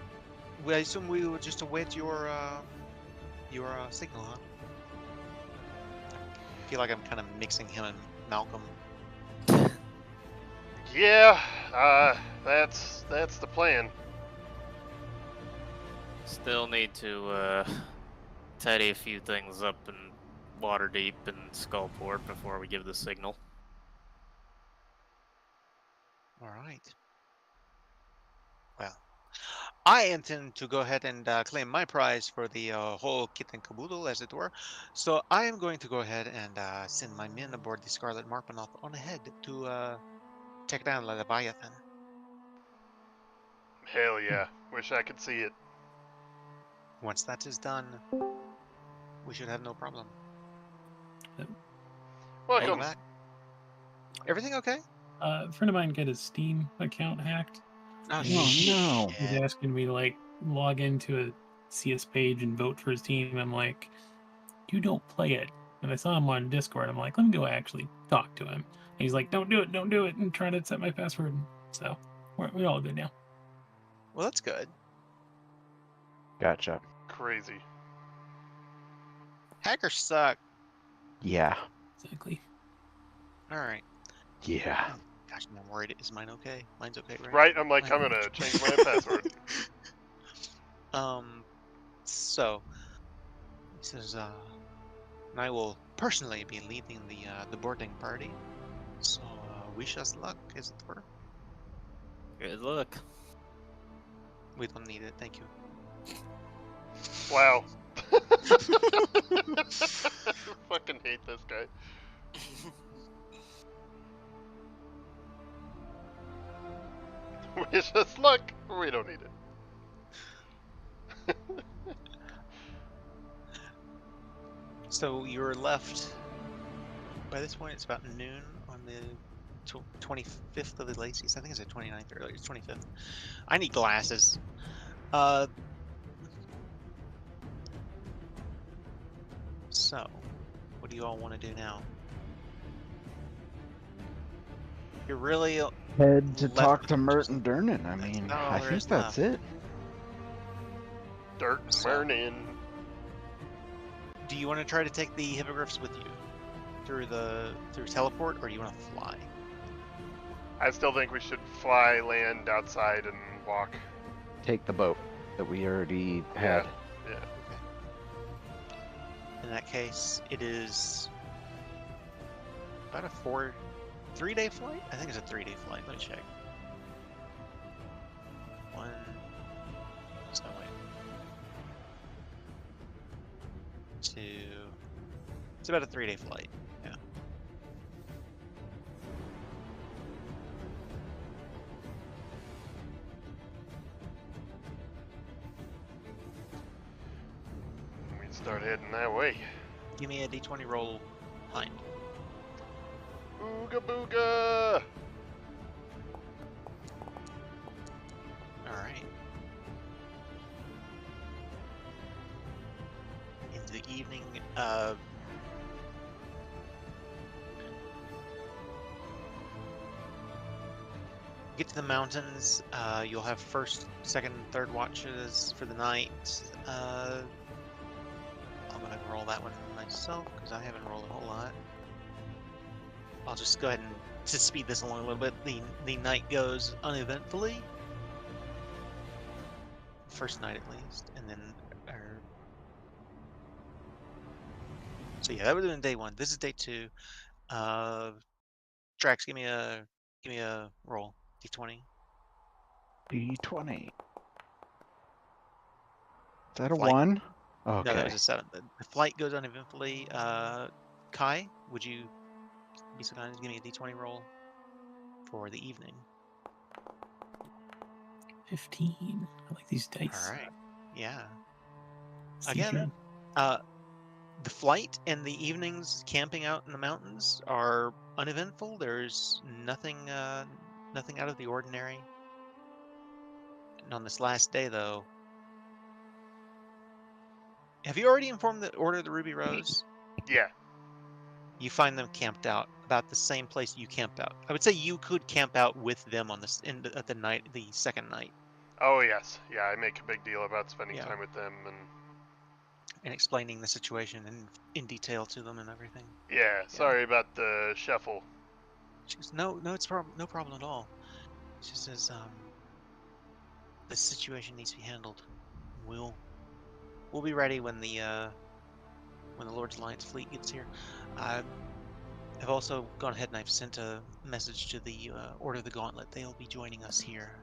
assume we will just await your signal, huh?" I feel like I'm kind of mixing him and Malcolm. Yeah, that's the plan. Still need to tidy a few things up in Waterdeep and Skullport before we give the signal. All right. Well, I intend to go ahead and claim my prize for the whole kit and caboodle, as it were. So I am going to go ahead and send my men aboard the Scarlet Marpanoth on ahead to take down Leviathan. Hell yeah. Wish I could see it. Once that is done, we should have no problem. Welcome. Back. Everything okay? A friend of mine got his Steam account hacked. Oh, no. He's asking me to like log into a CS page and vote for his team. I'm like, you don't play it. And I saw him on Discord. I'm like, let me go actually talk to him. And he's like, don't do it, and trying to set my password. So we're all good now. Well, that's good. Gotcha. Crazy. Hackers suck. Yeah. Exactly. All right. Yeah. Gosh, I'm worried. Is mine okay? Mine's okay, right? Right? I'm like, I'm gonna change my password. So he says, and I will personally be leading the boarding party. So wish us luck, as it were. Good luck. We don't need it, thank you. Wow. I fucking hate this guy. Wish us luck. We don't need it. So you're left. By this point, it's about noon on the 25th of the Lacey's. I think it's the 29th or it's 25th. I need glasses. So, what do you all want to do now? You're really Head to left talk with to just- Merton Durnan. I mean, all I there think is that's left. it. Dirt and So- burning. Do you want to try to take the hippogriffs with you? through teleport, or do you want to fly? I still think we should fly, land outside, and walk. Take the boat that we already had. Yeah. In that case, it is about a 3-day flight? I think it's a 3-day flight. Let me check. One. So wait. 2. It's about a 3-day flight. Yeah. We start heading that way. Give me a d20 roll, Hind. Booga booga! All right. Into the evening. Get to the mountains. You'll have first, second, third watches for the night. I'm gonna roll that one myself because I haven't rolled a whole lot. I'll just go ahead and to speed this along a little bit. The night goes uneventfully. First night at least, and then. So yeah, that would have been day 1. This is day 2. Drax, give me a roll. D20. D20. Is that a Flight. 1? No, that Okay. was a 7. The flight goes uneventfully. Kai, would you be so kind as to give me a D20 roll for the evening? 15. I like these dice. All right. Yeah. See Again, you. the flight and the evenings camping out in the mountains are uneventful. There's nothing out of the ordinary. And on this last day, though, have you already informed the Order of the Ruby Rose? Yeah. You find them camped out about the same place you camped out. I would say you could camp out with them on this at the second night. Oh, yes. Yeah, I make a big deal about spending Yeah. time with them, And explaining the situation in detail to them and everything. yeah, sorry about the shuffle. She goes, no, it's no problem at all. She says, the situation needs to be handled. We'll be ready when the Lord's Alliance fleet gets here. I've also gone ahead and I've sent a message to the Order of the Gauntlet. They'll be joining us here.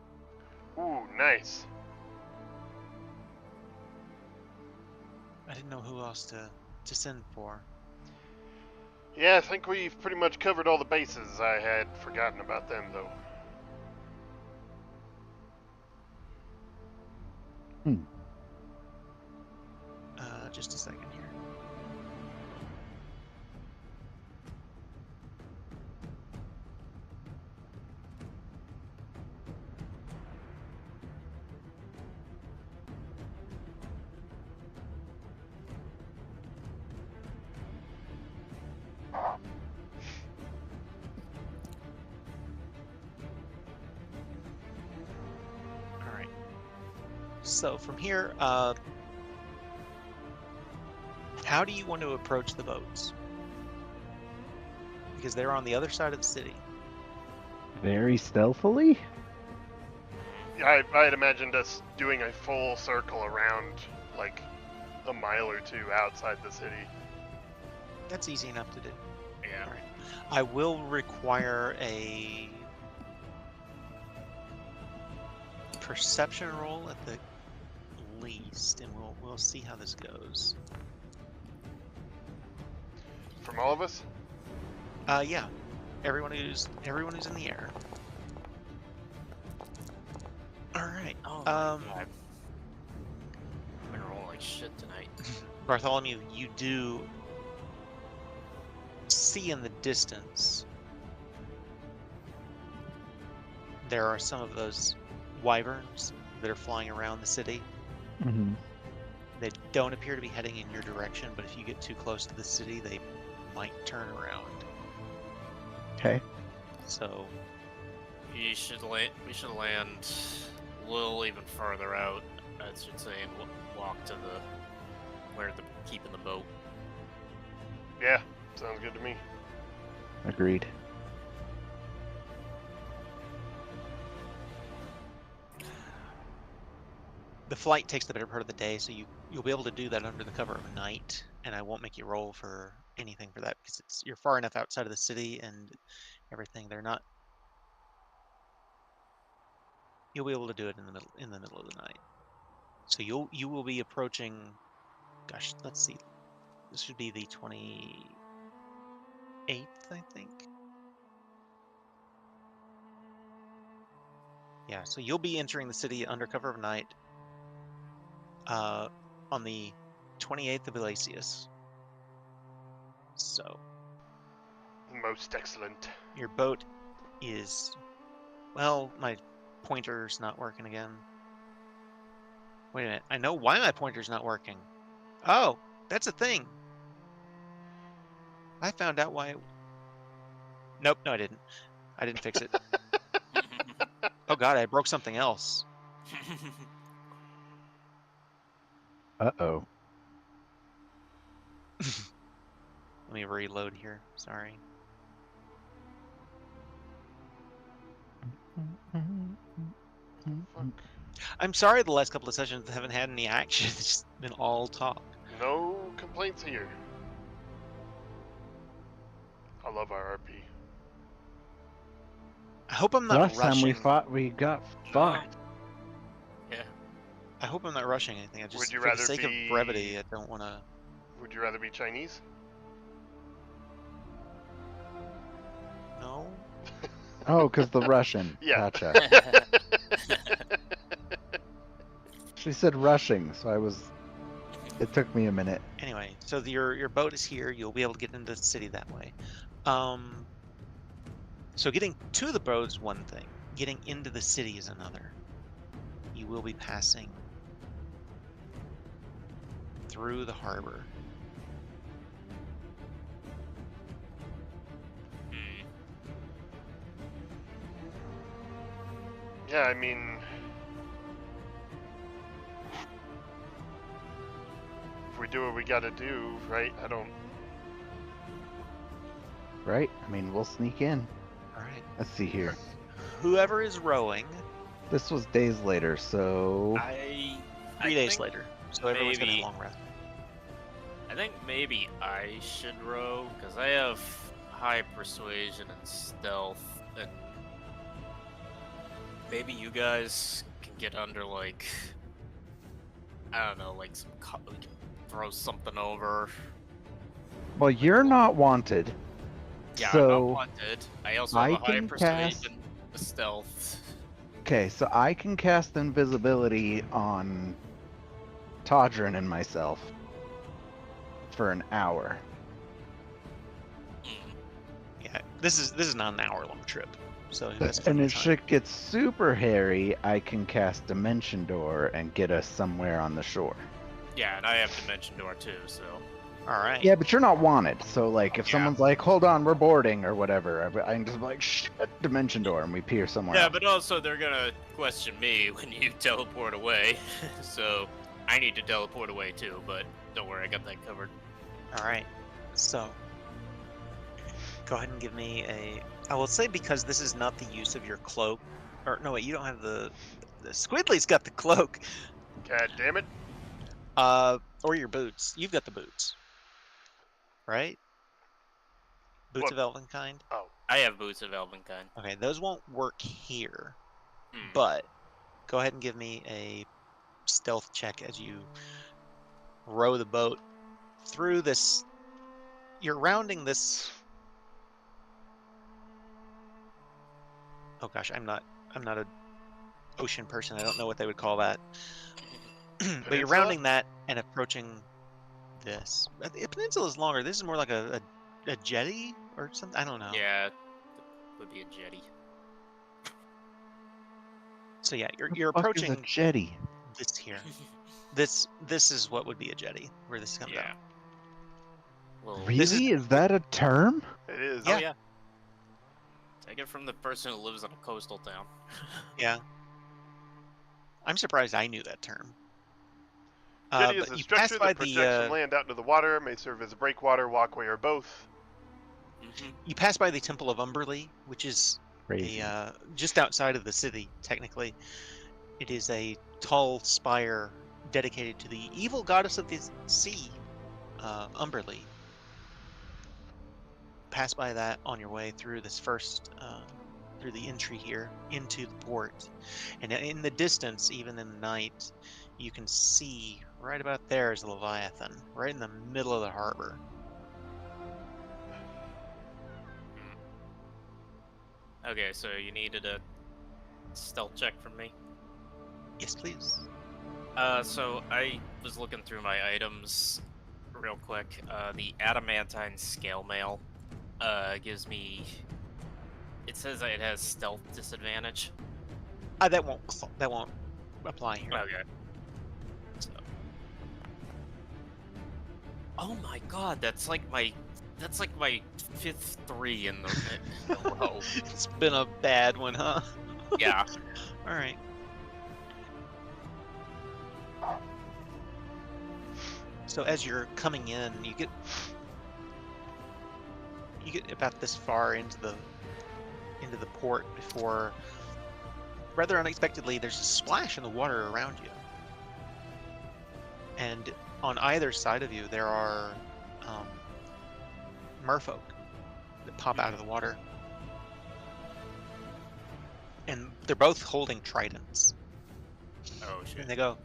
Ooh, nice. I didn't know who else to send for. Yeah, I think we've pretty much covered all the bases. I had forgotten about them, though. Just a second here. All right. So from here, how do you want to approach the boats? Because they're on the other side of the city. Very stealthily? Yeah, I'd imagined us doing a full circle around, like, a mile or 2 outside the city. That's easy enough to do. Yeah. All right. I will require a perception roll at the least, and we'll see how this goes. From all of us? Yeah. Everyone who's in the air. All right. Oh my God. I've been rolling like shit tonight. Bartholomew, you do see in the distance there are some of those wyverns that are flying around the city. Mm-hmm. They don't appear to be heading in your direction, but if you get too close to the city, they might turn around. Okay. So We should land a little even farther out, I should say, and walk to where they're keeping the boat. Yeah, Sounds good to me. Agreed. The flight takes the better part of the day, so you'll be able to do that under the cover of night, and I won't make you roll for anything for that because you're far enough outside of the city and everything. They're not. You'll be able to do it in the middle of the night. So you will be approaching. Gosh, let's see. This should be the 28th, I think. Yeah, so you'll be entering the city under cover of night on the 28th of Elacius. So Most excellent. your boat is, well, my pointer's not working again. Wait a minute, I know why my pointer's not working. Oh, that's a thing. I found out why. Nope, no I didn't. I didn't fix it. Oh god, I broke something else. Uh-oh. Let me reload here, sorry. Fuck. I'm sorry the last couple of sessions haven't had any action. It's just been all talk. No complaints here. I love our RP. I hope I'm not Last rushing. time we fought, we got fucked. Yeah. I hope I'm not rushing anything. I just, Would you for the rather sake be- of brevity, I don't want to. Would you rather be Chinese? No. Oh, because the Russian. Yeah. Gotcha. She said rushing, so I was... It took me a minute. Anyway, so your boat is here. You'll be able to get into the city that way. So getting to the boat is one thing. Getting into the city is another. You will be passing through the harbor. Hmm. Yeah, I mean... If we do what we gotta do, right? I don't... Right? I mean, we'll sneak in. All right. Let's see here. Whoever is rowing, This was days later, so... 3 days think later. So everyone's gonna have maybe- long rest. I think maybe I should row because I have high persuasion and stealth, and maybe you guys can get under like I don't know, like we can throw something over. Well, you're not wanted. Yeah, I'm so... not wanted. I also have I a high can persuasion, a stealth. Okay, so I can cast invisibility on Todrin and myself for an hour. Mm. Yeah, this is not an hour-long trip. So that's And plenty of if time. shit gets super hairy, I can cast Dimension Door and get us somewhere on the shore. Yeah, and I have Dimension Door too, so. All right. Yeah, but you're not wanted. So, like, if Yeah. someone's like, hold on, we're boarding, or whatever, I can just be like, shit, Dimension Door, and we peer somewhere Yeah, else. but also they're gonna question me when you teleport away, so I need to teleport away too. But don't worry, I got that covered. All right. So go ahead and give me a. I will say because this is not the use of your cloak, or no, wait, you don't have the Squidly's got the cloak, God damn it. or your boots. You've got the boots, right? Boots What? of Elvenkind. Oh. I have boots of Elvenkind. Okay, those won't work here, Hmm. but go ahead and give me a stealth check as you row the boat through this. You're rounding this. Oh gosh, I'm not a ocean person. I don't know what they would call that. But you're Peninsula? rounding that and approaching this. The peninsula is longer. This is more like a jetty or something. I don't know. Yeah, it would be a jetty. So yeah, you're What you're the fuck is approaching a jetty. this here. This is what would be a jetty where this comes Yeah. out. Well, Really? This is- Is that a term? It is. Oh yeah. Take it from the person who lives in a coastal town. Yeah. I'm surprised I knew that term. Jetty is But a you pass structure by that projects from the land out into the water, may serve as a breakwater, walkway, or both. You pass by the Temple of Umberly, which is Crazy. just outside of the city, technically. It is a tall spire dedicated to the evil goddess of the sea, Umberly. Pass by that on your way through this first, through the entry here into the port. And in the distance, even in the night, you can see right about there is Leviathan, right in the middle of the harbor. Okay, so you needed a stealth check from me. Yes, please. So I was looking through my items real quick. The adamantine scale mail gives me. It says it has stealth disadvantage. That won't apply here. Okay. So. Oh my god, that's like my 5th 3 in the row. It's been a bad one, huh? Yeah. All right. So as you're coming in, you get about this far into the port before, rather unexpectedly, there's a splash in the water around you, and on either side of you there are merfolk that pop out of the water, and they're both holding tridents. Oh shit. And they go,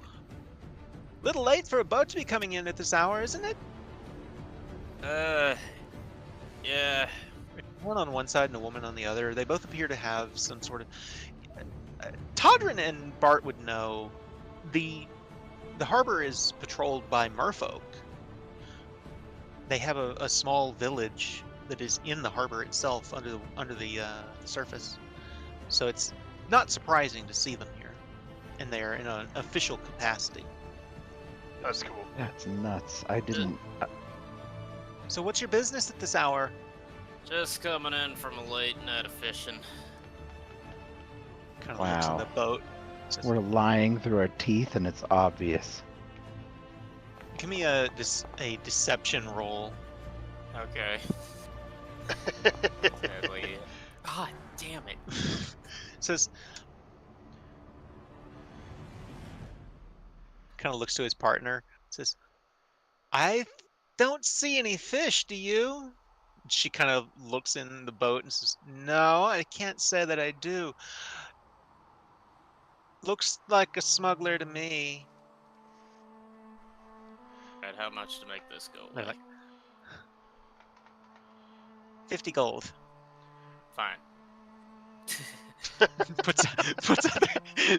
"Little late for a boat to be coming in at this hour, isn't it?" Yeah. One on one side and a woman on the other. They both appear to have some sort of. Todrin and Bart would know. The harbor is patrolled by merfolk. They have a small village that is in the harbor itself, under the surface. So it's not surprising to see them here, and they are in an official capacity. That's cool. That's nuts. I didn't. So what's your business at this hour? Just coming in from a late night of fishing. Kind of looks in Wow. the boat. Says, We're lying through our teeth, and it's obvious. give me a deception roll. Okay. Sadly. God damn it. Says, kind of looks to his partner. Says, "I don't see any fish. Do you?" She kind of looks in the boat and says, "No, I can't say that I do. Looks like a smuggler to me." Alright, how much to make this go They're away? like, 50 gold. Fine. puts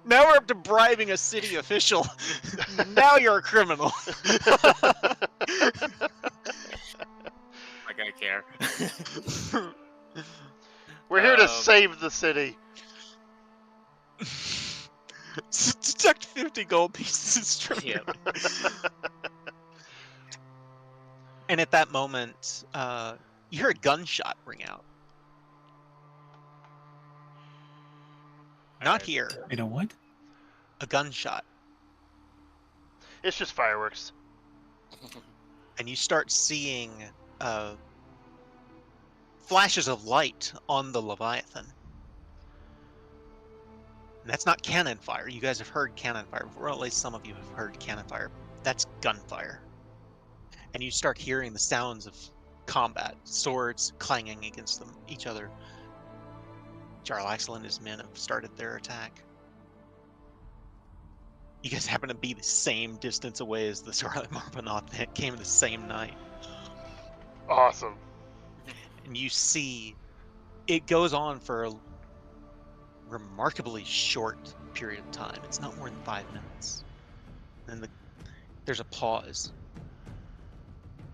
Now we're up to bribing a city official. Now you're a criminal. Like I care. We're here to save the city. Deduct 50 gold pieces from Yeah. And at that moment, you hear a gunshot ring out. Not Alright. here. You know what? A gunshot. It's just fireworks. And you start seeing flashes of light on the Leviathan. And that's not cannon fire. You guys have heard cannon fire before. Or at least some of you have heard cannon fire. That's gunfire. And you start hearing the sounds of combat, swords clanging against each other. Jarlaxle and his men have started their attack. You guys happen to be the same distance away as the Scarlet Marbanoth that came the same night. Awesome. And you see it goes on for a remarkably short period of time. It's not more than 5 minutes. Then there's a pause.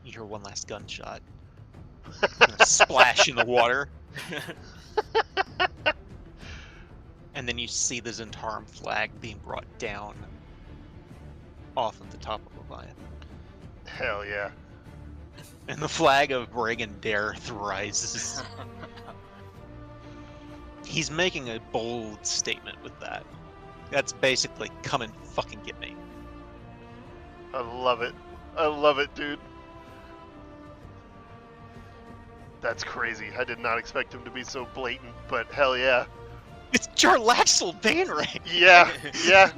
You hear one last gunshot. And a splash in the water. And then you see the Zentarum flag being brought down off of the top of Leviathan. Hell yeah. And the flag of Reagan Dareth rises. He's making a bold statement with that. That's basically, come and fucking get me. I love it. I love it, dude. That's crazy. I did not expect him to be so blatant, but hell yeah. It's Jarlaxle Bainray! Yeah,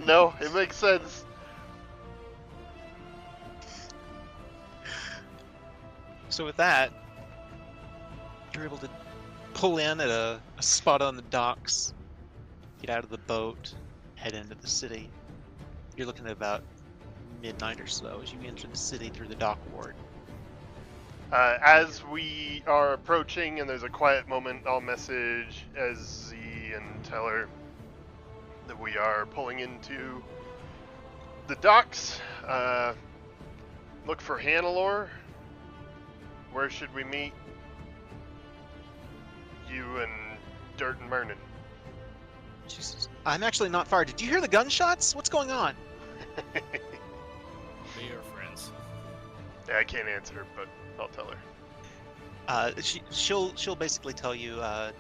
no, it makes sense. So with that, you're able to pull in at a spot on the docks, get out of the boat, head into the city. You're looking at about midnight or so as you enter the city through the dock ward. As we are approaching and there's a quiet moment, I'll message SZ and tell her that we are pulling into the docks. Look for Hannelore. Where should we meet? You and Dirt and Mernon. She says, I'm actually not far. Did you hear the gunshots? What's going on? We are friends. Yeah, I can't answer, but I'll tell her. She'll basically tell you, I'll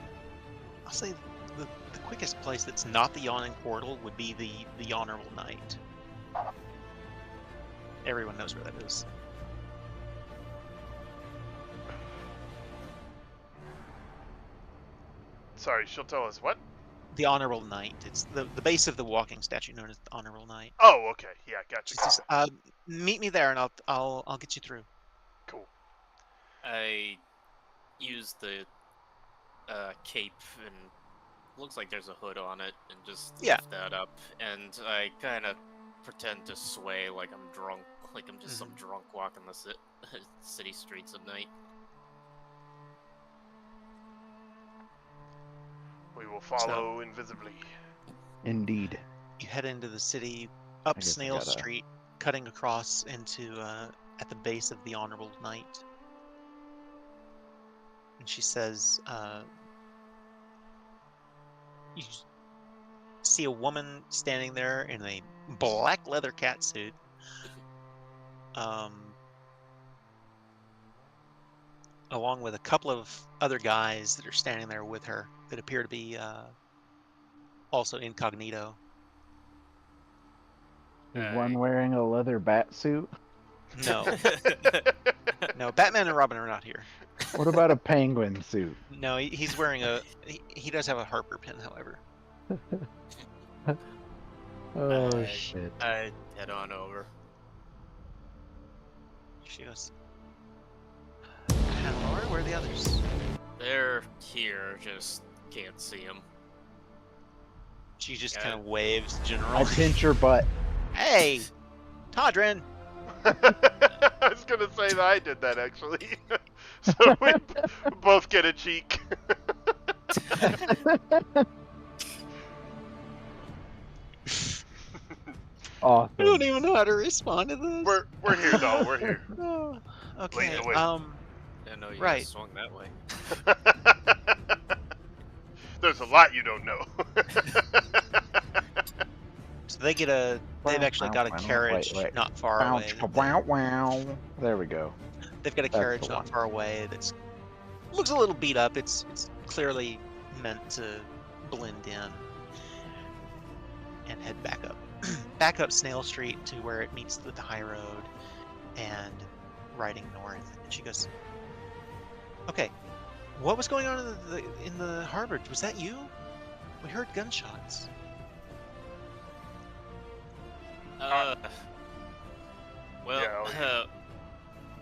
say the quickest place that's not the Yawning Portal would be the Honorable Knight. Everyone knows where that is. Sorry, she'll tell us what? The Honorable Knight. It's the base of the walking statue known as the Honorable Knight. Oh, okay. Yeah, gotcha. She says, meet me there and I'll get you through. Cool. I use the cape and looks like there's a hood on it and just lift that up, and I kind of pretend to sway like I'm drunk, like I'm just some drunk walking the city streets at night. We will follow invisibly. Indeed. You head into the city, up Snail Street, cutting across into at the base of the Honorable Knight. And she says, you see a woman standing there in a black leather catsuit. Along with a couple of other guys that are standing there with her that appear to be also incognito. Is one wearing a leather bat suit? No. No, Batman and Robin are not here. What about a penguin suit? No, he's wearing he does have a Harper pin, however. Oh, shit. I head on over. She goes, Hannelore, where are the others? They're here, just can't see them. She just kind of waves I generally. pinch your butt. Hey, Todrin. I was gonna say that I did that actually. So we both get a cheek. Awesome. I don't even know how to respond to this. We're here, doll. We're here. Oh, okay. Lead the way. I know you Right. guys swung that way. There's a lot you don't know. So they've actually got a carriage not far away. Wow. There we go. They've got a That's carriage the not one. far away that's looks a little beat up. It's clearly meant to blend in and head back up. Back up Snail Street to where it meets with the high road and riding north. And she goes, okay, what was going on in the harbor? Was that you? We heard gunshots.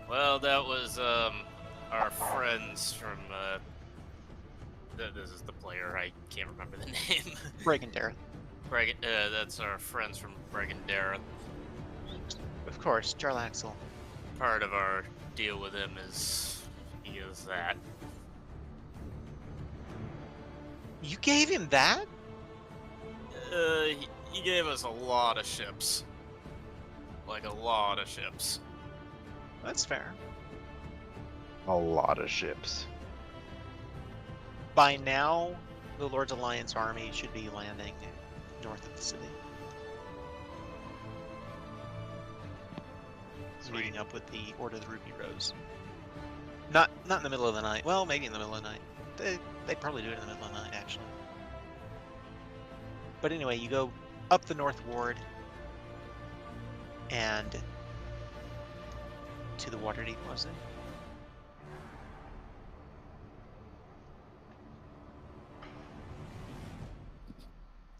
Well, that was our friends from this is the player. I can't remember the name. Bragandara. That's our friends from Bragandara. Of course, Jarlaxle. Part of our deal with him is he is that. You gave him that? He gave us a lot of ships. Like a lot of ships. That's fair. A lot of ships. By now, the Lord's Alliance army should be landing north of the city. Meeting up with the Order of the Ruby Rose. Not in the middle of the night. Well, maybe in the middle of the night. They'd probably do it in the middle of the night, actually. But anyway, you go up the North Ward and to the Waterdeep, was it?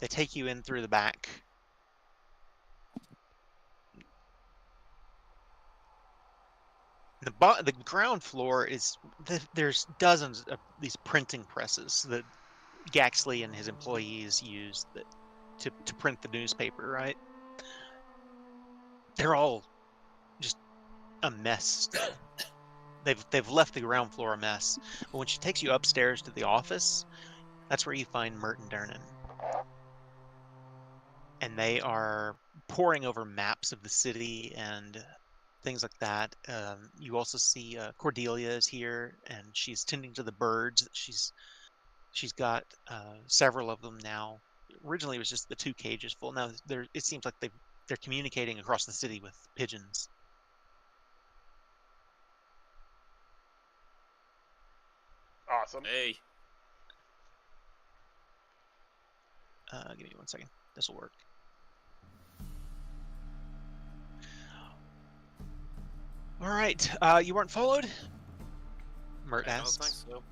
They take you in through the back. The ground floor is there's dozens of these printing presses that Gaxley and his employees use to print the newspaper. Right? They're all just a mess still. They've left the ground floor a mess. But when she takes you upstairs to the office, that's where you find Merton Dernan. And they are poring over maps of the city and things like that. You also see Cordelia is here, and she's tending to the birds. She's got several of them now. Originally, it was just the 2 cages full. Now it seems like they're communicating across the city with pigeons. Awesome. Hey. Give me 1 second. This will work. All right. You weren't followed? Mert I don't asks. think so.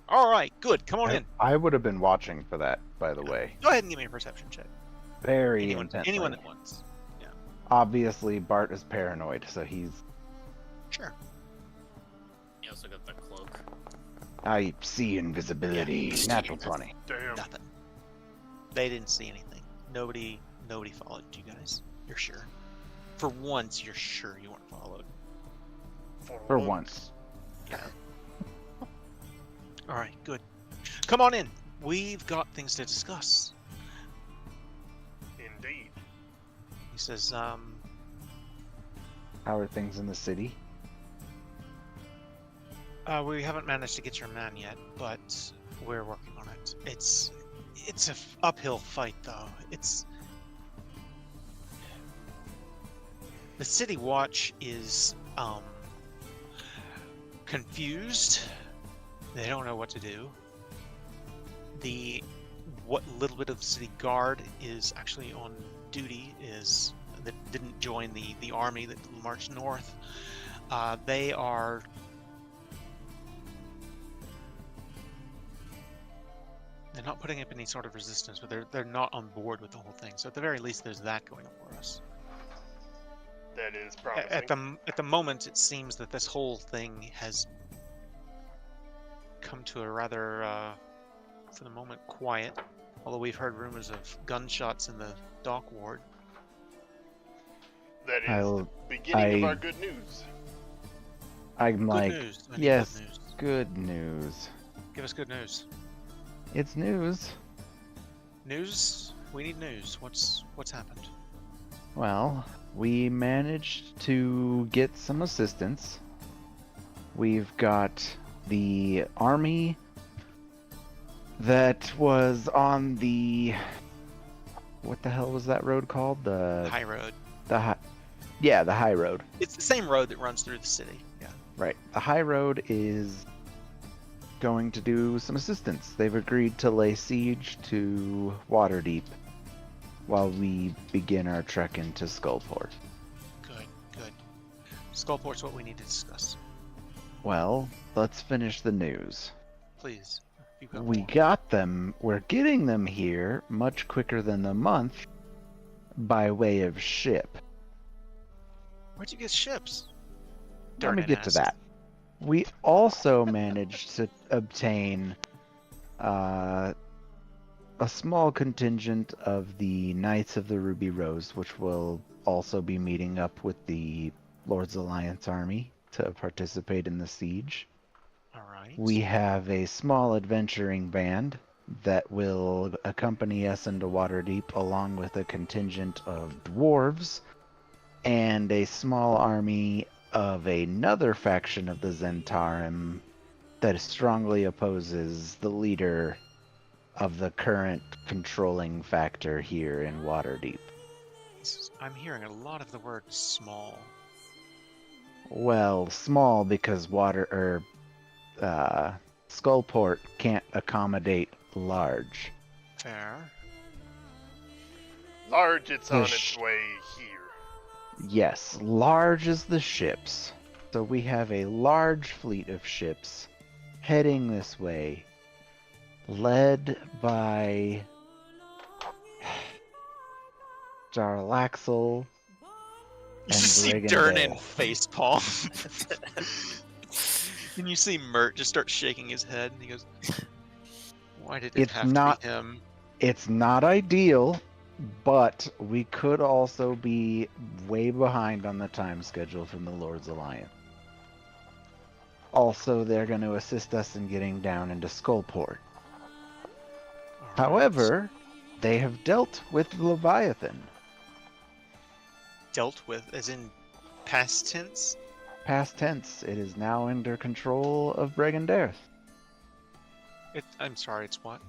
All right. Good. Come on in. I would have been watching for that, by the way. Go ahead and give me a perception check. Very intently. Anyone at once. Yeah. Obviously, Bart is paranoid, so he's... Sure. You also got the cloak. I see invisibility. Yeah. Natural 20. Damn. Nothing. They didn't see anything. Nobody followed you guys. You're sure. For once, you're sure you weren't followed. For once. Yeah. All right. Good. Come on in. We've got things to discuss. Indeed. He says, How are things in the city? we haven't managed to get your man yet, but we're working on it. It's a uphill fight, though. The City Watch is confused. They don't know what to do. What little bit of the City Guard is actually on duty that didn't join the army that marched north. They're not putting up any sort of resistance, but they're not on board with the whole thing. So at the very least, there's that going on for us. That is promising. At the moment, it seems that this whole thing has come to a rather, for the moment, quiet. Although we've heard rumors of gunshots in the dock ward. That is the beginning of our good news. I'm Good like, news. I need yes, good news. good news. Give us good news. It's news. News? We need news. What's happened? Well, we managed to get some assistance. We've got the army that was on the... What the hell was that road called? The High road. Yeah, the high road. It's the same road that runs through the city. Yeah. Right. The high road is going to do some assistance. They've agreed to lay siege to Waterdeep while we begin our trek into Skullport. Good. Skullport's what we need to discuss. Well, let's finish the news. Please. You've got We more. got them. We're getting them here much quicker than the month by way of ship. Where'd you get ships? Let me Dernan get to asked. that. We also managed to obtain a small contingent of the Knights of the Ruby Rose, which will also be meeting up with the Lord's Alliance army to participate in the siege. All right. We have a small adventuring band that will accompany us into Waterdeep, along with a contingent of dwarves and a small army of another faction of the Zentarim that strongly opposes the leader of the current controlling factor here in Waterdeep. I'm hearing a lot of the word small. Well, small because Skullport can't accommodate large. Fair. Large, it's on The its way here. Yes, large as the ships. So we have a large fleet of ships heading this way, led by Jarlaxle, You and see Brigand Durnan Dale. facepalm. And you see Mert just start shaking his head, and he goes, "Why did it It's have not- to be him?" It's not ideal, but we could also be way behind on the time schedule from the Lord's Alliance. Also, they're going to assist us in getting down into Skullport. All right. However, they have dealt with Leviathan. Dealt with, as in past tense. Past tense, it is now under control of Brigandareth. I'm sorry, it's what?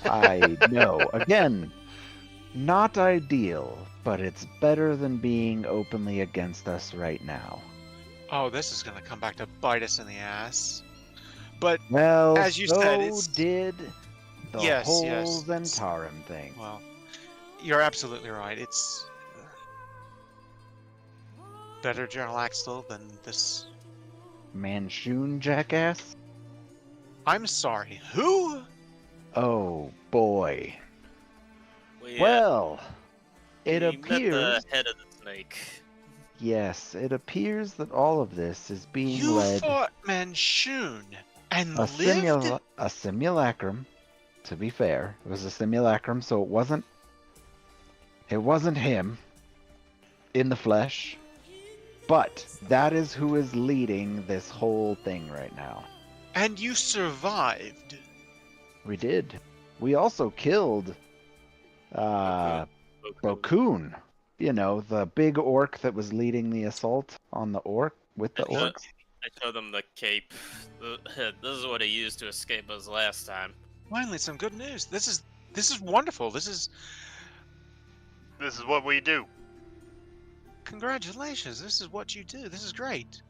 I know. Again, not ideal, but it's better than being openly against us right now. Oh, this is gonna come back to bite us in the ass. But Well, as you so said, it's did the Yes, whole yes. Zentarum thing. well, you're absolutely right. It's better Jarlaxle than this. Manchun jackass? I'm sorry. Who? Oh boy. We, Well, it we appears. met the head of the snake. Yes, it appears that all of this is being You led fought Manchun and a lived? simulacrum. To be fair, it was a simulacrum, so it wasn't him in the flesh. But that is who is leading this whole thing right now. And you survived. We did. We also killed Bokun. You know, the big orc that was leading the assault on the orc with the Yeah. orcs. I showed them the cape. This is what he used to escape us last time. Finally, some good news. This is wonderful. This is what we do. congratulations. This is what you do. This is great.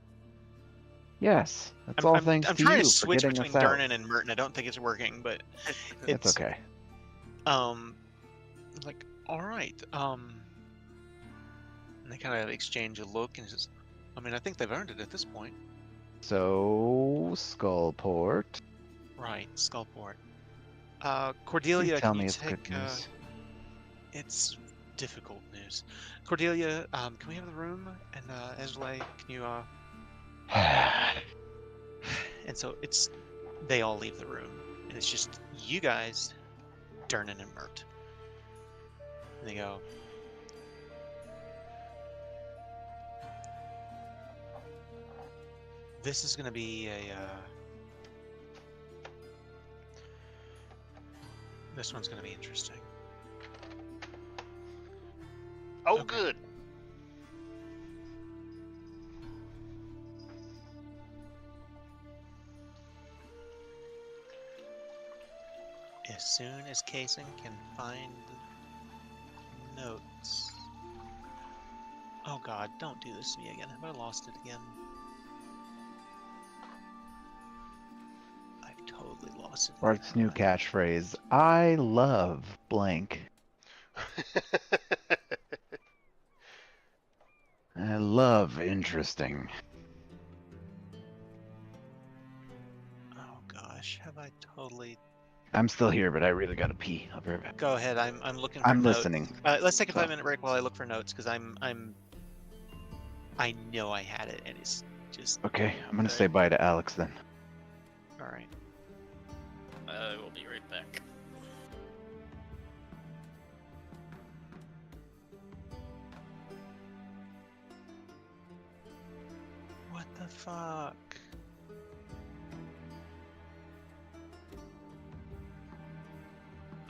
Yes, that's all thanks I'm to trying you to for switch getting between us out. Durnan and Merton. I don't think it's working, but It's okay. Like, all right. And they kind of exchange a look, and he says, "I mean, I think they've earned it at this point." So, Skullport. Right, Skullport. Please Cordelia, tell can me you it's take? good news. It's difficult news. Cordelia, can we have the room? And Esley, can you? And so they all leave the room, and it's just you guys, Durnan and Mert. And they go, "This is going to be this one's going to be interesting." Oh, Okay. good. As soon as Kaysen can find notes. Oh God, don't do this to me again. Have I lost it again? I've totally lost it. Bart's new catchphrase, I love blank. I love interesting. Oh gosh, have I totally... I'm still here, but I really gotta pee. I'll be right back. Go ahead, I'm looking for I'm notes. listening. Let's take a So- 5-minute break while I look for notes, because I know I had it, and it's just... Okay, I'm gonna Okay. say bye to Alex then. Alright. I will be right back. What the fuck?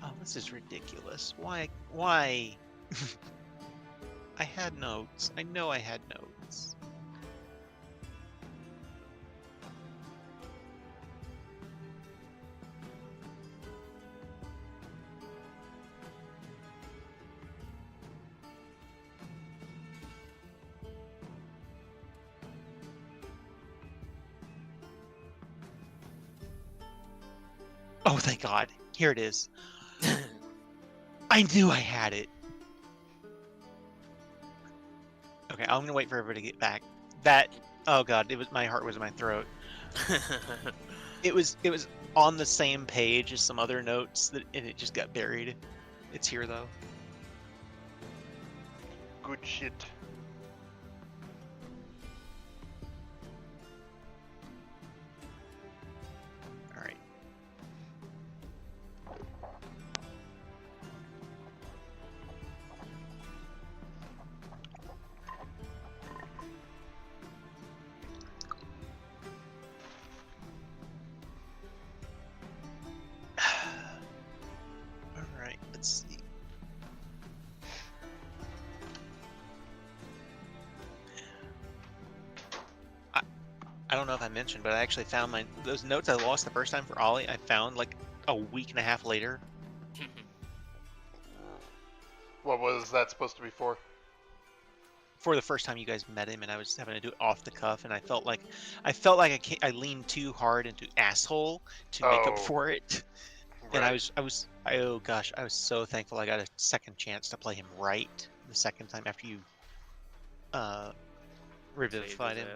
Oh, this is ridiculous. Why? I had notes. I know I had notes. Oh, thank God. Here it is. I knew I had it. Okay, I'm gonna wait for everybody to get back. Oh God, my heart was in my throat. It was on the same page as some other notes and it just got buried. It's here though. good shit. All right. All right. Let's see. I don't know if I mentioned, but I actually found those notes I lost the first time for Ollie. I found like a week and a half later. What was that supposed to be for? For the first time you guys met him, and I was having to do it off the cuff, and I felt like I leaned too hard into asshole to make up Oh, for it. right. And oh gosh, I was so thankful I got a second chance to play him right the second time after you revivified him.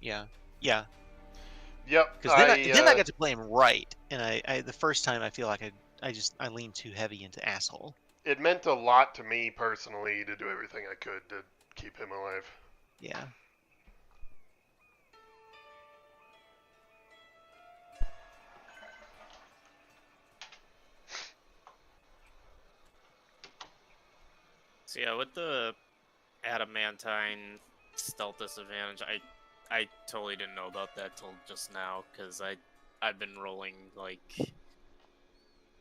Yeah. Yep. Because then I got to play him right, and I the first time I feel like I leaned too heavy into asshole. It meant a lot to me personally to do everything I could to keep him alive. Yeah. So yeah, with the adamantine stealth disadvantage, I totally didn't know about that till just now, because I've been rolling like.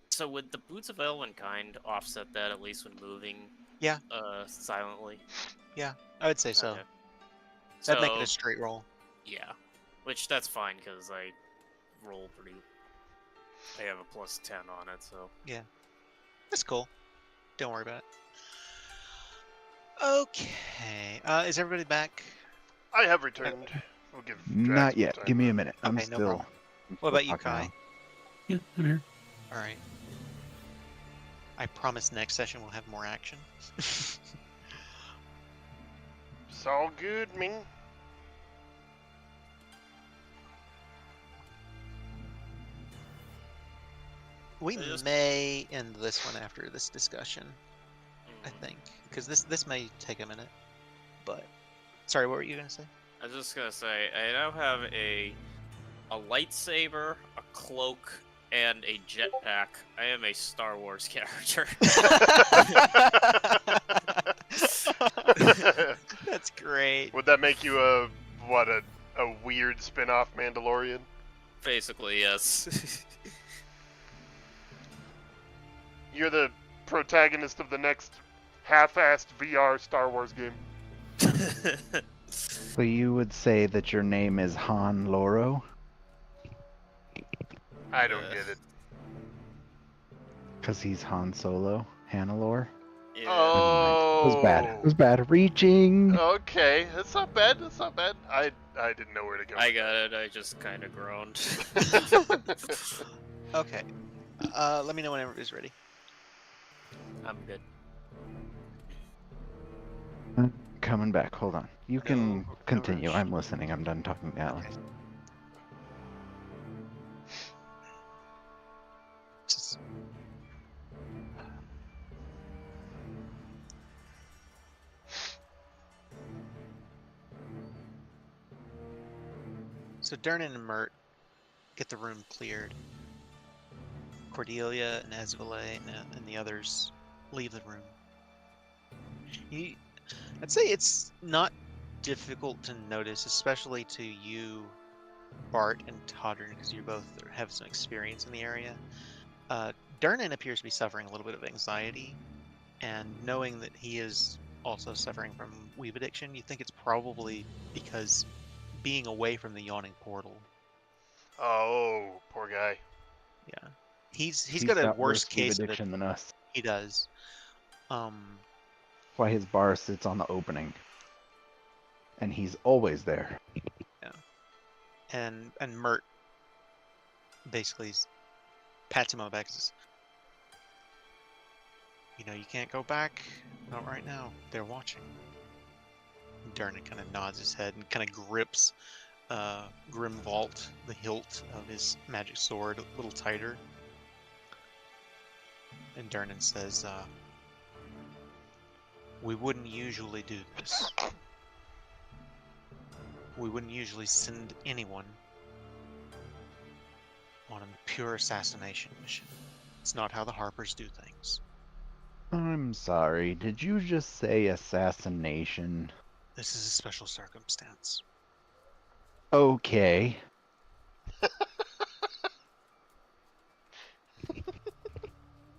So would the Boots of Elvenkind offset that at least when moving? Yeah. Silently. Yeah, I would say so. Okay. That'd make So it a straight roll. yeah, which that's fine because I roll pretty. I have a +10 on it, so Yeah, that's cool. Don't worry about it. Okay. Is everybody back? I have returned. We'll give Drax Not more yet. time. Give me a minute. I'm Okay, no still. problem. I'm What still about you, fucking Kai? around. Yeah, I'm here. All right. I promise next session we'll have more action. It's all good, Ming. We So just- may end this one after this discussion, I mm. think, because this may take a minute. But sorry, what were you gonna say? I was just gonna say I now have a lightsaber, a cloak, and a jetpack. I am a Star Wars character. That's great. Would that make you a weird spin-off Mandalorian? Basically, yes. You're the protagonist of the next half-assed VR Star Wars game. So you would say that your name is Han Loro? I don't get it. Because he's Han Solo? Hannelore? Yeah. Oh, It was bad. It was bad. Reaching! Okay, that's not bad. That's not bad. I didn't know where to go. I got it. I just kind of groaned. Okay. Let me know whenever it is ready. I'm good. Coming back. Hold on. You can No continue. rush. I'm listening. I'm done talking to Alan. Okay. Just- So Durnan and Mert get the room cleared. Cordelia and Esvale and the others leave the room. I'd say it's not difficult to notice, especially to you, Bart and Todrin, because you both have some experience in the area. Durnan appears to be suffering a little bit of anxiety, and knowing that he is also suffering from weave addiction, you think it's probably because being away from the yawning portal. Oh, poor guy. Yeah, he's got a worse worse case of it. addiction than us. He does. Why his bar sits on the opening. And he's always there. And Mert basically pats him on the back and says, "You know, you can't go back. Not right now. They're watching." Durnan kind of nods his head and kind of grips Grimvault, the hilt of his magic sword, a little tighter. And Durnan says, We wouldn't usually do this. We wouldn't usually send anyone on a pure assassination mission. It's not how the Harpers do things. I'm sorry, did you just say assassination? This is a special circumstance. Okay.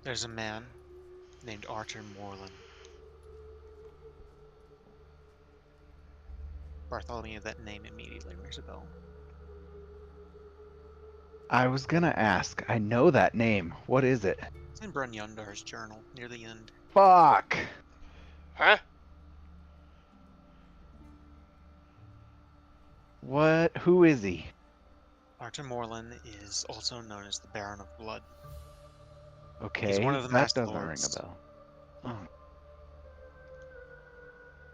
There's a man named Arthur Morland. Bartholomew, that name immediately rings a bell. I was gonna ask. I know that name. What is it? It's in Brunyondar's journal, near the end. Fuck! Huh? What? Who is he? Arthur Morland is also known as the Baron of Blood. Okay, one of the that masked doesn't ring lords. a bell. Oh,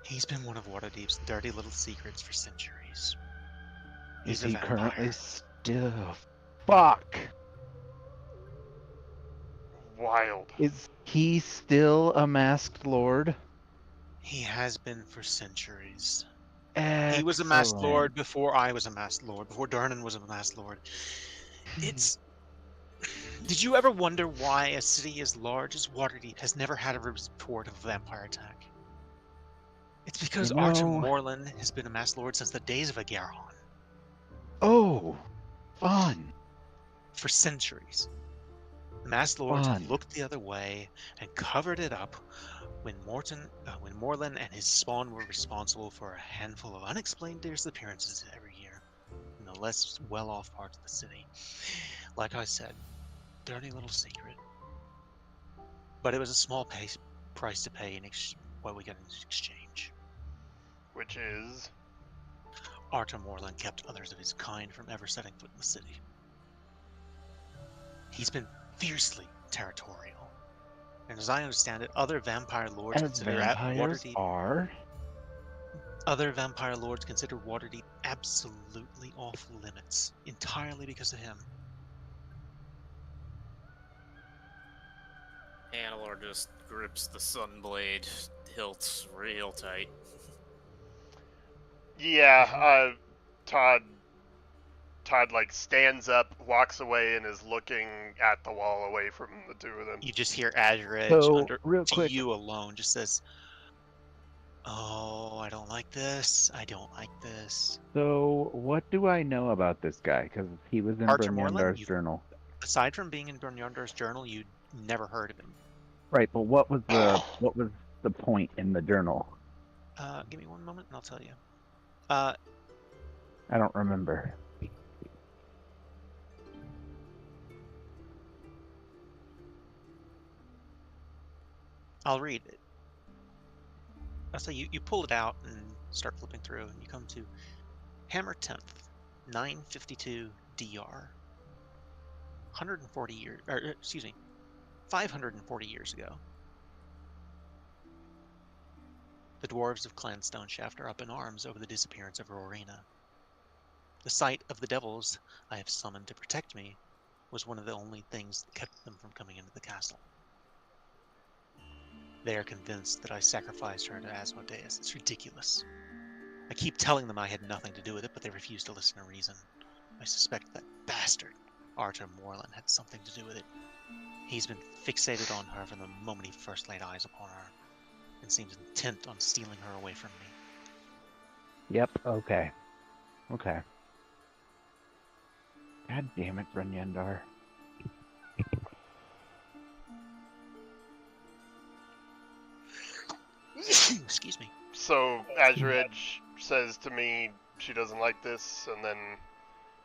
He's been one of Waterdeep's dirty little secrets for centuries. is He's a he vampire. currently still? Fuck! Wild. Is he still a masked lord? He has been for centuries. Excellent. He was a masked lord before I was a masked lord, before Durnan was a masked lord. It's... Did you ever wonder why a city as large as Waterdeep has never had a report of a vampire attack? It's because You Arthur know- Morland has been a masked lord since the days of Agarhon. Oh, fun. For centuries. The masked lords have Fun. looked the other way and covered it up when Morland and his spawn were responsible for a handful of unexplained disappearances every year in the less well-off parts of the city. Like I said, dirty little secret. But it was a small price to pay in what we got in exchange. Which is... Arthur Morland kept others of his kind from ever setting foot in the city. He's been fiercely territorial. And as I understand it, other vampire lords As consider vampires Waterdeep... are. Other vampire lords consider Waterdeep absolutely off limits, entirely because of him. Annalore just grips the Sunblade hilts real tight. Yeah, Todd like stands up, walks away, and is looking at the wall away from the two of them. You just hear Azure Edge So, real to quick, you alone just says, "Oh, I don't like this. I don't like this." so what do I know about this guy? Because he was in Arthur Morland, Brynyandar's journal. aside from being in Brunyondar's journal, you'd never heard of him. Right, but what was the point in the journal? Give me one moment and I'll tell you. I don't remember. I'll read it. I'll say you pull it out and start flipping through, and you come to Hammer 10th, 952 DR. 140 years, or excuse me, 540 years ago. The dwarves of Clan Stoneshaft are up in arms over the disappearance of Rorina. The sight of the devils I have summoned to protect me was one of the only things that kept them from coming into the castle. They are convinced that I sacrificed her to Asmodeus. It's ridiculous. I keep telling them I had nothing to do with it, but they refuse to listen to reason. I suspect that bastard, Arthur Morland, had something to do with it. He's been fixated on her from the moment he first laid eyes upon her, and seems intent on stealing her away from me. Yep, okay. Okay. God damn it, Brunyandar. Excuse me. So Azure Edge says to me she doesn't like this, and then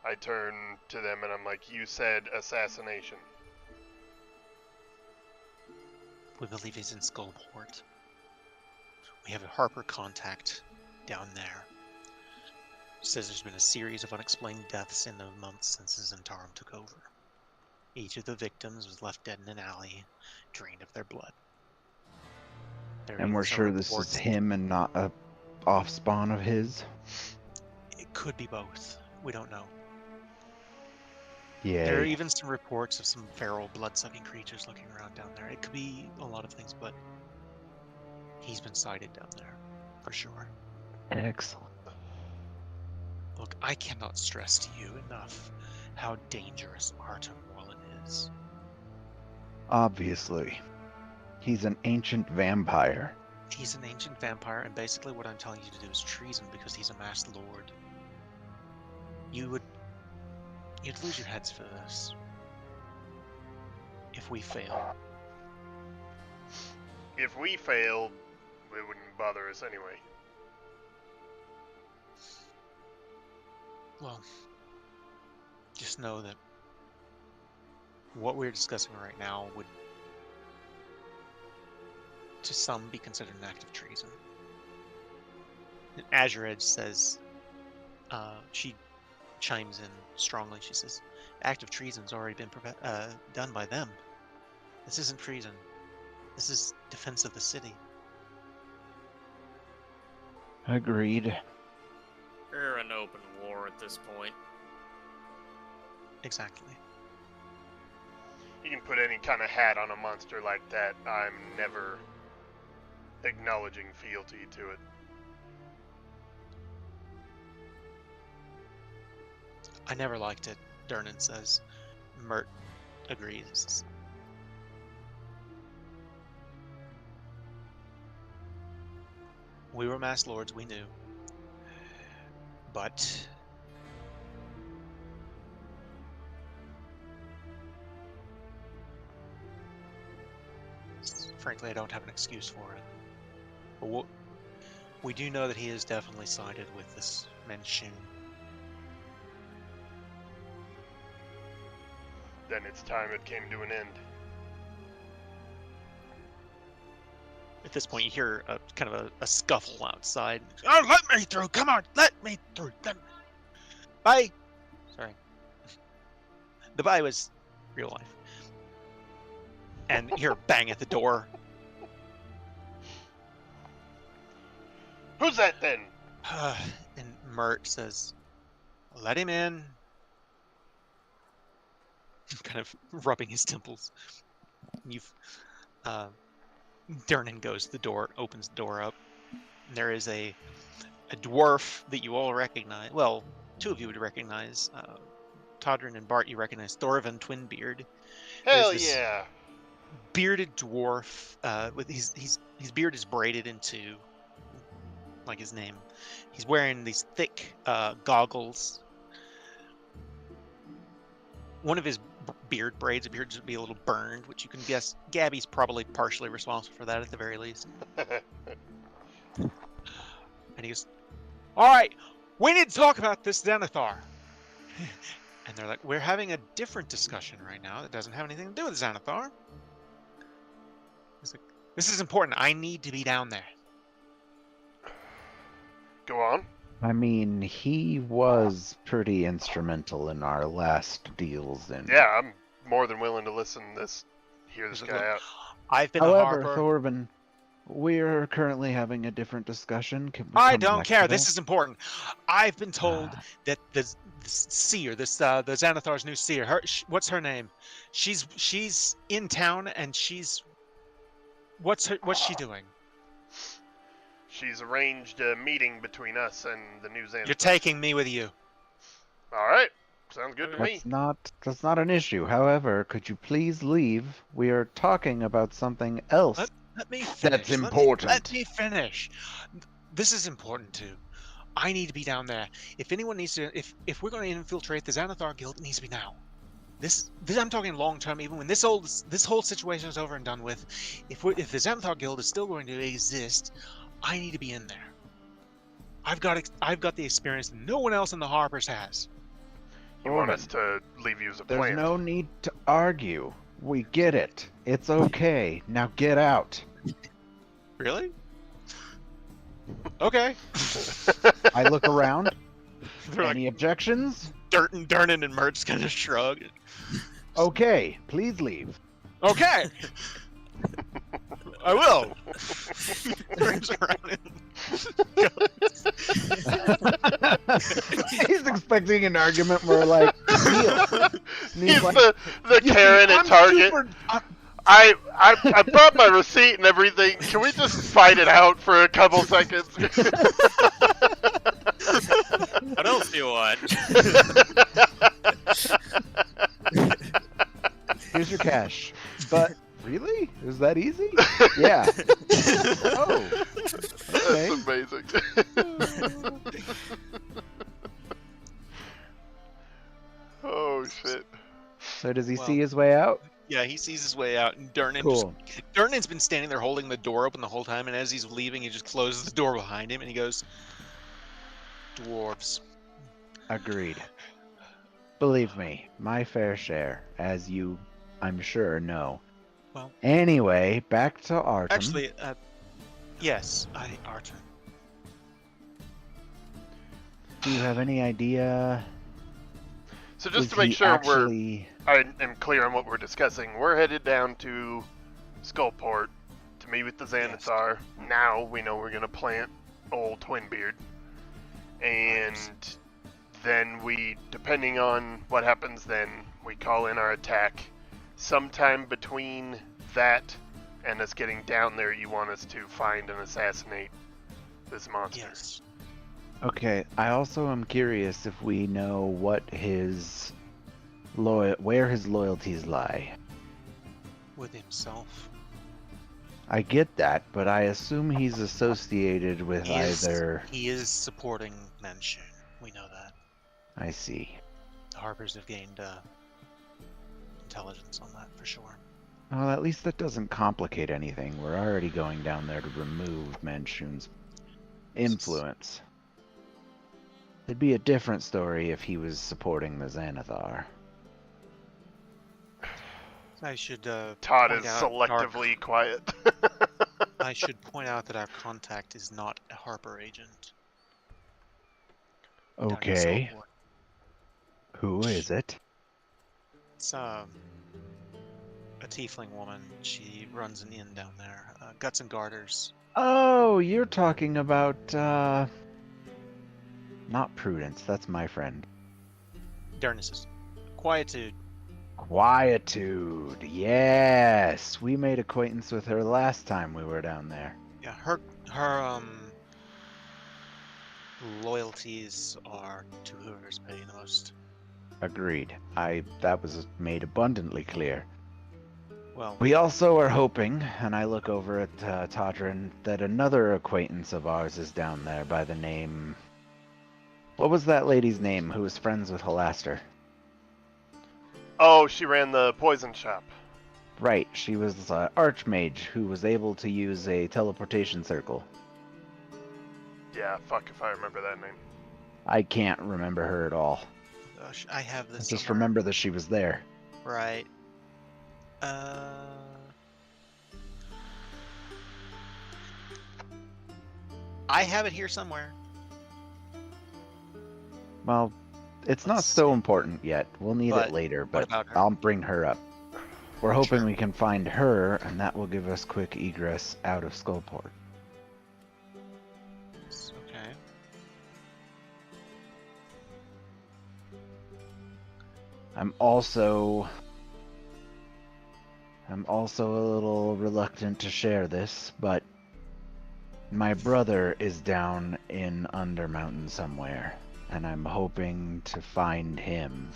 I turn to them and I'm like, "You said assassination." We believe he's in Skullport. We have a Harper contact down there. Says there's been a series of unexplained deaths in the months since Zentarum took over. Each of the victims was left dead in an alley, drained of their blood. And we're sure this is him and not a offspawn of his? It could be both. We don't know. Yeah. There are even some reports of some feral blood-sucking creatures looking around down there. It could be a lot of things, but He's been sighted down there, for sure. Excellent. Look, I cannot stress to you enough how dangerous Artem Wallen is. Obviously. He's an ancient vampire. He's an ancient vampire, and basically what I'm telling you to do is treason because he's a masked lord. You'd lose your heads for this. If we fail. If we failed, it wouldn't bother us anyway. Well, just know that what we're discussing right now would, to some, be considered an act of treason. And Azure Edge says, she chimes in strongly. She says, act of treason's already been done by them. This isn't treason. This is defense of the city. Agreed. We're in open war at this point. Exactly. You can put any kind of hat on a monster like that. I'm never acknowledging fealty to it. I never liked it, Durnan says. Mert agrees. We were masked lords, we knew. But frankly, I don't have an excuse for it. But we do know that he is definitely sided with this Menshun. Then it's time it came to an end. At this point, you hear kind of a scuffle outside. Oh, let me through! Come on, let me through! Bye! Sorry. The bye was real life. And you hear a bang at the door. Who's that then? And Mert says, let him in. Kind of rubbing his temples. Durnan goes to the door, opens the door up. And there is a dwarf that you all recognize. Well, two of you would recognize. Todrin and Bart, you recognize Thorvin Twinbeard. Hell There's this yeah! bearded dwarf with his beard is braided into like his name. He's wearing these thick goggles. One of his beard braids appeared to be a little burned, which you can guess Gabby's probably partially responsible for that at the very least. And he goes, all right, we need to talk about this Xanathar. And they're like, we're having a different discussion right now that doesn't have anything to do with Xanathar. He's like, this is important. I need to be down there. Go on. I mean, he was pretty instrumental in our last deals. And Yeah, I'm more than willing to hear this Look, guy out. I've been a However, harper. Thorvin, we're currently having a different discussion. Can we I come don't back care. to This that? is important. I've been told that the seer, the Xanathar's new seer. What's her name? She's in town, and what's she doing? She's arranged a meeting between us and the new Xanathar. You're taking me with you. All right, sounds good to me. That's not an issue. However, could you please leave? We are talking about something else. Let me finish. That's important. Let me finish. This is important too. I need to be down there. If anyone needs to, if we're going to infiltrate the Xanathar Guild, it needs to be now. This I'm talking long term. Even when this whole situation is over and done with, if the Xanathar Guild is still going to exist, I need to be in there. I've got the experience that no one else in the Harpers has. You want us to leave you as a There's plant? no need to argue. We get it. It's okay. Now get out. Really? Okay. I look around. They're Any objections? Durnan and Mertz kind of shrug. Okay, please leave. Okay. I will. Turns around He's expecting an argument where, like, deal. And He's like, the Karen at I'm Target. I brought my receipt and everything. Can we just fight it out for a couple seconds? What else do you want? Here's your cash. But really? Is that easy? Yeah. Oh. Okay. That's amazing. Oh shit. So does he Well, see his way out? Yeah, he sees his way out, and Cool. Durnan's been standing there holding the door open the whole time, and as he's leaving, he just closes the door behind him, and he goes, "Dwarves." Agreed. Believe me, my fair share, as you, I'm sure, know. Well, Anyway, back to Artem. actually, yes, Artem. Do you have any idea? So just is to make he sure actually... I am clear on what we're discussing, we're headed down to Skullport to meet with the Xanathar. Now we know we're gonna plant old Twinbeard, and then we, depending on what happens, then we call in our attack. Sometime between that and us getting down there, you want us to find and assassinate this monster. Yes. Okay, I also am curious if we know what his where his loyalties lie. With himself. I get that, but I assume he's associated with He is supporting Manchun. We know that. I see. The Harpers have gained intelligence on that for sure. Well, at least that doesn't complicate anything. We're already going down there to remove Manchun's influence. It'd be a different story if he was supporting the Xanathar. I should Todd point is out selectively quiet. I should point out that our contact is not a Harper agent. down in Okay, Skullport. who is it? It's a tiefling woman. She runs an inn down there. Guts and Garters. Oh, you're talking about, not Prudence, that's my friend. Darnassus. Quietude. Quietude, yes! We made acquaintance with her last time we were down there. Yeah, her loyalties are to whoever's paying the most. Agreed. That was made abundantly clear. Well, We also are hoping, and I look over at Todrin, that another acquaintance of ours is down there by the name... What was that lady's name who was friends with Halaster? Oh, she ran the poison shop. Right, she was an archmage who was able to use a teleportation circle. Yeah, fuck if I remember that name. I can't remember her at all. gosh, I have I this. just somewhere. remember that she was there. Right. I have it here somewhere. Well, it's not Let's so see. important yet. We'll need But it later, what but about her? I'll bring her up. We're hoping Sure. we can find her, and that will give us quick egress out of Skullport. Okay. I'm also a little reluctant to share this, but my brother is down in Undermountain somewhere, and I'm hoping to find him.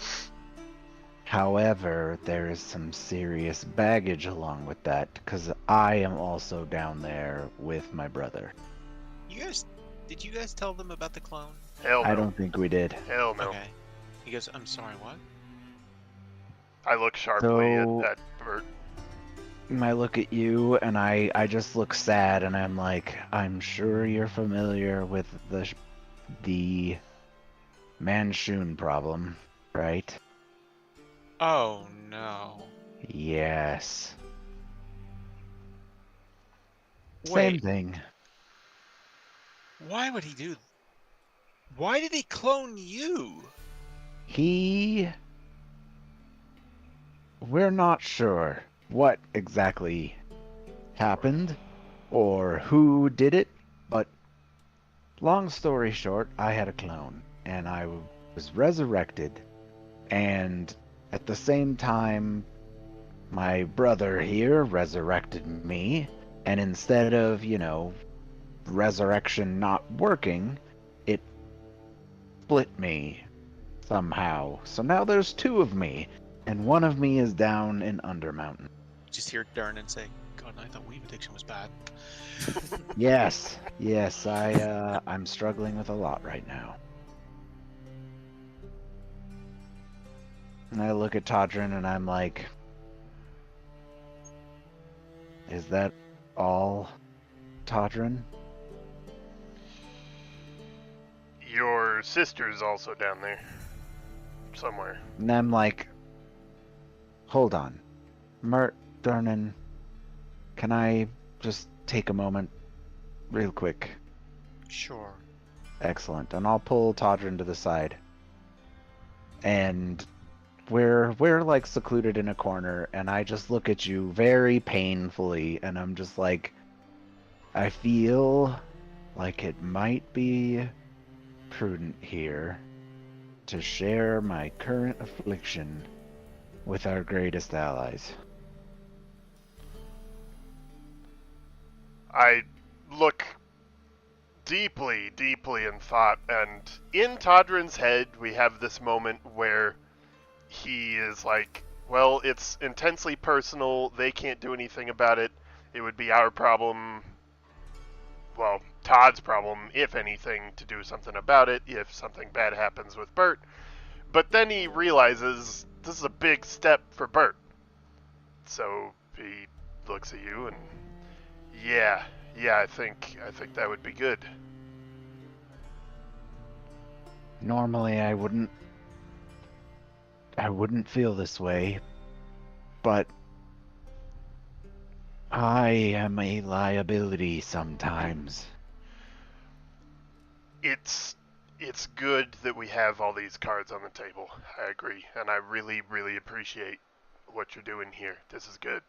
However, there is some serious baggage along with that, because I am also down there with my brother. Did you guys tell them about the clone? Hell no. I don't think we did. Hell no. Okay. He goes, I'm sorry, what? I look sharply So- at Bert. I look at you, and I just look sad, and I'm like, I'm sure you're familiar with the Manchun problem, right? Oh, no. Yes. Same Wait, thing. why would he do... Why did he clone you? We're not sure what exactly happened or who did it, but long story short, I had a clone, and I was resurrected, and at the same time, My brother here resurrected me, and instead of, resurrection not working, it split me somehow. So now there's two of me, and one of me is down in Undermountain. Just hear Darren say, God, I thought weed addiction was bad. Yes, I'm struggling with a lot right now. And I look at Todrin and I'm like, is that all, Todrin? Your sister's also down there. Somewhere. And I'm like, hold on. Mert, Darnan, can I just take a moment real quick? Sure. Excellent. And I'll pull Todrin to the side. And we're like secluded in a corner, and I just look at you very painfully, and I'm just like, I feel like it might be prudent here to share my current affliction with our greatest allies. I look deeply, deeply in thought, and in Todrin's head, we have this moment where he is like, well, it's intensely personal, they can't do anything about it, it would be our problem, well, Todd's problem, if anything, to do something about it, if something bad happens with Bert. But then he realizes this is a big step for Bert. So he looks at you and, yeah, I think that would be good. Normally I wouldn't feel this way, but I am a liability sometimes. It's good that we have all these cards on the table. I agree, and I really, really appreciate what you're doing here. This is good.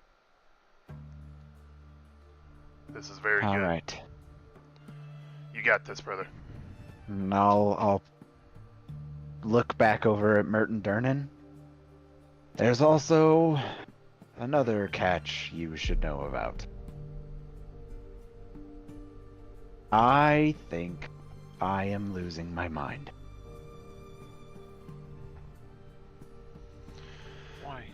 This is very good. All right. You got this, brother. And I'll look back over at Merton Durnan. There's also another catch you should know about. I think I am losing my mind. Why?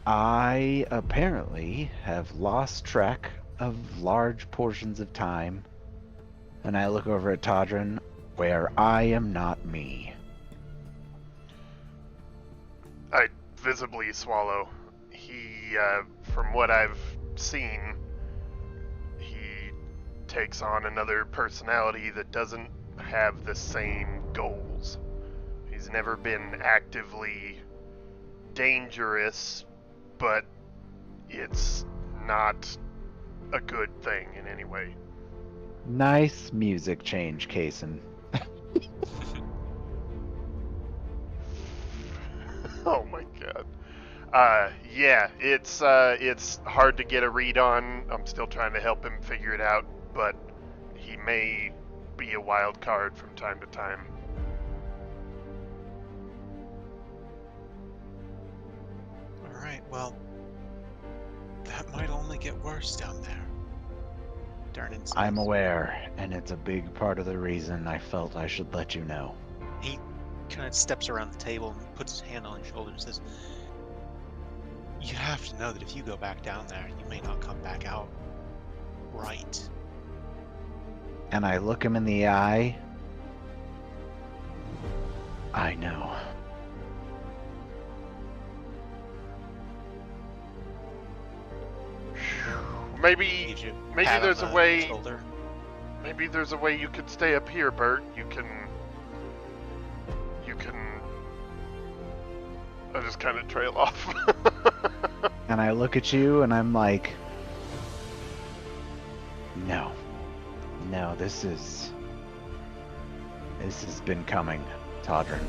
I apparently have lost track of large portions of time, and I look over at Todrin, where I am not me. I visibly swallow. He, from what I've seen, he takes on another personality that doesn't have the same goals. He's never been actively dangerous, but it's not a good thing in any way. Nice music change, Kaysen. Oh my god. Yeah, it's hard to get a read on. I'm still trying to help him figure it out, but he may be a wild card from time to time. Alright, well, that might only get worse down there. Darnan says. I'm aware, and it's a big part of the reason I felt I should let you know. He kind of steps around the table and puts his hand on his shoulder and says, you have to know that if you go back down there, you may not come back out right. And I look him in the eye. I know. Maybe Gives you maybe pat on there's a the way shoulder. maybe there's a way you could stay up here, Bert. You can I just kind of trail off. And I look at you and I'm like, no, this has been coming, Todrin.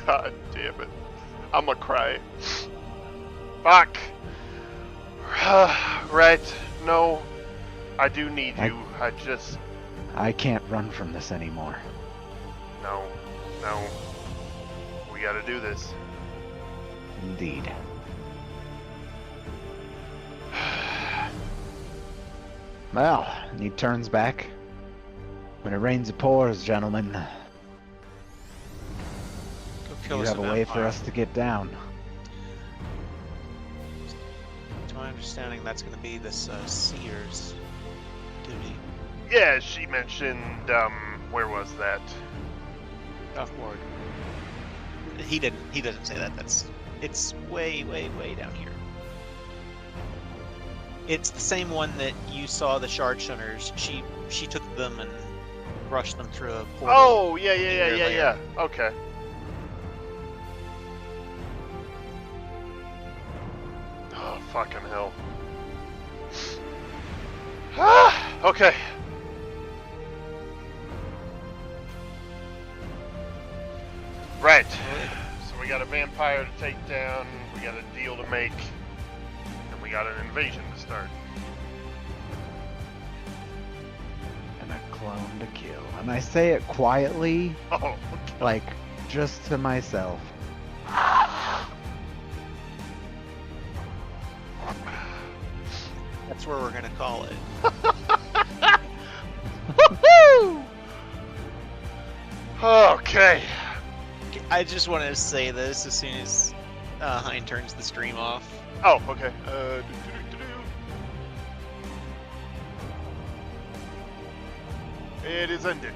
God damn it. I'm gonna cry. Fuck. Right. No. I do need you. I can't run from this anymore. No. We gotta do this. Indeed. Well, and he turns back. When it rains, it pours, gentlemen. Go kill You us have a way for vampire. us to get down. To my understanding, that's going to be this seer's duty. Yeah, she mentioned, where was that? Offboard. He doesn't say that. It's way, way, way down here. It's the same one that you saw the shard shunners. She took them and rushed them through a portal. Oh, yeah. their lair. Okay. Oh, fucking hell. Okay. Right. So we got a vampire to take down, we got a deal to make, and we got an invasion to start. And a clone to kill. And I say it quietly, Oh, okay. like, just to myself. That's where we're gonna call it. Woohoo! Okay. I just wanted to say this as soon as Hein turns the stream off. Oh, okay. It is ended.